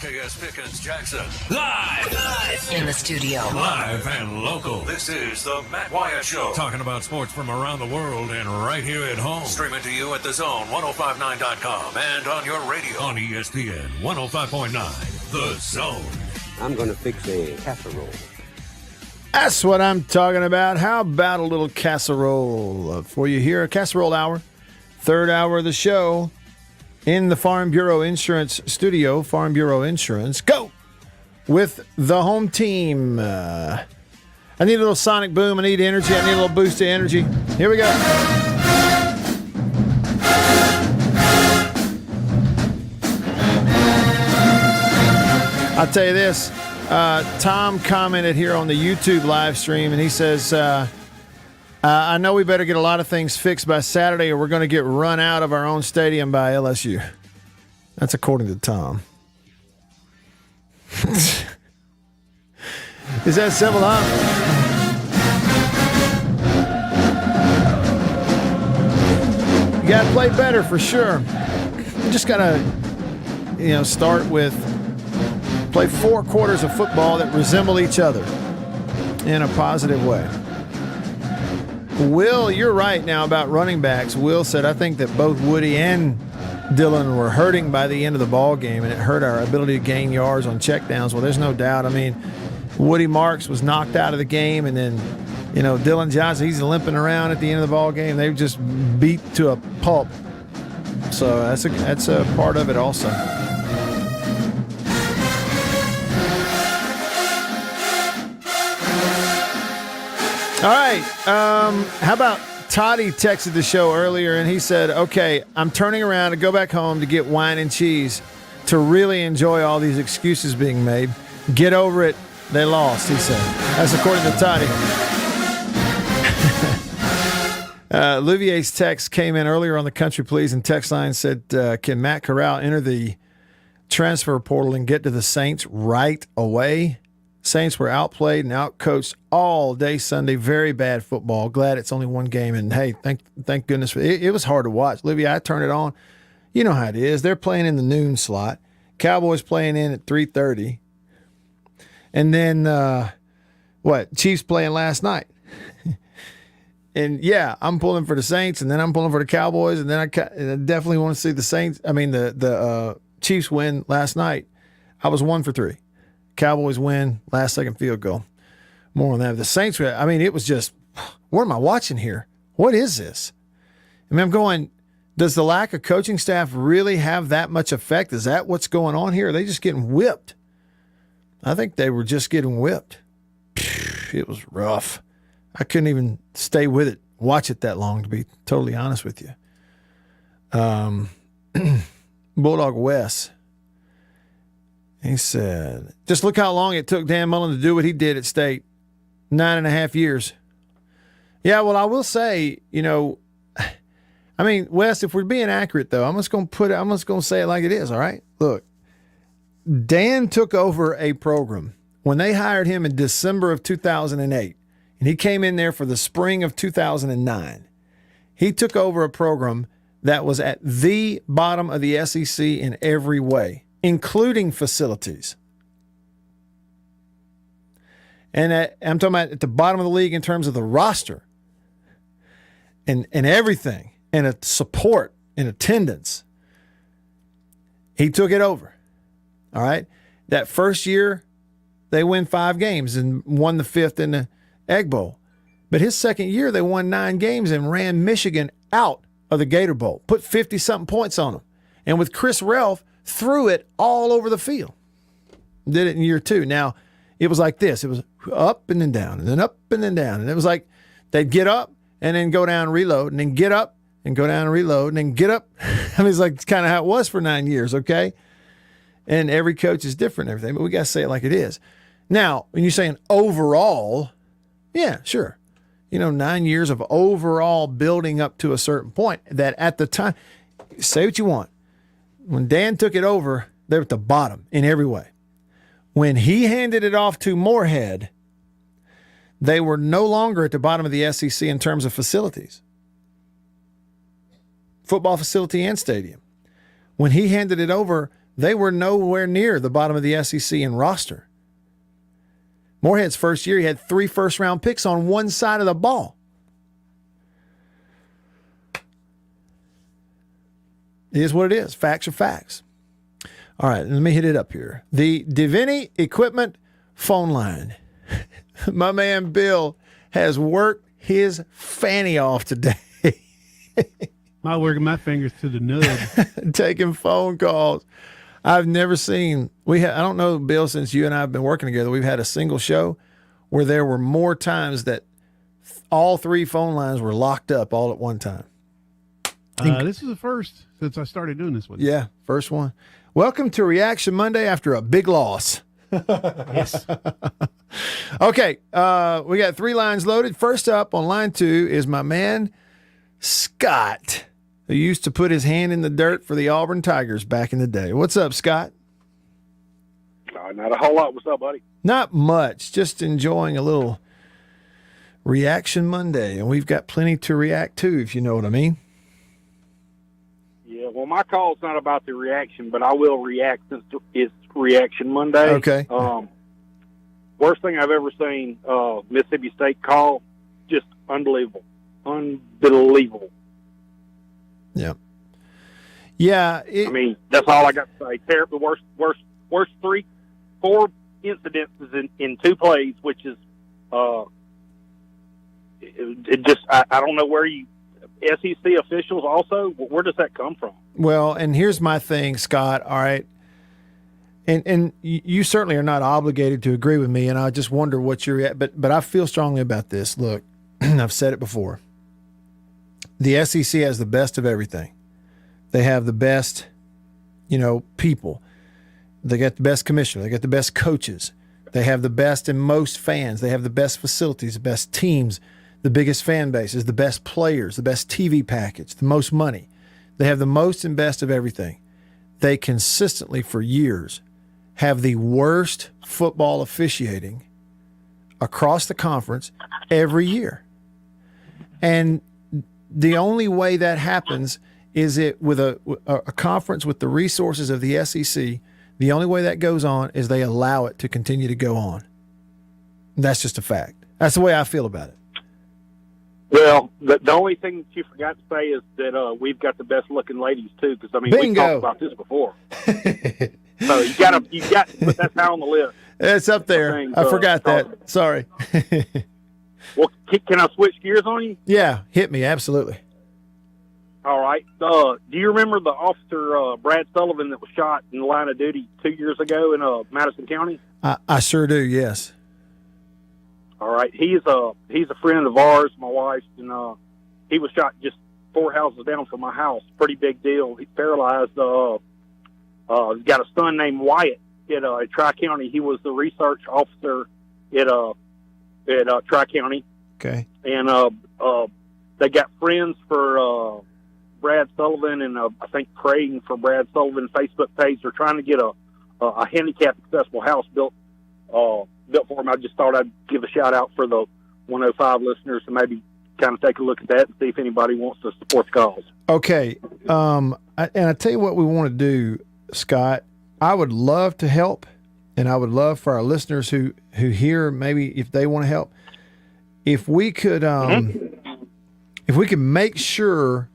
RKS Pickens Jackson. Live in the studio. Live and local. This is the Matt Wyatt Show. Talking about sports from around the world and right here at home. Streaming to you at thezone1059.com and on your radio on ESPN 105.9. The Zone. I'm going to fix a casserole. That's what I'm talking about. How about a little casserole for you here? A casserole hour. Third hour of the show in the Farm Bureau Insurance studio. Farm Bureau Insurance. Go with the home team. I need a little sonic boom. I need energy. I need a little boost of energy. Here we go. I'll tell you this. Tom commented here on the YouTube live stream, and he says, I know we better get a lot of things fixed by Saturday or we're going to get run out of our own stadium by LSU. That's according to Tom. Is that simple, huh? You got to play better for sure. You just got to, start with play 4 quarters of football that resemble each other in a positive way. Will, you're right now about running backs. Will said, I think that both Woody and Dylan were hurting by the end of the ball game, and it hurt our ability to gain yards on checkdowns. Well, there's no doubt. I mean, Woody Marks was knocked out of the game, and then, Dylan Johnson, he's limping around at the end of the ball game. They just beat to a pulp. So that's a part of it also. All right. How about Toddy texted the show earlier, and he said, okay, I'm turning around to go back home to get wine and cheese to really enjoy all these excuses being made. Get over it. They lost, he said. That's according to Toddy. Olivier's text came in earlier on the Country Please, and text line said, can Matt Corral enter the transfer portal and get to the Saints right away? Saints were outplayed and outcoached all day Sunday. Very bad football. Glad it's only one game. And, hey, thank goodness. For it. It was hard to watch. Olivia, I turned it on. You know how it is. They're playing in the noon slot. Cowboys playing in at 3:30. And then, Chiefs playing last night. And, yeah, I'm pulling for the Saints, and then I'm pulling for the Cowboys, and then I definitely want to see the Saints. I mean, the Chiefs win last night. I was 1 for 3. Cowboys win, last-second field goal. More on that. The Saints, I mean, it was just, what am I watching here? What is this? I mean, I'm going, does the lack of coaching staff really have that much effect? Is that what's going on here? Are they just getting whipped? I think they were just getting whipped. It was rough. I couldn't even stay with it, watch it that long, to be totally honest with you. Bulldog Wes. He said, just look how long it took Dan Mullen to do what he did at State. 9.5 years. Yeah, well, I will say, I mean, Wes, if we're being accurate, though, I'm just going to say it like it is, all right? Look, Dan took over a program when they hired him in December of 2008, and he came in there for the spring of 2009. He took over a program that was at the bottom of the SEC in every way, including facilities. And I'm talking about at the bottom of the league in terms of the roster and everything, and a support and attendance. He took it over. All right. That first year, they win 5 games and won the 5th in the Egg Bowl. But his second year, they won 9 games and ran Michigan out of the Gator Bowl, put 50-something points on them. And with Chris Relf, threw it all over the field. Did it in year 2. Now, it was like this. It was up and then down, and then up and then down. And it was like they'd get up and then go down and reload, and then get up and go down and reload, and then get up. I mean, it's like kind of how it was for 9 years, okay? And every coach is different and everything, but we got to say it like it is. Now, when you're saying overall, yeah, sure. 9 years of overall building up to a certain point that at the time, say what you want. When Dan took it over, they were at the bottom in every way. When he handed it off to Moorhead, they were no longer at the bottom of the SEC in terms of facilities. Football facility and stadium. When he handed it over, They were nowhere near the bottom of the SEC in roster. Moorhead's first year, he had 3 first-round picks on one side of the ball. It is what it is. Facts are facts. All right, let me hit it up here. The Divini Equipment phone line. My man Bill has worked his fanny off today. I'm working my fingers to the nub. Taking phone calls. I've never seen, I don't know, Bill, since you and I have been working together, we've had a single show where there were more times that all 3 phone lines were locked up all at one time. This is the first since I started doing this one. Yeah, first one. Welcome to Reaction Monday after a big loss. Yes. Okay, we got 3 lines loaded. First up on line 2 is my man, Scott, who used to put his hand in the dirt for the Auburn Tigers back in the day. What's up, Scott? Not a whole lot. What's up, buddy? Not much. Just enjoying a little Reaction Monday, and we've got plenty to react to, if you know what I mean. Yeah, well, my call's not about the reaction, but I will react since it's Reaction Monday. Okay. Worst thing I've ever seen, Mississippi State call, just unbelievable. Unbelievable. Yeah. Yeah. I mean, that's all I got to say. The worst 4 incidences in 2 plays, which is, it just, I don't know where SEC officials also, where does that come from? Well, and here's my thing, Scott, all right? And you certainly are not obligated to agree with me, and I just wonder what you're at, but I feel strongly about this. Look, I've said it before. The SEC has the best of everything. They have the best, people. They got the best commissioner. They got the best coaches. They have the best and most fans. They have the best facilities, the best teams, the biggest fan bases, the best players, the best TV package, the most money. They have the most and best of everything. They consistently, for years, have the worst football officiating across the conference every year. And the only way that happens is it with a conference with the resources of the SEC. The only way that goes on is they allow it to continue to go on. That's just a fact. That's the way I feel about it. Well, the only thing that you forgot to say is that we've got the best looking ladies too. Because we talked about this before. So you got to put that high on the list. It's up there. I forgot that. Sorry. Well, can I switch gears on you? Yeah, hit me. Absolutely. All right. Do you remember the officer Brad Sullivan that was shot in the line of duty 2 years ago in Madison County? I sure do. Yes. All right. He's a friend of ours, my wife's, and he was shot just 4 houses down from my house. Pretty big deal. He's paralyzed. He's got a son named Wyatt at Tri-County. He was the research officer at Tri-County. Okay. And they got friends for Brad Sullivan and I think praying for Brad Sullivan Facebook page. They're trying to get a handicapped accessible house built for him. I just thought I'd give a shout out for the 105 listeners and maybe kind of take a look at that and see if anybody wants to support the cause. Okay. And I tell you what we want to do, Scott. I would love to help, and I would love for our listeners who hear, maybe if they want to help, if we could make sure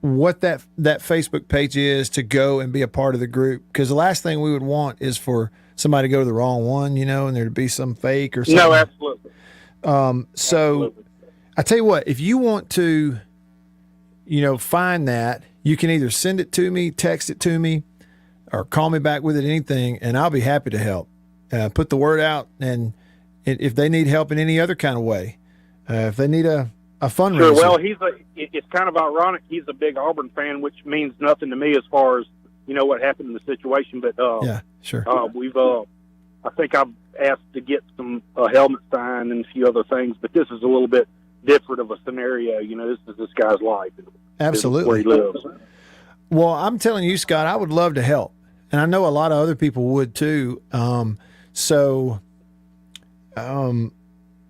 what that Facebook page is to go and be a part of the group, because the last thing we would want is for somebody to go to the wrong one, and there to be some fake or something. No, absolutely. So absolutely. I tell you what, if you want to, find that, you can either send it to me, text it to me, or call me back with it, anything, and I'll be happy to help. Put the word out, and if they need help in any other kind of way, if they need a fundraiser. Sure. Well, it's kind of ironic. He's a big Auburn fan, which means nothing to me as far as what happened in the situation. But yeah, sure. I think I've asked to get some helmet signed and a few other things, but this is a little bit different of a scenario. This is this guy's life. Absolutely. Where he lives. Well, I'm telling you, Scott, I would love to help, and I know a lot of other people would too.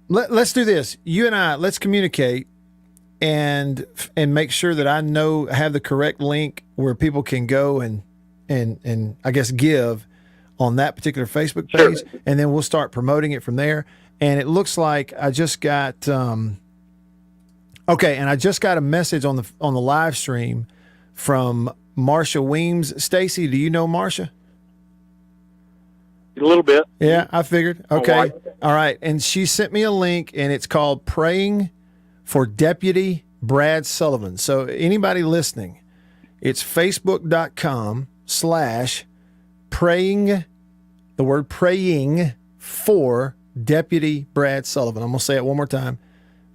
Let's do this. You and I, let's communicate and make sure that I have the correct link where people can go and and I guess give on that particular Facebook page, and then we'll start promoting it from there. And it looks like I just got okay, and I just got a message on the live stream from Marsha Weems. Stacy, do you know Marsha? A little bit. Yeah, I figured. Okay. wife. All right. And she sent me a link, and it's called Praying for Deputy Brad Sullivan. So anybody listening, it's facebook.com/praying, the word praying for Deputy Brad Sullivan. I'm going to say it one more time.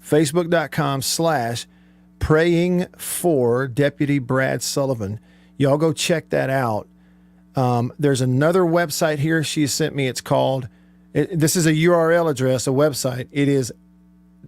Facebook.com/praying for Deputy Brad Sullivan. Y'all go check that out. There's another website here she sent me. It's called, this is a URL address, a website. It is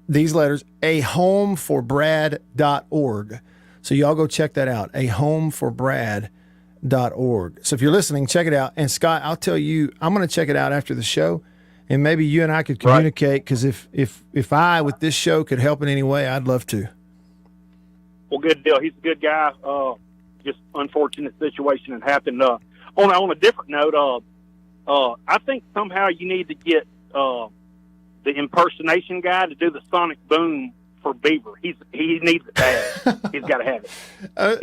these letters, ahomeforbrad.org. So y'all go check that out, ahomeforbrad.org. So if you're listening, check it out. And Scott, I'll tell you, I'm going to check it out after the show, and maybe you and I could communicate, because if I, with this show, could help in any way, I'd love to. Well, good deal. He's a good guy. Just unfortunate situation that happened. On a different note, I think somehow you need to get the impersonation guy to do the sonic boom for Beaver. He needs it bad. He's got to have it.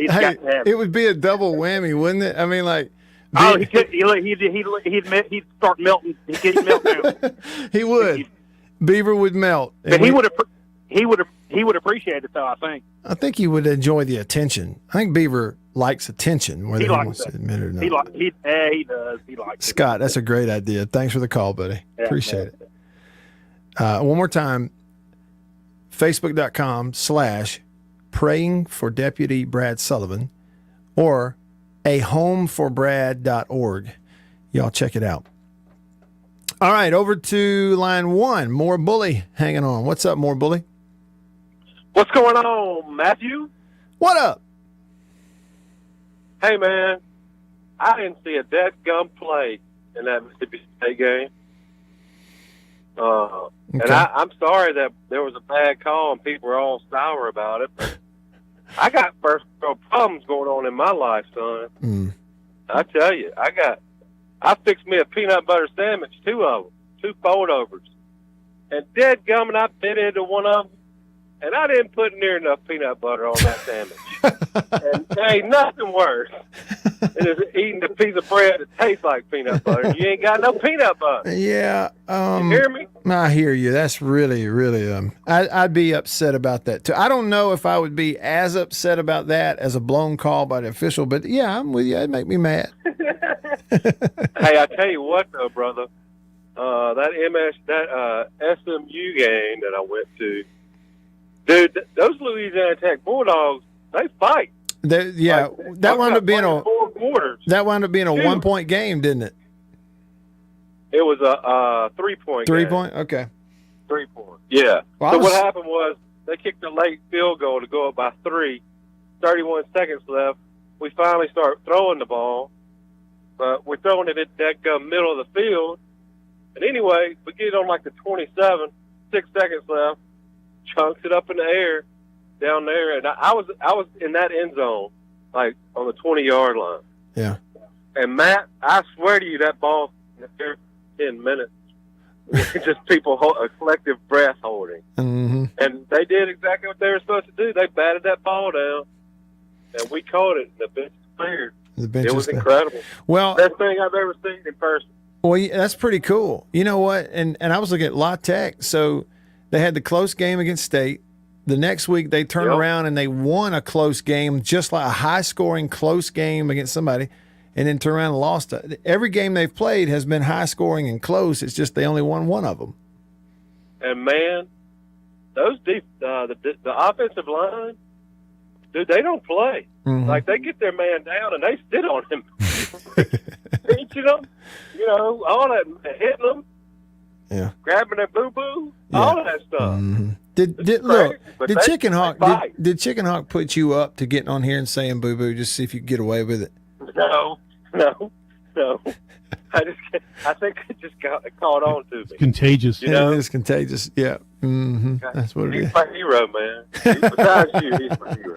He's got to have it. It would be a double whammy, wouldn't it? I mean, like. Oh, he could. He'd start melting. He'd melt down. He would. Beaver would melt. But he would appreciate it, though. I think he would enjoy the attention. I think Beaver likes attention, whether he wants to admit it or not. He does. He likes Scott, that's a great idea. Thanks for the call, buddy. Yeah, appreciate it. One more time, facebook.com/praying for Deputy Brad Sullivan, or ahomeforbrad.org. Y'all check it out. All right, over to line one. More Bully hanging on. What's up, More Bully? What's going on, Matthew? What up? Hey, man, I didn't see a dead gum play in that Mississippi State game. And I'm sorry that there was a bad call and people were all sour about it, but I got first world problems going on in my life, son. I tell you, I fixed me a peanut butter sandwich, 2 of them, 2 fold-overs. And dead gum, and I bit into one of them, and I didn't put near enough peanut butter on that sandwich. And there ain't nothing worse than eating a piece of bread that tastes like peanut butter. You ain't got no peanut butter. Yeah. You hear me? I hear you. That's really, really, I'd be upset about that too. I don't know if I would be as upset about that as a blown call by the official, but yeah, I'm with you. It'd make me mad. Hey, I tell you what though, brother, that SMU game that I went to, dude, those Louisiana Tech Bulldogs, they fight. That wound up being a 4 quarters. That wound up being a 1-point game, didn't it? It was a 3-point. 3-point? Okay. 3-point. Yeah. Well, so what happened was they kicked a late field goal to go up by 3. 31 seconds left. We finally start throwing the ball, but we're throwing it at that middle of the field. And anyway, we get it on like the 27, 6 seconds left. Chunks it up in the air down there, and I was in that end zone, like on the 20-yard line. Yeah. And Matt, I swear to you, that ball in the 10 minutes, just people a collective breath holding. Mm-hmm. And they did exactly what they were supposed to do. They batted that ball down, and we caught it. And the bench cleared. It was incredible. Well, best thing I've ever seen in person. Well, that's pretty cool. You know what? And I was looking at La Tech. So they had the close game against State. The next week they turned around and they won a close game, just like a high-scoring close game against somebody, and then turned around and lost it. Every game they've played has been high-scoring and close. It's just they only won one of them. And, man, those the offensive line, dude, they don't play. Mm-hmm. Like, they get their man down and they sit on him. Pinching them, all that, hitting them. Yeah. Grabbing their boo-boo, all of that stuff. Mm-hmm. Did Chicken Hawk put you up to getting on here and saying boo-boo just to see if you could get away with it? No. So I think it just caught on to me. Contagious. You know? It is contagious. Yeah. Mm-hmm. That's what it He's is. my hero, man. Besides you, he's my hero.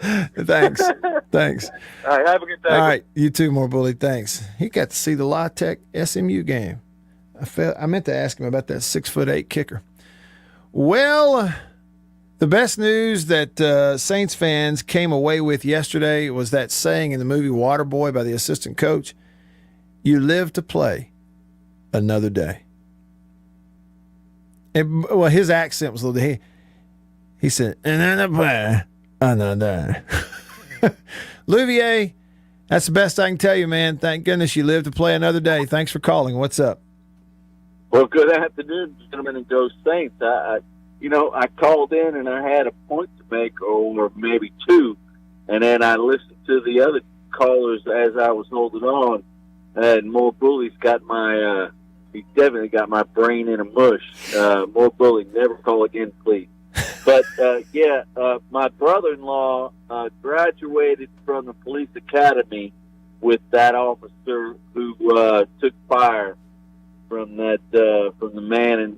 Thanks. All right, have a good day. All right, you too, more bully. Thanks. He got to see the La Tech SMU game. I meant to ask him about that 6'8" kicker. Well, the best news that Saints fans came away with yesterday was that saying in the movie Waterboy by the assistant coach, "You live to play another day." And, well, his accent was a little. He said, "Another play, another." Louvier, that's the best I can tell you, man. Thank goodness you live to play another day. Thanks for calling. What's up? Well, good afternoon, gentlemen, and go Saints. I called in and I had a point to make, or maybe two, and then I listened to the other callers as I was holding on, and More Bully's got he definitely got my brain in a mush. More Bully, never call again, please. But, my brother-in-law graduated from the police academy with that officer who took fire from the man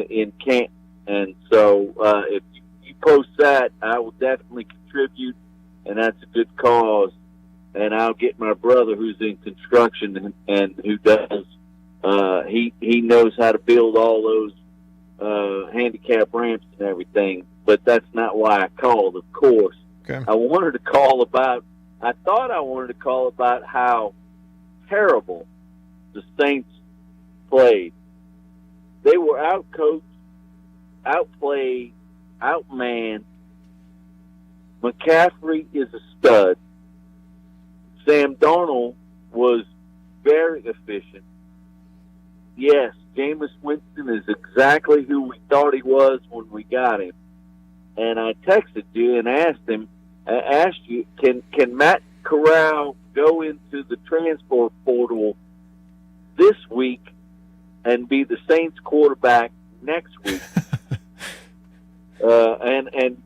in Canton. And so if you post that, I will definitely contribute, and that's a good cause. And I'll get my brother who's in construction and who does, he knows how to build all those handicap ramps and everything, but that's not why I called, of course. Okay. I wanted to call about how terrible the Saints played. They were outcoached, outplayed, outmanned. McCaffrey is a stud. Sam Darnold was very efficient. Yes, Jameis Winston is exactly who we thought he was when we got him. And I texted you and asked you, can Matt Corral go into the transfer portal this week and be the Saints quarterback next week? And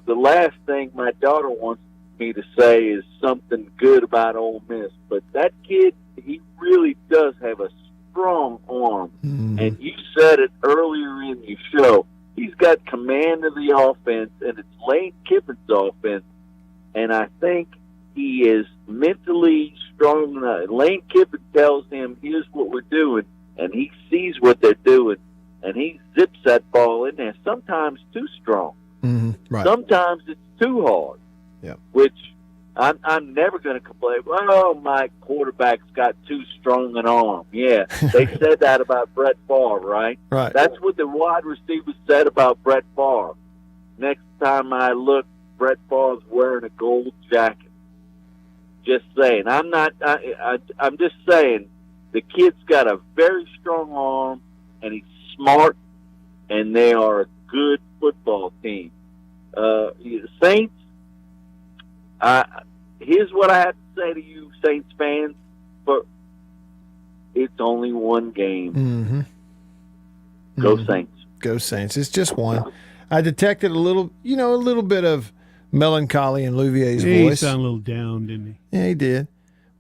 the last thing my daughter wants me to say is something good about Ole Miss, but that kid, he really does have a strong arm. And you said it earlier in your show. He's got command of the offense, and it's Lane Kiffin's offense. And I think he is mentally strong enough. Lane Kiffin tells him, here's what we're doing, and he sees what they're doing, and he zips that ball in there, sometimes too strong. Right. Sometimes it's too hard. Yeah. Which I'm never going to complain. Well, my quarterback's got too strong an arm. Yeah, they said that about Brett Favre, right? Right. That's what the wide receivers said about Brett Favre. Next time I look, Brett Favre's wearing a gold jacket. Just saying. I'm just saying the kid's got a very strong arm, and he's smart, and they are a good football team. The Saints, here's what I have to say to you, Saints fans, but it's only one game. Go Saints. Go Saints. It's just one. I detected a little bit of melancholy in Louvier's He voice. sounded a little down, didn't he? Yeah, he did.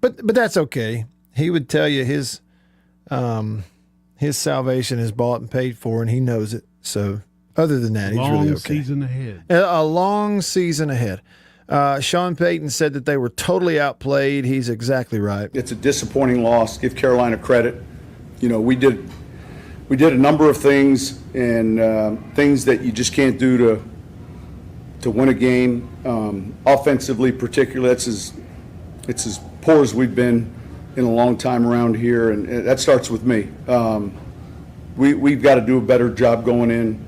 But that's okay. He would tell you his salvation is bought and paid for, and he knows it. So other than that, he's really okay. Long season ahead. A long season ahead. Sean Payton said that they were totally outplayed. He's exactly right. It's a disappointing loss. Give Carolina credit. We did a number of things, and things that you just can't do to win a game. Offensively, particularly, it's as poor as we've been in a long time around here, and that starts with me. We've got to do a better job going in.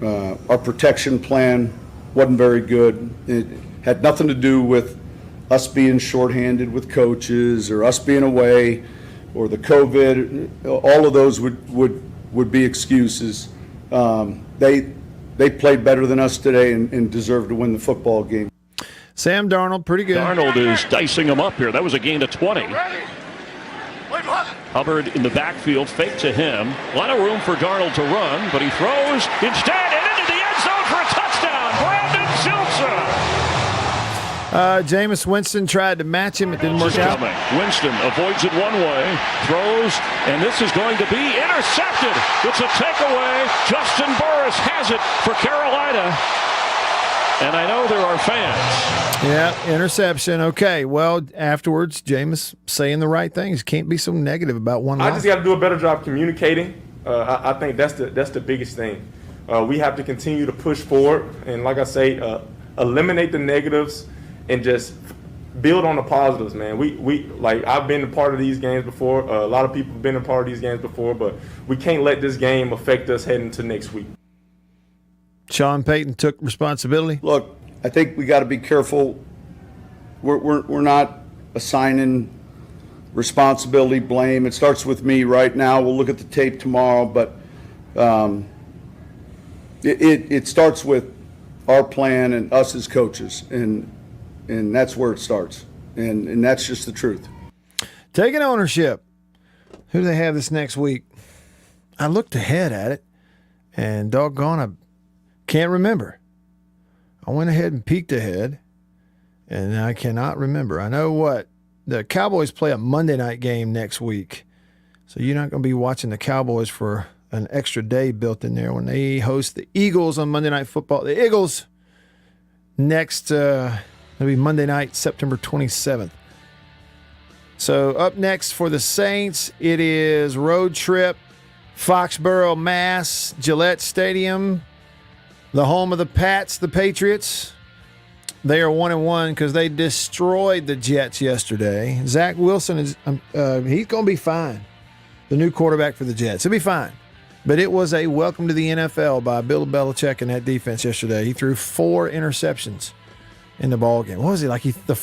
Our protection plan wasn't very good. It had nothing to do with us being shorthanded with coaches or us being away or the COVID. All of those would be excuses. They played better than us today and deserved to win the football game. Sam Darnold, pretty good. Darnold is dicing him up here. That was a gain of 20. Hubbard in the backfield, fake to him. A lot of room for Darnold to run, but he throws instead and into the end zone for a touchdown. Brandon Schultz. Jameis Winston tried to match him. It didn't work out. Winston avoids it one way, throws, and this is going to be intercepted. It's a takeaway. Justin Burris has it for Carolina. And I know there are fans. Yeah, interception. Okay, well, afterwards, Jameis saying the right things. Can't be so negative about one I line. just got to do a better job communicating. I think that's the biggest thing. We have to continue to push forward. And like I say, eliminate the negatives and just build on the positives, man. We like I've been a part of these games before. A lot of people have been a part of these games before, but we can't let this game affect us heading to next week. Sean Payton took responsibility. Look, I think we got to be careful. We're not assigning responsibility, blame. It starts with me right now. We'll look at the tape tomorrow, but it starts with our plan and us as coaches, and that's where it starts, and that's just the truth. Taking ownership. Who do they have this next week? I looked ahead at it, and doggone, I can't remember. I went ahead and peeked ahead, and I cannot remember. I know what. The Cowboys play a Monday night game next week, so you're not going to be watching the Cowboys for an extra day built in there when they host the Eagles on Monday Night Football. The Eagles next, it'll be Monday night, September 27th. So up next for the Saints, it is road trip, Foxborough, Mass, Gillette Stadium, the home of the Pats, the Patriots. They are 1-1 because they destroyed the Jets yesterday. Zach Wilson is he's going to be fine. The new quarterback for the Jets. He'll be fine. But it was a welcome to the NFL by Bill Belichick and that defense yesterday. He threw 4 interceptions in the ball game. What was he like? He threw like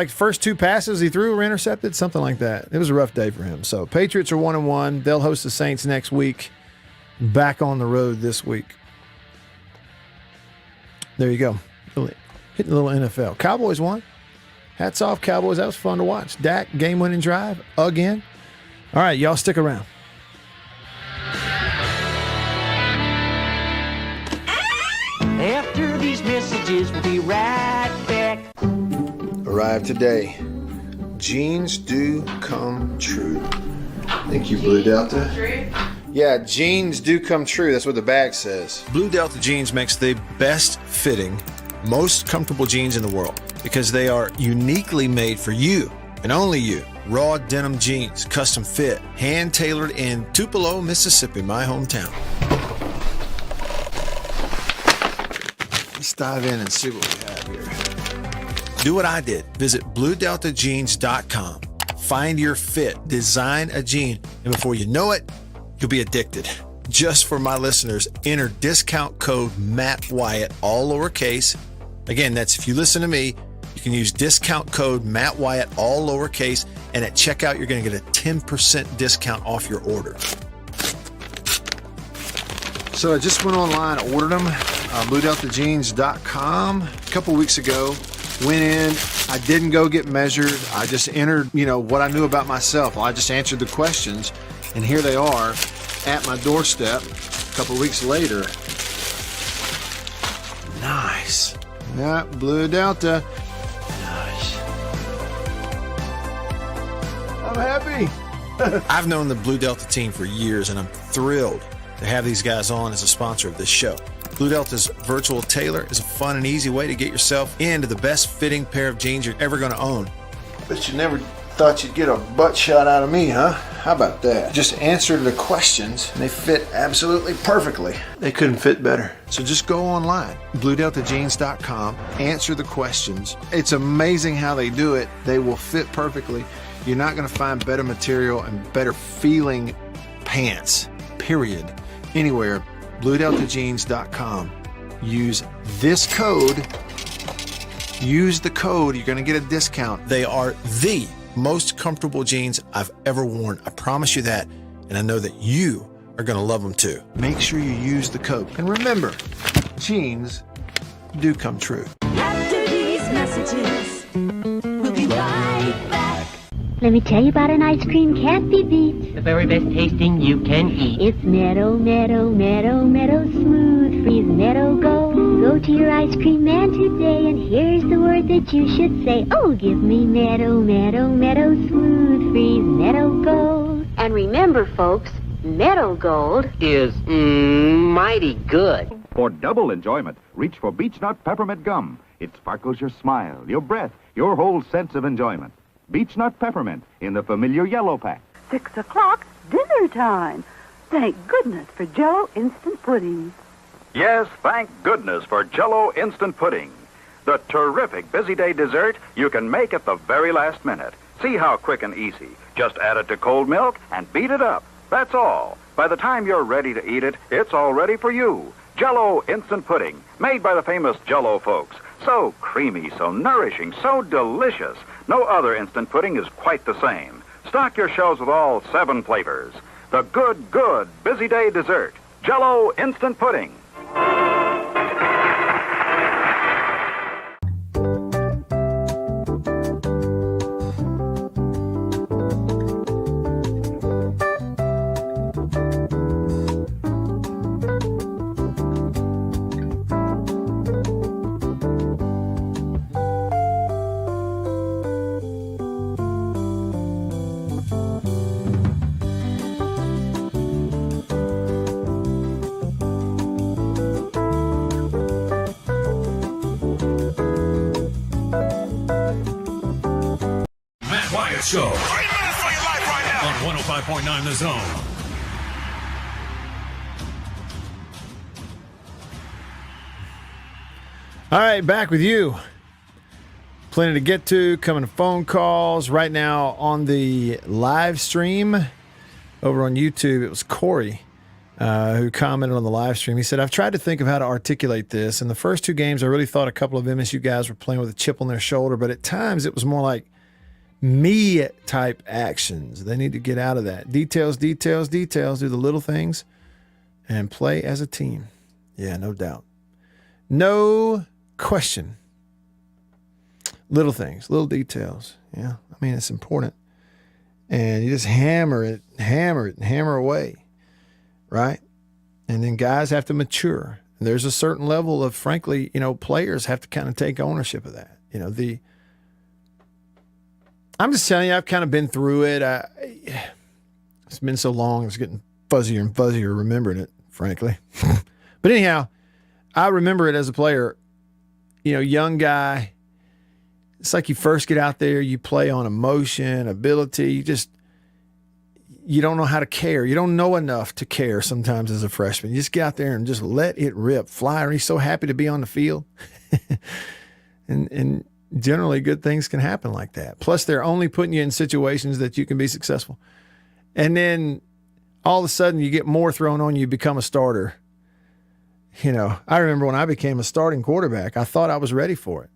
the first 2 passes he threw were intercepted, something like that. It was a rough day for him. So Patriots are 1-1. They'll host the Saints next week. Back on the road this week. There you go. Hitting a little NFL. Cowboys won. Hats off, Cowboys. That was fun to watch. Dak, game-winning drive again. All right, y'all stick around. After these messages, we'll be right back. Arrived today. Jeans do come true. Thank you, Blue Delta. Yeah, jeans do come true. That's what the bag says. Blue Delta Jeans makes the best fitting, most comfortable jeans in the world because they are uniquely made for you and only you. Raw denim jeans, custom fit, hand tailored in Tupelo, Mississippi, my hometown. Let's dive in and see what we have here. Do what I did. Visit BlueDeltaJeans.com. Find your fit, design a jean, and before you know it, you'll be addicted. Just for my listeners, enter discount code Matt Wyatt, all lowercase. Again, that's if you listen to me, you can use discount code Matt Wyatt, all lowercase, and at checkout, you're going to get a 10% discount off your order. So I just went online, ordered them, BlueDeltaJeans.com. A couple weeks ago, went in. I didn't go get measured. I just entered, what I knew about myself. I just answered the questions. And here they are at my doorstep a couple weeks later. Nice. Yeah, Blue Delta. Nice. I'm happy. I've known the Blue Delta team for years, and I'm thrilled to have these guys on as a sponsor of this show. Blue Delta's Virtual Tailor is a fun and easy way to get yourself into the best fitting pair of jeans you're ever going to own. Bet you never thought you'd get a butt shot out of me, huh? How about that? Just answer the questions and they fit absolutely perfectly. They couldn't fit better. So just go online, BlueDeltaJeans.com, answer the questions. It's amazing how they do it. They will fit perfectly. You're not going to find better material and better feeling pants, period, anywhere. BlueDeltaJeans.com. Use this code. Use the code. You're going to get a discount. They are the most comfortable jeans I've ever worn. I promise you that. And I know that you are going to love them too. Make sure you use the code. And remember, jeans do come true. After these messages, we'll be right back. Let me tell you about an ice cream can't be beat. The very best tasting you can eat. It's Meadow, Meadow, Meadow, Meadow Smooth Freeze. Meadow, go Go to your ice cream man today, and here's the word that you should say. Oh, give me Meadow, Meadow, Meadow, smooth freeze, Meadow Gold. And remember, folks, Meadow Gold is mighty good. For double enjoyment, reach for Beech Nut Peppermint Gum. It sparkles your smile, your breath, your whole sense of enjoyment. Beech Nut Peppermint in the familiar yellow pack. 6 o'clock, dinner time. Thank goodness for Jello instant pudding. Yes, thank goodness for Jello instant pudding. The terrific busy day dessert you can make at the very last minute. See how quick and easy. Just add it to cold milk and beat it up. That's all. By the time you're ready to eat it, it's all ready for you. Jello instant pudding, made by the famous Jello folks. So creamy, so nourishing, so delicious. No other instant pudding is quite the same. Stock your shelves with all 7 flavors. The good busy day dessert. Jello instant pudding. Show. 3 minutes for your life right now. On 105.9 The Zone. All right, back with you. Plenty to get to, coming to phone calls. Right now on the live stream over on YouTube, it was Corey who commented on the live stream. He said, I've tried to think of how to articulate this. In the first 2 games, I really thought a couple of MSU guys were playing with a chip on their shoulder, but at times it was more like me type actions. They need to get out of that. Details, do the little things and play as a team. Yeah, no doubt. No question. Little things, little details. Yeah, I mean, it's important. And you just hammer away, right? And then guys have to mature. And there's a certain level of, frankly, players have to kind of take ownership of that. I'm just telling you, I've kind of been through it. It's been so long, it's getting fuzzier and fuzzier remembering it, frankly. But anyhow, I remember it as a player, young guy. It's like you first get out there, you play on emotion, ability. You don't know how to care. You don't know enough to care sometimes as a freshman. You just get out there and just let it rip, fly. Are you so happy to be on the field? and generally good things can happen like that. Plus, they're only putting you in situations that you can be successful. And then all of a sudden you get more thrown on you, become a starter. I remember when I became a starting quarterback, I thought I was ready for it.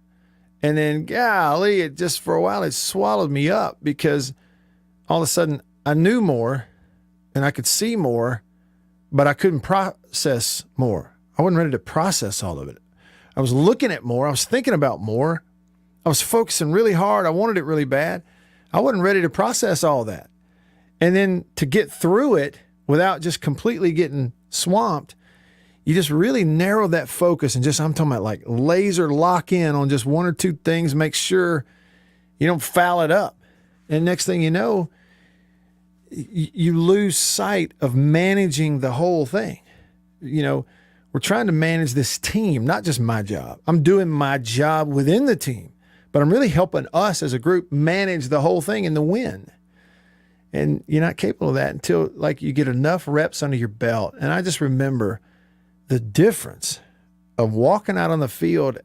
And then, golly, it just for a while, it swallowed me up because all of a sudden I knew more and I could see more, but I couldn't process more. I wasn't ready to process all of it. I was looking at more. I was thinking about more. I was focusing really hard. I wanted it really bad. I wasn't ready to process all that. And then to get through it without just completely getting swamped, you just really narrow that focus and I'm talking about like laser lock in on just 1 or 2 things, make sure you don't foul it up. And next thing you know, you lose sight of managing the whole thing. We're trying to manage this team, not just my job. I'm doing my job within the team. But I'm really helping us as a group manage the whole thing and the win. And you're not capable of that until you get enough reps under your belt. And I just remember the difference of walking out on the field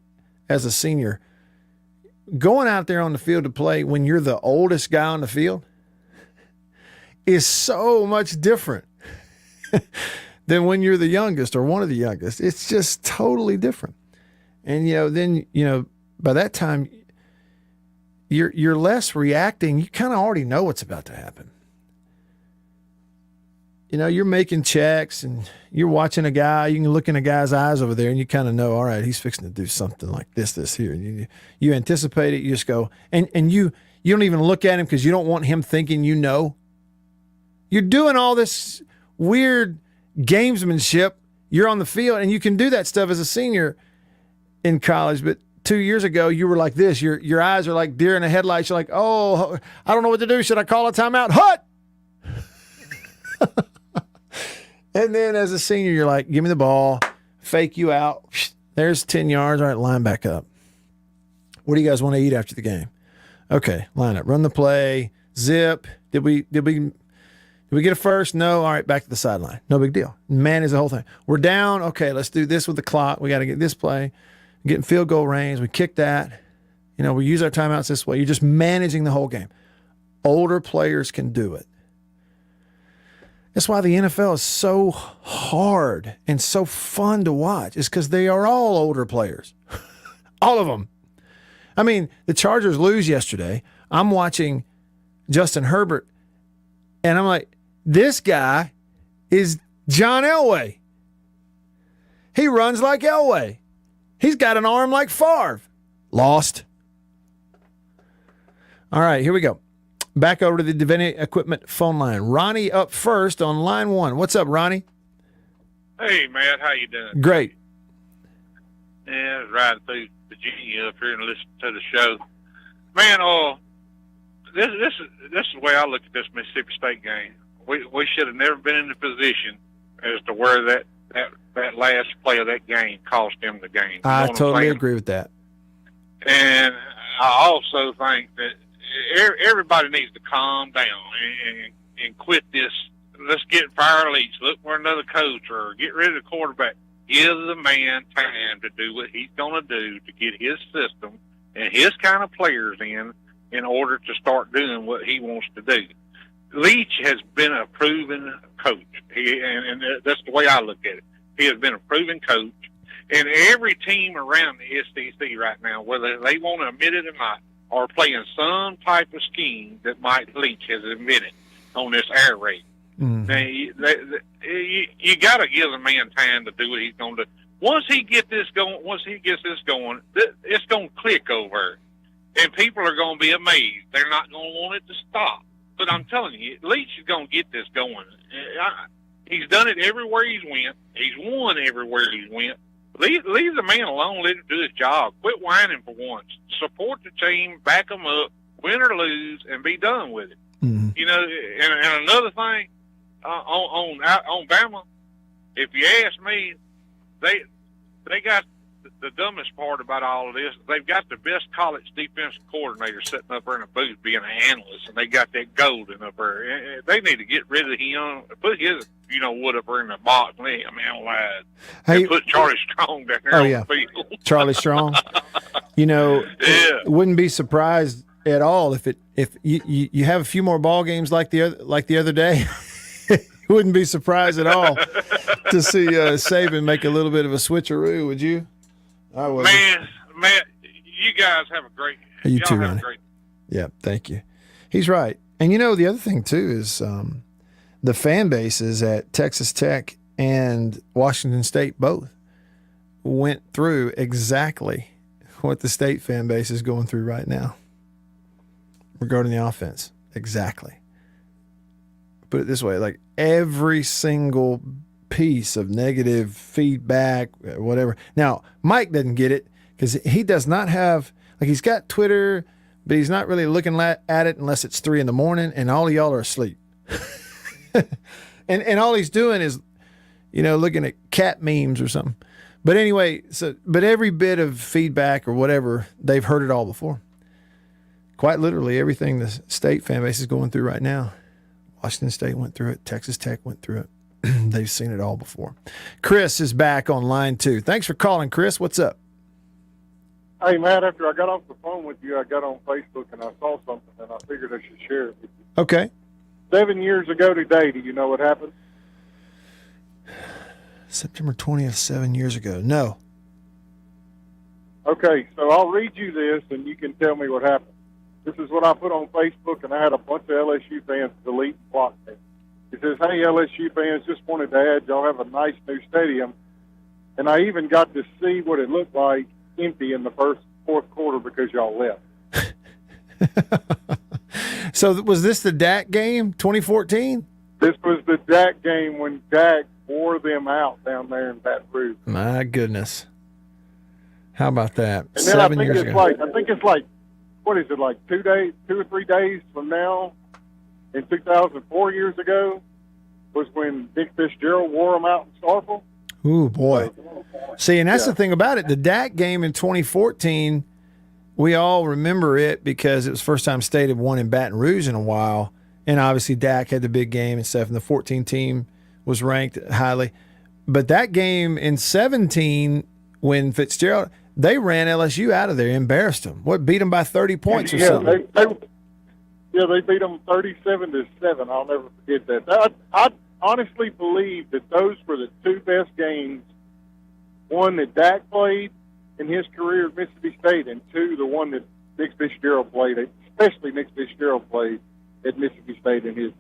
as a senior, going out there on the field to play when you're the oldest guy on the field is so much different than when you're the youngest or one of the youngest. It's just totally different. And, then, by that time, you're less reacting. You kind of already know what's about to happen. You're making checks and you're watching a guy. You can look in a guy's eyes over there and you kind of know, all right, he's fixing to do something like this here. And you anticipate it. You just go, and you don't even look at him because you don't want him thinking You're doing all this weird gamesmanship. You're on the field and you can do that stuff as a senior. in college, but 2 years ago you were like this. Your eyes are like deer in the headlights. You're like, oh, I don't know what to do. Should I call a timeout? Hut! And then as a senior, you're like, give me the ball, fake you out. There's 10 yards. All right, line back up. What do you guys want to eat after the game? Okay, line up. Run the play. Zip. Did we get a first? No. All right, back to the sideline. No big deal. Man is the whole thing. We're down. Okay, let's do this with the clock. We got to get this play. Get in field goal range. We kick that. We use our timeouts this way. You're just managing the whole game. Older players can do it. That's why the NFL is so hard and so fun to watch. It's because they are all older players. All of them. I mean, the Chargers lose yesterday. I'm watching Justin Herbert, and I'm like, this guy is John Elway. He runs like Elway. He's got an arm like Favre. Lost. All right, here we go. Back over to the Divinity Equipment phone line. Ronnie up first on line 1. What's up, Ronnie? Hey, Matt. How you doing? Great. Yeah, I was riding through Virginia up here and listening to the show. Man, this is the way I look at this Mississippi State game. We should have never been in the position as to where that last play of that game cost them the game. I totally agree with that. And I also think that everybody needs to calm down and quit this. Let's get fire leaks, look for another coach, or get rid of the quarterback. Give the man time to do what he's going to do to get his system and his kind of players in order to start doing what he wants to do. Leach has been a proven coach, and that's the way I look at it. He has been a proven coach, and every team around the SEC right now, whether they want to admit it or not, are playing some type of scheme that Mike Leach has admitted on this air raid. Mm-hmm. Now, you got to give the man time to do what he's going to do. Once he gets this going, it's going to click over, and people are going to be amazed. They're not going to want it to stop. But I'm telling you, Leach is going to get this going. He's done it everywhere he's went. He's won everywhere he's went. Leave the man alone. Let him do his job. Quit whining for once. Support the team. Back them up. Win or lose, and be done with it. Mm-hmm. And another thing on Bama, if you ask me, they got the dumbest part about all of this. They've got the best college defensive coordinator sitting up there in a booth being an analyst, and they got that Golden up there. They need to get rid of him, put his wood up there in the box, and let him analyze. And put Charlie Strong down there on the field. Charlie Strong. Wouldn't be surprised at all if you have a few more ball games like the other day. Wouldn't be surprised at all to see Saban make a little bit of a switcheroo. Would you? I would. Man, you guys have a great. You too, have Ronnie. a great. Yeah, thank you. He's right. And the other thing too is the fan bases at Texas Tech and Washington State both went through exactly what the state fan base is going through right now regarding the offense. Exactly. Put it this way, like every single piece of negative feedback, whatever. Now, Mike doesn't get it because he does not have, he's got Twitter, but he's not really looking at it unless it's 3 a.m. and all of y'all are asleep. and all he's doing is, looking at cat memes or something. But anyway, but every bit of feedback or whatever, they've heard it all before. Quite literally everything the state fan base is going through right now. Washington State went through it. Texas Tech went through it. They've seen it all before. Chris is back on line 2. Thanks for calling, Chris. What's up? Hey, Matt, after I got off the phone with you, I got on Facebook and I saw something, and I figured I should share it with you. Okay. 7 years ago today, do you know what happened? September 20th, 7 years ago. No. Okay, so I'll read you this, and you can tell me what happened. This is what I put on Facebook, and I had a bunch of LSU fans delete and block me. It says, hey, LSU fans, just wanted to add, y'all have a nice new stadium. And I even got to see what it looked like empty in the fourth quarter because y'all left. So was this the Dak game, 2014? This was the Dak game when Dak wore them out down there in Baton Rouge. My goodness. How about that? And then 7 years ago. I think it's like, what is it, like 2 or 3 days from now in 2004 years ago was when Dick Fitzgerald wore them out in Starkville. Ooh, boy. See, and that's the thing about it. The Dak game in 2014, we all remember it because it was the first time State had won in Baton Rouge in a while. And obviously Dak had the big game and stuff, and the 14 team was ranked highly. But that game in 17, when Fitzgerald, they ran LSU out of there, embarrassed them. Beat them by 30 points or something? They beat them 37-7. I'll never forget that. I honestly believe that those were the two best games. One that Dak played in his career at Mississippi State, and two, the one that Nick Fitzgerald played, especially Nick Fitzgerald played at Mississippi State in his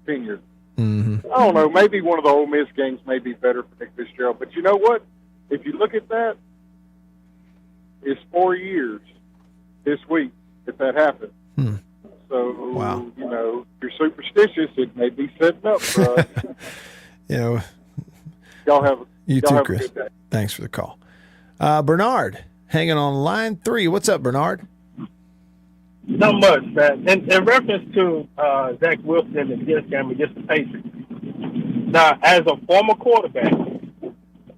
tenure. Mm-hmm. I don't know. Maybe one of the Ole Miss games may be better for Nick Fitzgerald. But you know what? If you look at that, it's 4 years this week if that happened. So, wow. You know, if you're superstitious, it may be setting up for us. You know, y'all have too, a Chris. good day. Thanks for the call. Bernard, hanging on line 3. What's up, Bernard? Not much, man. In reference to Zach Wilson and the Jets game against the Patriots. Now, as a former quarterback,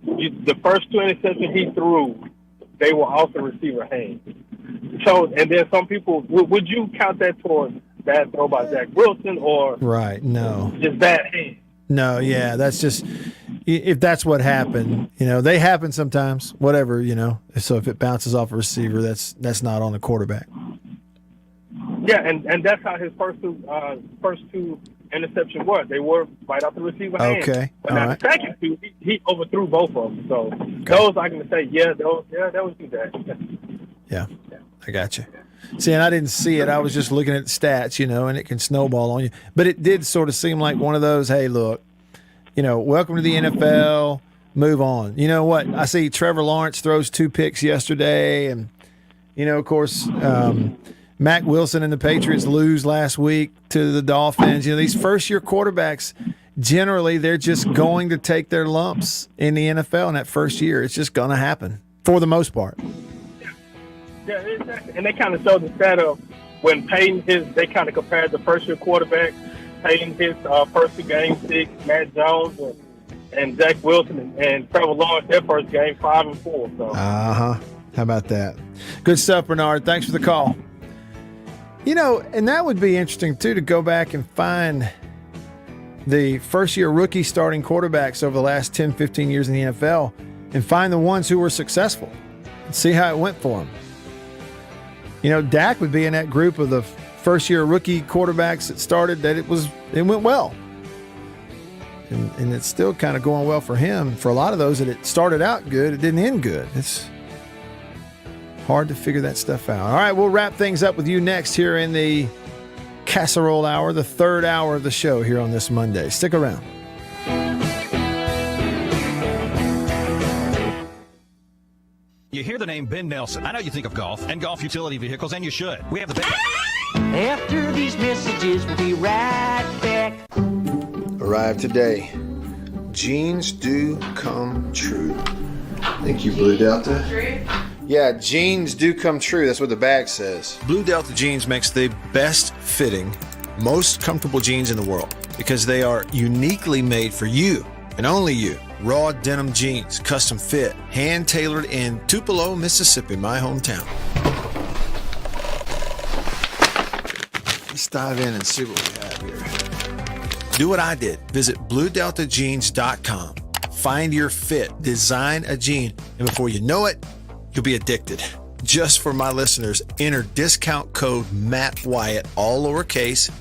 the first 2 interceptions he threw, they were off the receiver hands. So, and then some people, would you count that towards bad throw by Zach Wilson or right? No, just bad hands? No, yeah, that's just if that's what happened. You know, they happen sometimes. Whatever, you know. So if it bounces off a receiver, that's not on the quarterback. Yeah, and that's how his first two interceptions were. They were right off the receiver hands. Okay, but all now right. the second two, he overthrew both of them. So those I can say, that was too bad. Yeah, I got you. See, and I didn't see it. I was just looking at the stats, you know, and it can snowball on you. But it did sort of seem like one of those, hey, look, you know, welcome to the NFL, move on. You know what? I see Trevor Lawrence throws 2 picks yesterday, and, you know, of course, Mac Wilson and the Patriots lose last week to the Dolphins. You know, these first-year quarterbacks, generally, they're just going to take their lumps in the NFL in that first year. It's just going to happen for the most part. Yeah, exactly. And they kind of showed the stat of when Peyton they kind of compared the first-year quarterback, Peyton his first 2 games, 6, Matt Jones and Zach Wilson and Trevor Lawrence, their first game, 5 and 4. So. How about that? Good stuff, Bernard. Thanks for the call. You know, and that would be interesting, too, to go back and find the first-year rookie starting quarterbacks over the last 10, 15 years in the NFL and find the ones who were successful and see how it went for them. You know, Dak would be in that group of the first-year rookie quarterbacks that started that it went well. And it's still kind of going well for him. For a lot of those that it started out good, it didn't end good. It's hard to figure that stuff out. All right, we'll wrap things up with you next here in the Casserole Hour, the 3rd hour of the show here on this Monday. Stick around. You hear the name Ben Nelson. I know you think of golf and golf utility vehicles, and you should. We have the best. After these messages, we'll be right back. Arrived today. Jeans do come true. Thank you, Blue Delta. Yeah, jeans do come true. That's what the bag says. Blue Delta jeans makes the best fitting, most comfortable jeans in the world because they are uniquely made for you and only you. Raw denim jeans, custom fit, hand tailored in Tupelo, Mississippi, my hometown. Let's dive in and see what we have here. Do what I did. Visit BlueDeltaJeans.com. Find your fit, design a jean, and before you know it, you'll be addicted. Just for my listeners, enter discount code Matt Wyatt, all lowercase.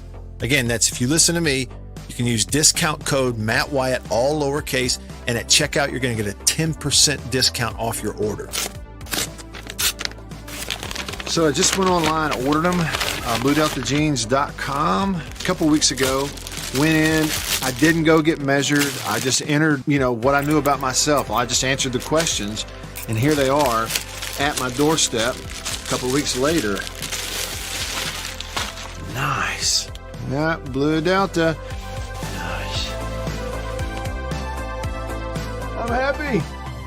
Again, that's if you listen to me, you can use discount code Matt Wyatt, all lowercase, and at checkout, you're going to get a 10% discount off your order. So I just went online, ordered them, BlueDeltaJeans.com a couple weeks ago. Went in, I didn't go get measured. I just entered, what I knew about myself. I just answered the questions, and here they are at my doorstep a couple weeks later. Nice. Yeah, Blue Delta. Nice. I'm happy.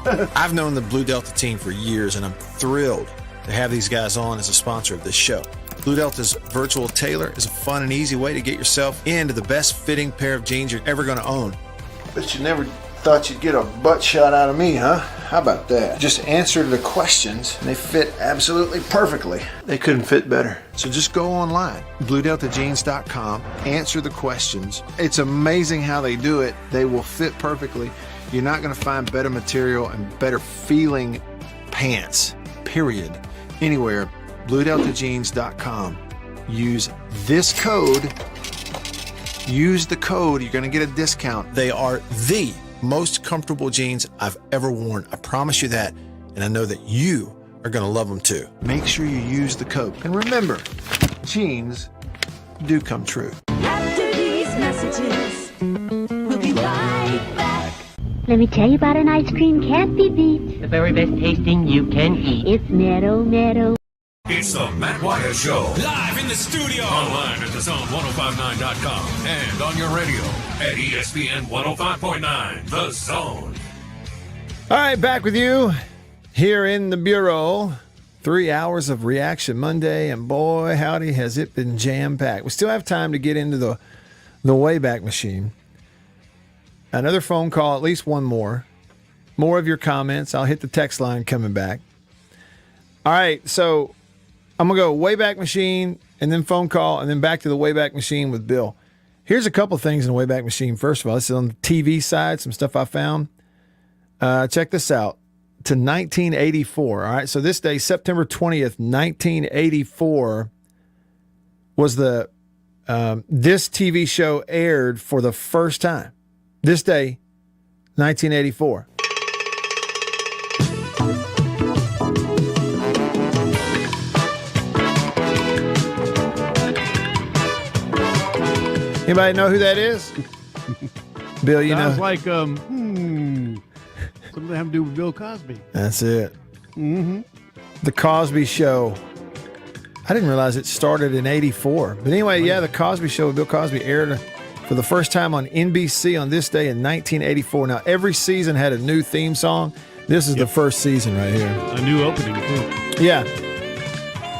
I've known the Blue Delta team for years, and I'm thrilled to have these guys on as a sponsor of this show. Blue Delta's Virtual Tailor is a fun and easy way to get yourself into the best fitting pair of jeans you're ever going to own. Bet you never thought you'd get a butt shot out of me, huh? How about that? Just answer the questions, and they fit absolutely perfectly. They couldn't fit better. So just go online, BlueDeltaJeans.com, answer the questions. It's amazing how they do it. They will fit perfectly. You're not going to find better material and better feeling pants, period, anywhere. BlueDeltaJeans.com. Use this code. Use the code. You're going to get a discount. They are the most comfortable jeans I've ever worn. I promise you that. And I know that you are going to love them too. Make sure you use the code. And remember, jeans do come true. After these messages, we'll be right back. Let me tell you about an ice cream can't be beat. The very best tasting you can eat. It's Meadow. It's the Matt Wyatt Show. Live in the studio. Online at thezone1059.com and on your radio at ESPN 105.9. The Zone. All right, back with you here in the Bureau. 3 hours of Reaction Monday, and boy, howdy, has it been jam-packed. We still have time to get into the Wayback Machine. Another phone call, at least one more. More of your comments. I'll hit the text line coming back. All right, so I'm going to go Wayback Machine and then phone call and then back to the Wayback Machine with Bill. Here's a couple things in the Wayback Machine. First of all, this is on the TV side, some stuff I found. Check this out. To 1984. All right, so this day, September 20th, 1984, was the this TV show aired for the first time. This day, 1984. Anybody know who that is? Bill, you Sounds know. like something having to do with Bill Cosby. That's it. Mm-hmm. The Cosby Show. I didn't realize it started in 84. But anyway, yeah, The Cosby Show with Bill Cosby aired for the first time on NBC on this day in 1984. Now, every season had a new theme song. This is the first season right here. A new opening, too. Yeah.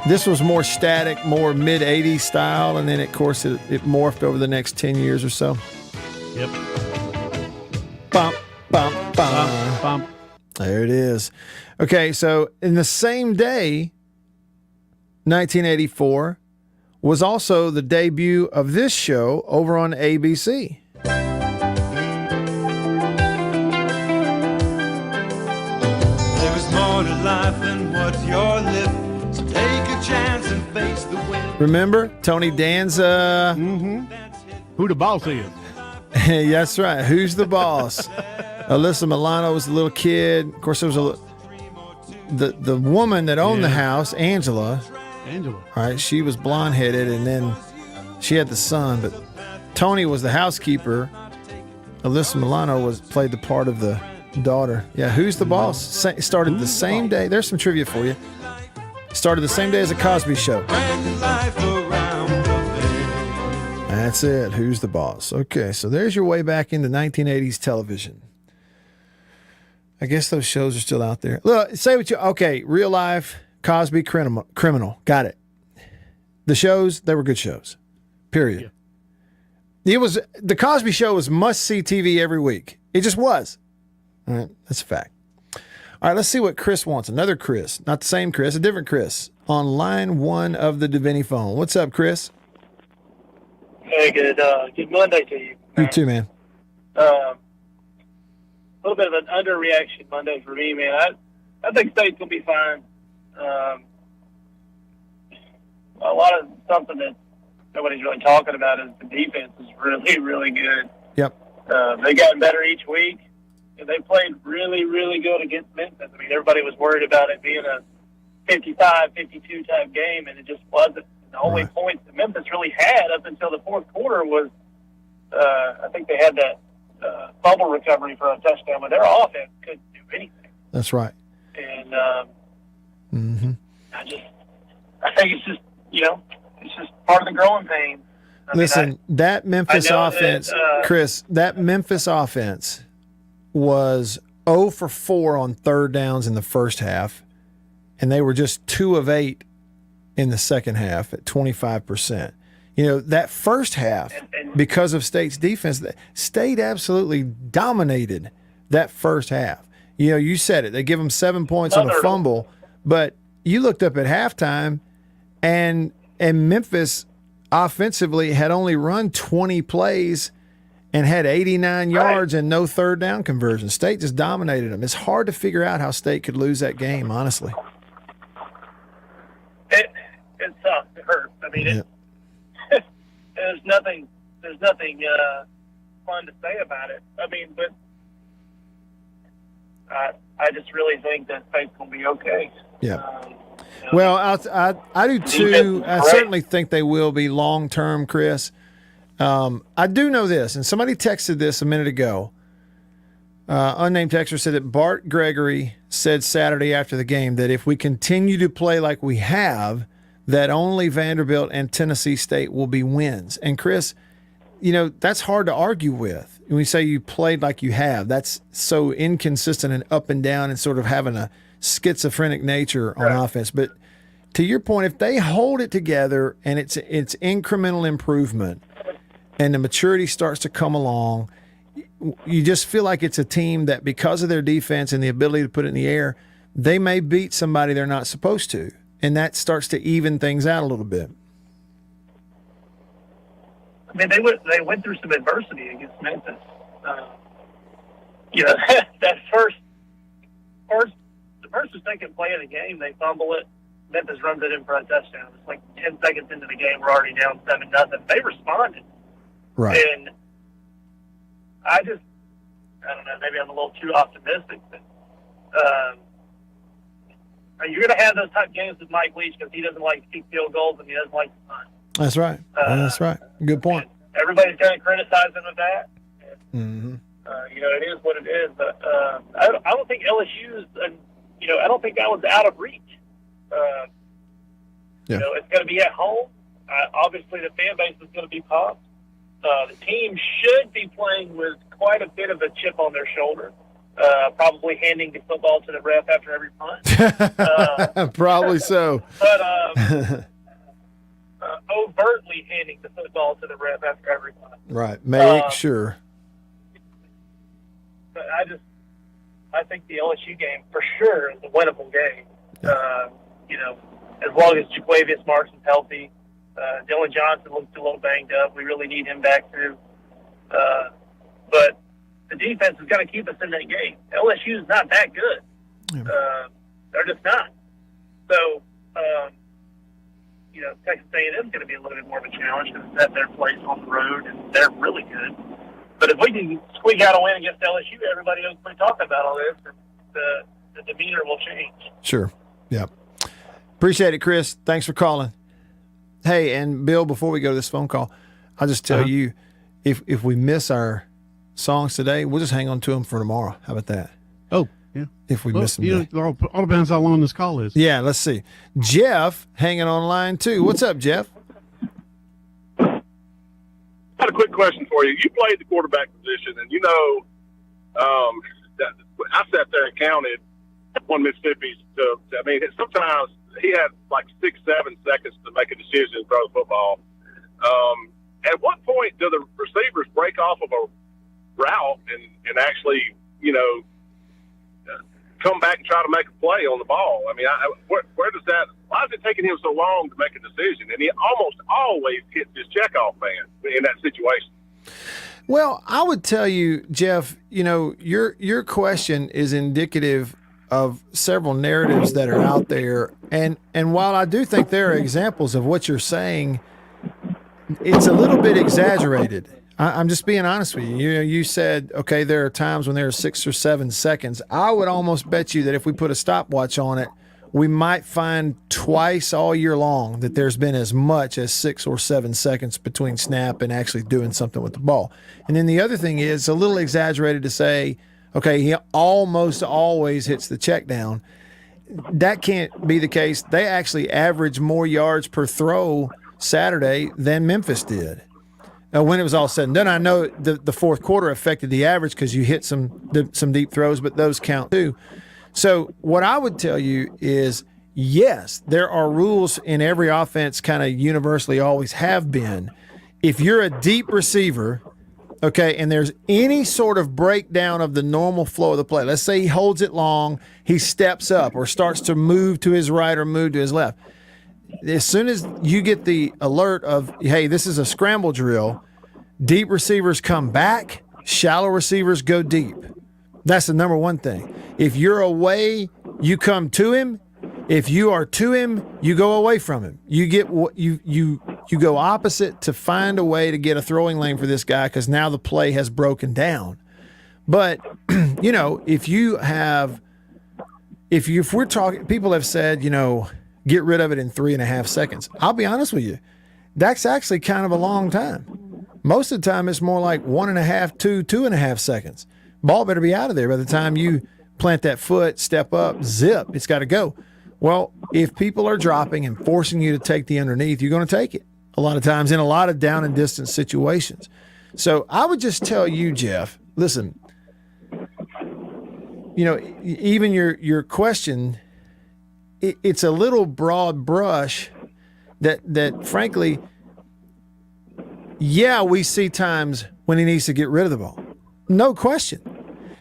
This was more static, more mid-80s style, and then, of course, it morphed over the next 10 years or so. Yep. Bump, bump, bump. Bump. There it is. Okay, so in the same day, 1984, was also the debut of this show over on ABC. There is more to life than what you're living. So take a chance and face the wind. Remember Tony Danza? Mm-hmm. Who the boss is? That's right. Who's the boss? Alyssa Milano was the little kid. Of course, there was the woman that owned the house, Angela. Angela. All right, she was blonde-headed, and then she had the son. But Tony was the housekeeper. Alyssa Milano played the part of the daughter. Yeah, who's the boss? Started the same day. There's some trivia for you. Started the same day as the Cosby Show. That's it. Who's the boss? Okay, so there's your way back into 1980s television. I guess those shows are still out there. Look, say what you... Okay, real life, Cosby, criminal. Got it. The shows, they were good shows. Period. Yeah. The Cosby Show was must-see TV every week. It just was. All right, that's a fact. All right, let's see what Chris wants. Another Chris. Not the same Chris, a different Chris. On line 1 of the Davini phone. What's up, Chris? Hey, good Monday to you. You too, man. A little bit of an underreaction Monday for me, man. I think State's going to be fine. A lot of something that nobody's really talking about is the defense is really, really good. Yep. They've gotten better each week. And they played really, really good against Memphis. I mean, everybody was worried about it being a 55, 52 type game, and it just wasn't. The only points that Memphis really had up until the fourth quarter was, I think they had that fumble recovery for a touchdown, but their offense couldn't do anything. That's right. And I think it's just, it's just part of the growing pains. Listen, that Memphis offense, that, Chris, that Memphis offense was 0 for 4 on third downs in the first half, and they were just 2 of 8 in the second half at 25%. You know, that first half, because of State's defense, State absolutely dominated that first half. You know, you said it. They give them 7 points on a fumble, but you looked up at halftime, and Memphis offensively had only run 20 plays and had 89 yards and no third down conversion. State just dominated them. It's hard to figure out how State could lose that game, honestly. It's tough. It hurts. I mean, there's nothing fun to say about it. I mean, but I just really think that State's going to be okay. Yeah. Well, I do too. I certainly think they will be long term, Chris. I do know this, and somebody texted this a minute ago. Unnamed texter said that Bart Gregory said Saturday after the game that if we continue to play like we have, that only Vanderbilt and Tennessee State will be wins. And Chris, you know, that's hard to argue with. When we say you played like you have, that's so inconsistent and up and down and sort of having a schizophrenic nature on offense. But to your point, if they hold it together and it's incremental improvement and the maturity starts to come along, you just feel like it's a team that, because of their defense and the ability to put it in the air, they may beat somebody they're not supposed to. And that starts to even things out a little bit. I mean, they went through some adversity against Memphis. You know, that first or second play of the game, they fumble it. Memphis runs it in for a touchdown. It's like 10 seconds into the game, we're already down 7-0. They responded. Right. And I don't know, maybe I'm a little too optimistic, but you're going to have those type games with Mike Leach because he doesn't like to kick field goals and he doesn't like to punt. That's right. That's right. Good point. Everybody's going to criticize him of that. Mm-hmm. You know, it is what it is. But I don't think LSU's, I don't think that was out of reach. You know, it's going to be at home. Obviously, the fan base is going to be pumped. The team should be playing with quite a bit of a chip on their shoulder. Probably handing the football to the ref after every punt. Probably so. But overtly handing the football to the ref after every punt. Right. Make sure. But I think the LSU game for sure is a winnable game. You know, as long as Jaquavius Markson's healthy. Dylan Johnson looks a little banged up. We really need him back too. But the defense is going to keep us in that game. LSU is not that good. They're just not. So, you know, Texas A&M is going to be a little bit more of a challenge because it's at their place on the road, and they're really good. But if we can squeak out a win against LSU, everybody else will be talking about all this, and the demeanor will change. Sure. Yeah. Appreciate it, Chris. Thanks for calling. Hey, and Bill, before we go to this phone call, I'll just tell you, if we miss our songs today, we'll just hang on to them for tomorrow. How about that? Oh, yeah. If we miss them today. All depends how long this call is. Yeah, let's see. Jeff hanging on line too. What's up, Jeff? I got a quick question for you. You played the quarterback position, and you know, that I sat there and counted on Mississippi's. I mean, sometimes he had like 6-7 seconds to make a decision to throw the football. At what point do the receivers break off of a route and actually, you know, come back and try to make a play on the ball? I mean, where does that? Why is it taking him so long to make a decision? And he almost always hits his checkoff man in that situation. Well, I would tell you, Jeff, you know, your question is indicative of several narratives that are out there. And while I do think there are examples of what you're saying, it's a little bit exaggerated. I'm just being honest with you. You said, okay, there are times when there are 6 or 7 seconds. I would almost bet you that if we put a stopwatch on it, we might find twice all year long that there's been as much as 6 or 7 seconds between snap and actually doing something with the ball. And then the other thing is, it's a little exaggerated to say, okay, he almost always hits the check down. That can't be the case. They actually averaged more yards per throw Saturday than Memphis did. when it was all said and done. I know the fourth quarter affected the average because you hit some deep throws, but those count too. So what I would tell you is, yes, there are rules in every offense, kind of universally always have been. If you're a deep receiver, okay, and there's any sort of breakdown of the normal flow of the play, let's say he holds it long, he steps up or starts to move to his right or move to his left. As soon as you get the alert of, hey, this is a scramble drill, deep receivers come back, shallow receivers go deep. That's the number one thing. If you're away, you come to him. If you are to him, you go away from him. You get you go opposite to find a way to get a throwing lane for this guy because now the play has broken down. But if we're talking, people have said, get rid of it in 3.5 seconds. I'll be honest with you, that's actually kind of a long time. Most of the time, it's more like 1.5 to 2.5 seconds. Ball better be out of there by the time you plant that foot, step up, zip. It's got to go. Well, if people are dropping and forcing you to take the underneath, you're going to take it a lot of times in a lot of down and distance situations. So I would just tell you, Jeff, listen, even your question, it's a little broad brush that frankly, yeah, we see times when he needs to get rid of the ball. No question.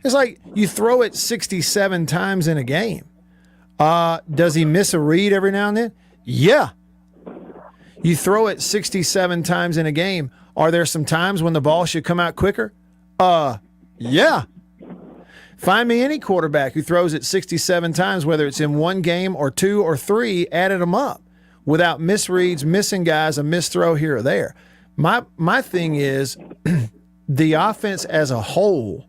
It's like you throw it 67 times in a game. Does he miss a read every now and then? Yeah. You throw it 67 times in a game. Are there some times when the ball should come out quicker? Yeah. Find me any quarterback who throws it 67 times, whether it's in one game or 2 or 3, added them up without misreads, missing guys, a missed throw here or there. My thing is the offense as a whole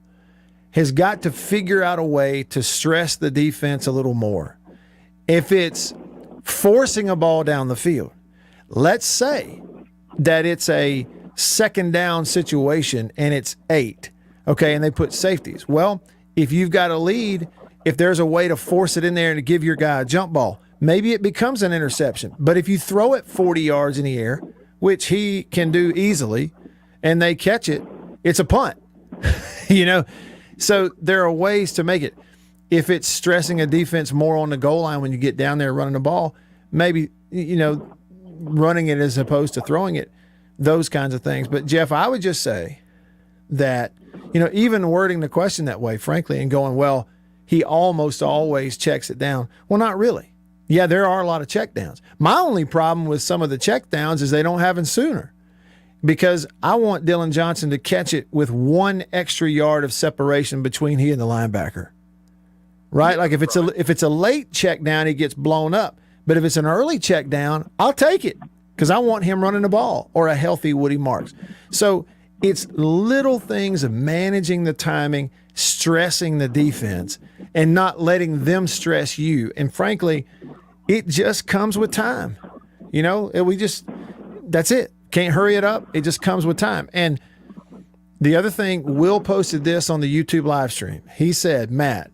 has got to figure out a way to stress the defense a little more. If it's forcing a ball down the field, let's say that it's a second down situation and it's 8, okay, and they put safeties. Well, if you've got a lead, if there's a way to force it in there and to give your guy a jump ball, maybe it becomes an interception. But if you throw it 40 yards in the air, which he can do easily, and they catch it, it's a punt. So there are ways to make it. If it's stressing a defense more on the goal line when you get down there running the ball, maybe, running it as opposed to throwing it, those kinds of things. But, Jeff, I would just say that, even wording the question that way, frankly, and going, well, he almost always checks it down. Well, not really. Yeah, there are a lot of check downs. My only problem with some of the check downs is they don't happen sooner. Because I want Dylan Johnson to catch it with 1 extra yard of separation between he and the linebacker, right? Like if it's a late check down, he gets blown up. But if it's an early check down, I'll take it because I want him running the ball or a healthy Woody Marks. So it's little things of managing the timing, stressing the defense, and not letting them stress you. And frankly, it just comes with time. That's it. Can't hurry it up. It just comes with time. And the other thing, Will posted this on the YouTube live stream. He said, Matt,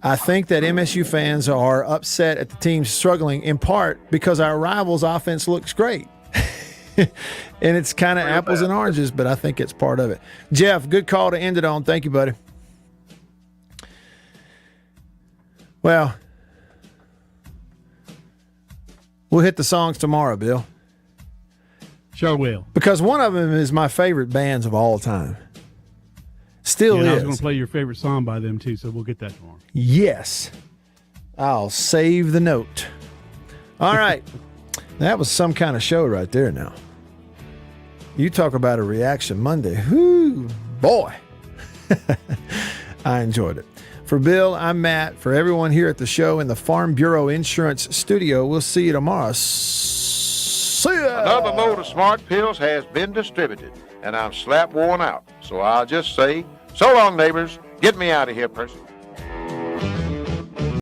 I think that MSU fans are upset at the team struggling in part because our rivals' offense looks great. And it's kind of apples and oranges, but I think it's part of it. Jeff, good call to end it on. Thank you, buddy. Well, we'll hit the songs tomorrow, Bill. Sure will. Because one of them is my favorite bands of all time. Still is. I was going to play your favorite song by them, too, so we'll get that tomorrow. Yes. I'll save the note. All right. That was some kind of show right there now. You talk about a reaction Monday. Whoo, boy. I enjoyed it. For Bill, I'm Matt. For everyone here at the show in the Farm Bureau Insurance Studio, we'll see you tomorrow. See ya. Another load of smart pills has been distributed, and I'm slap worn out. So I'll just say, so long, neighbors. Get me out of here, person.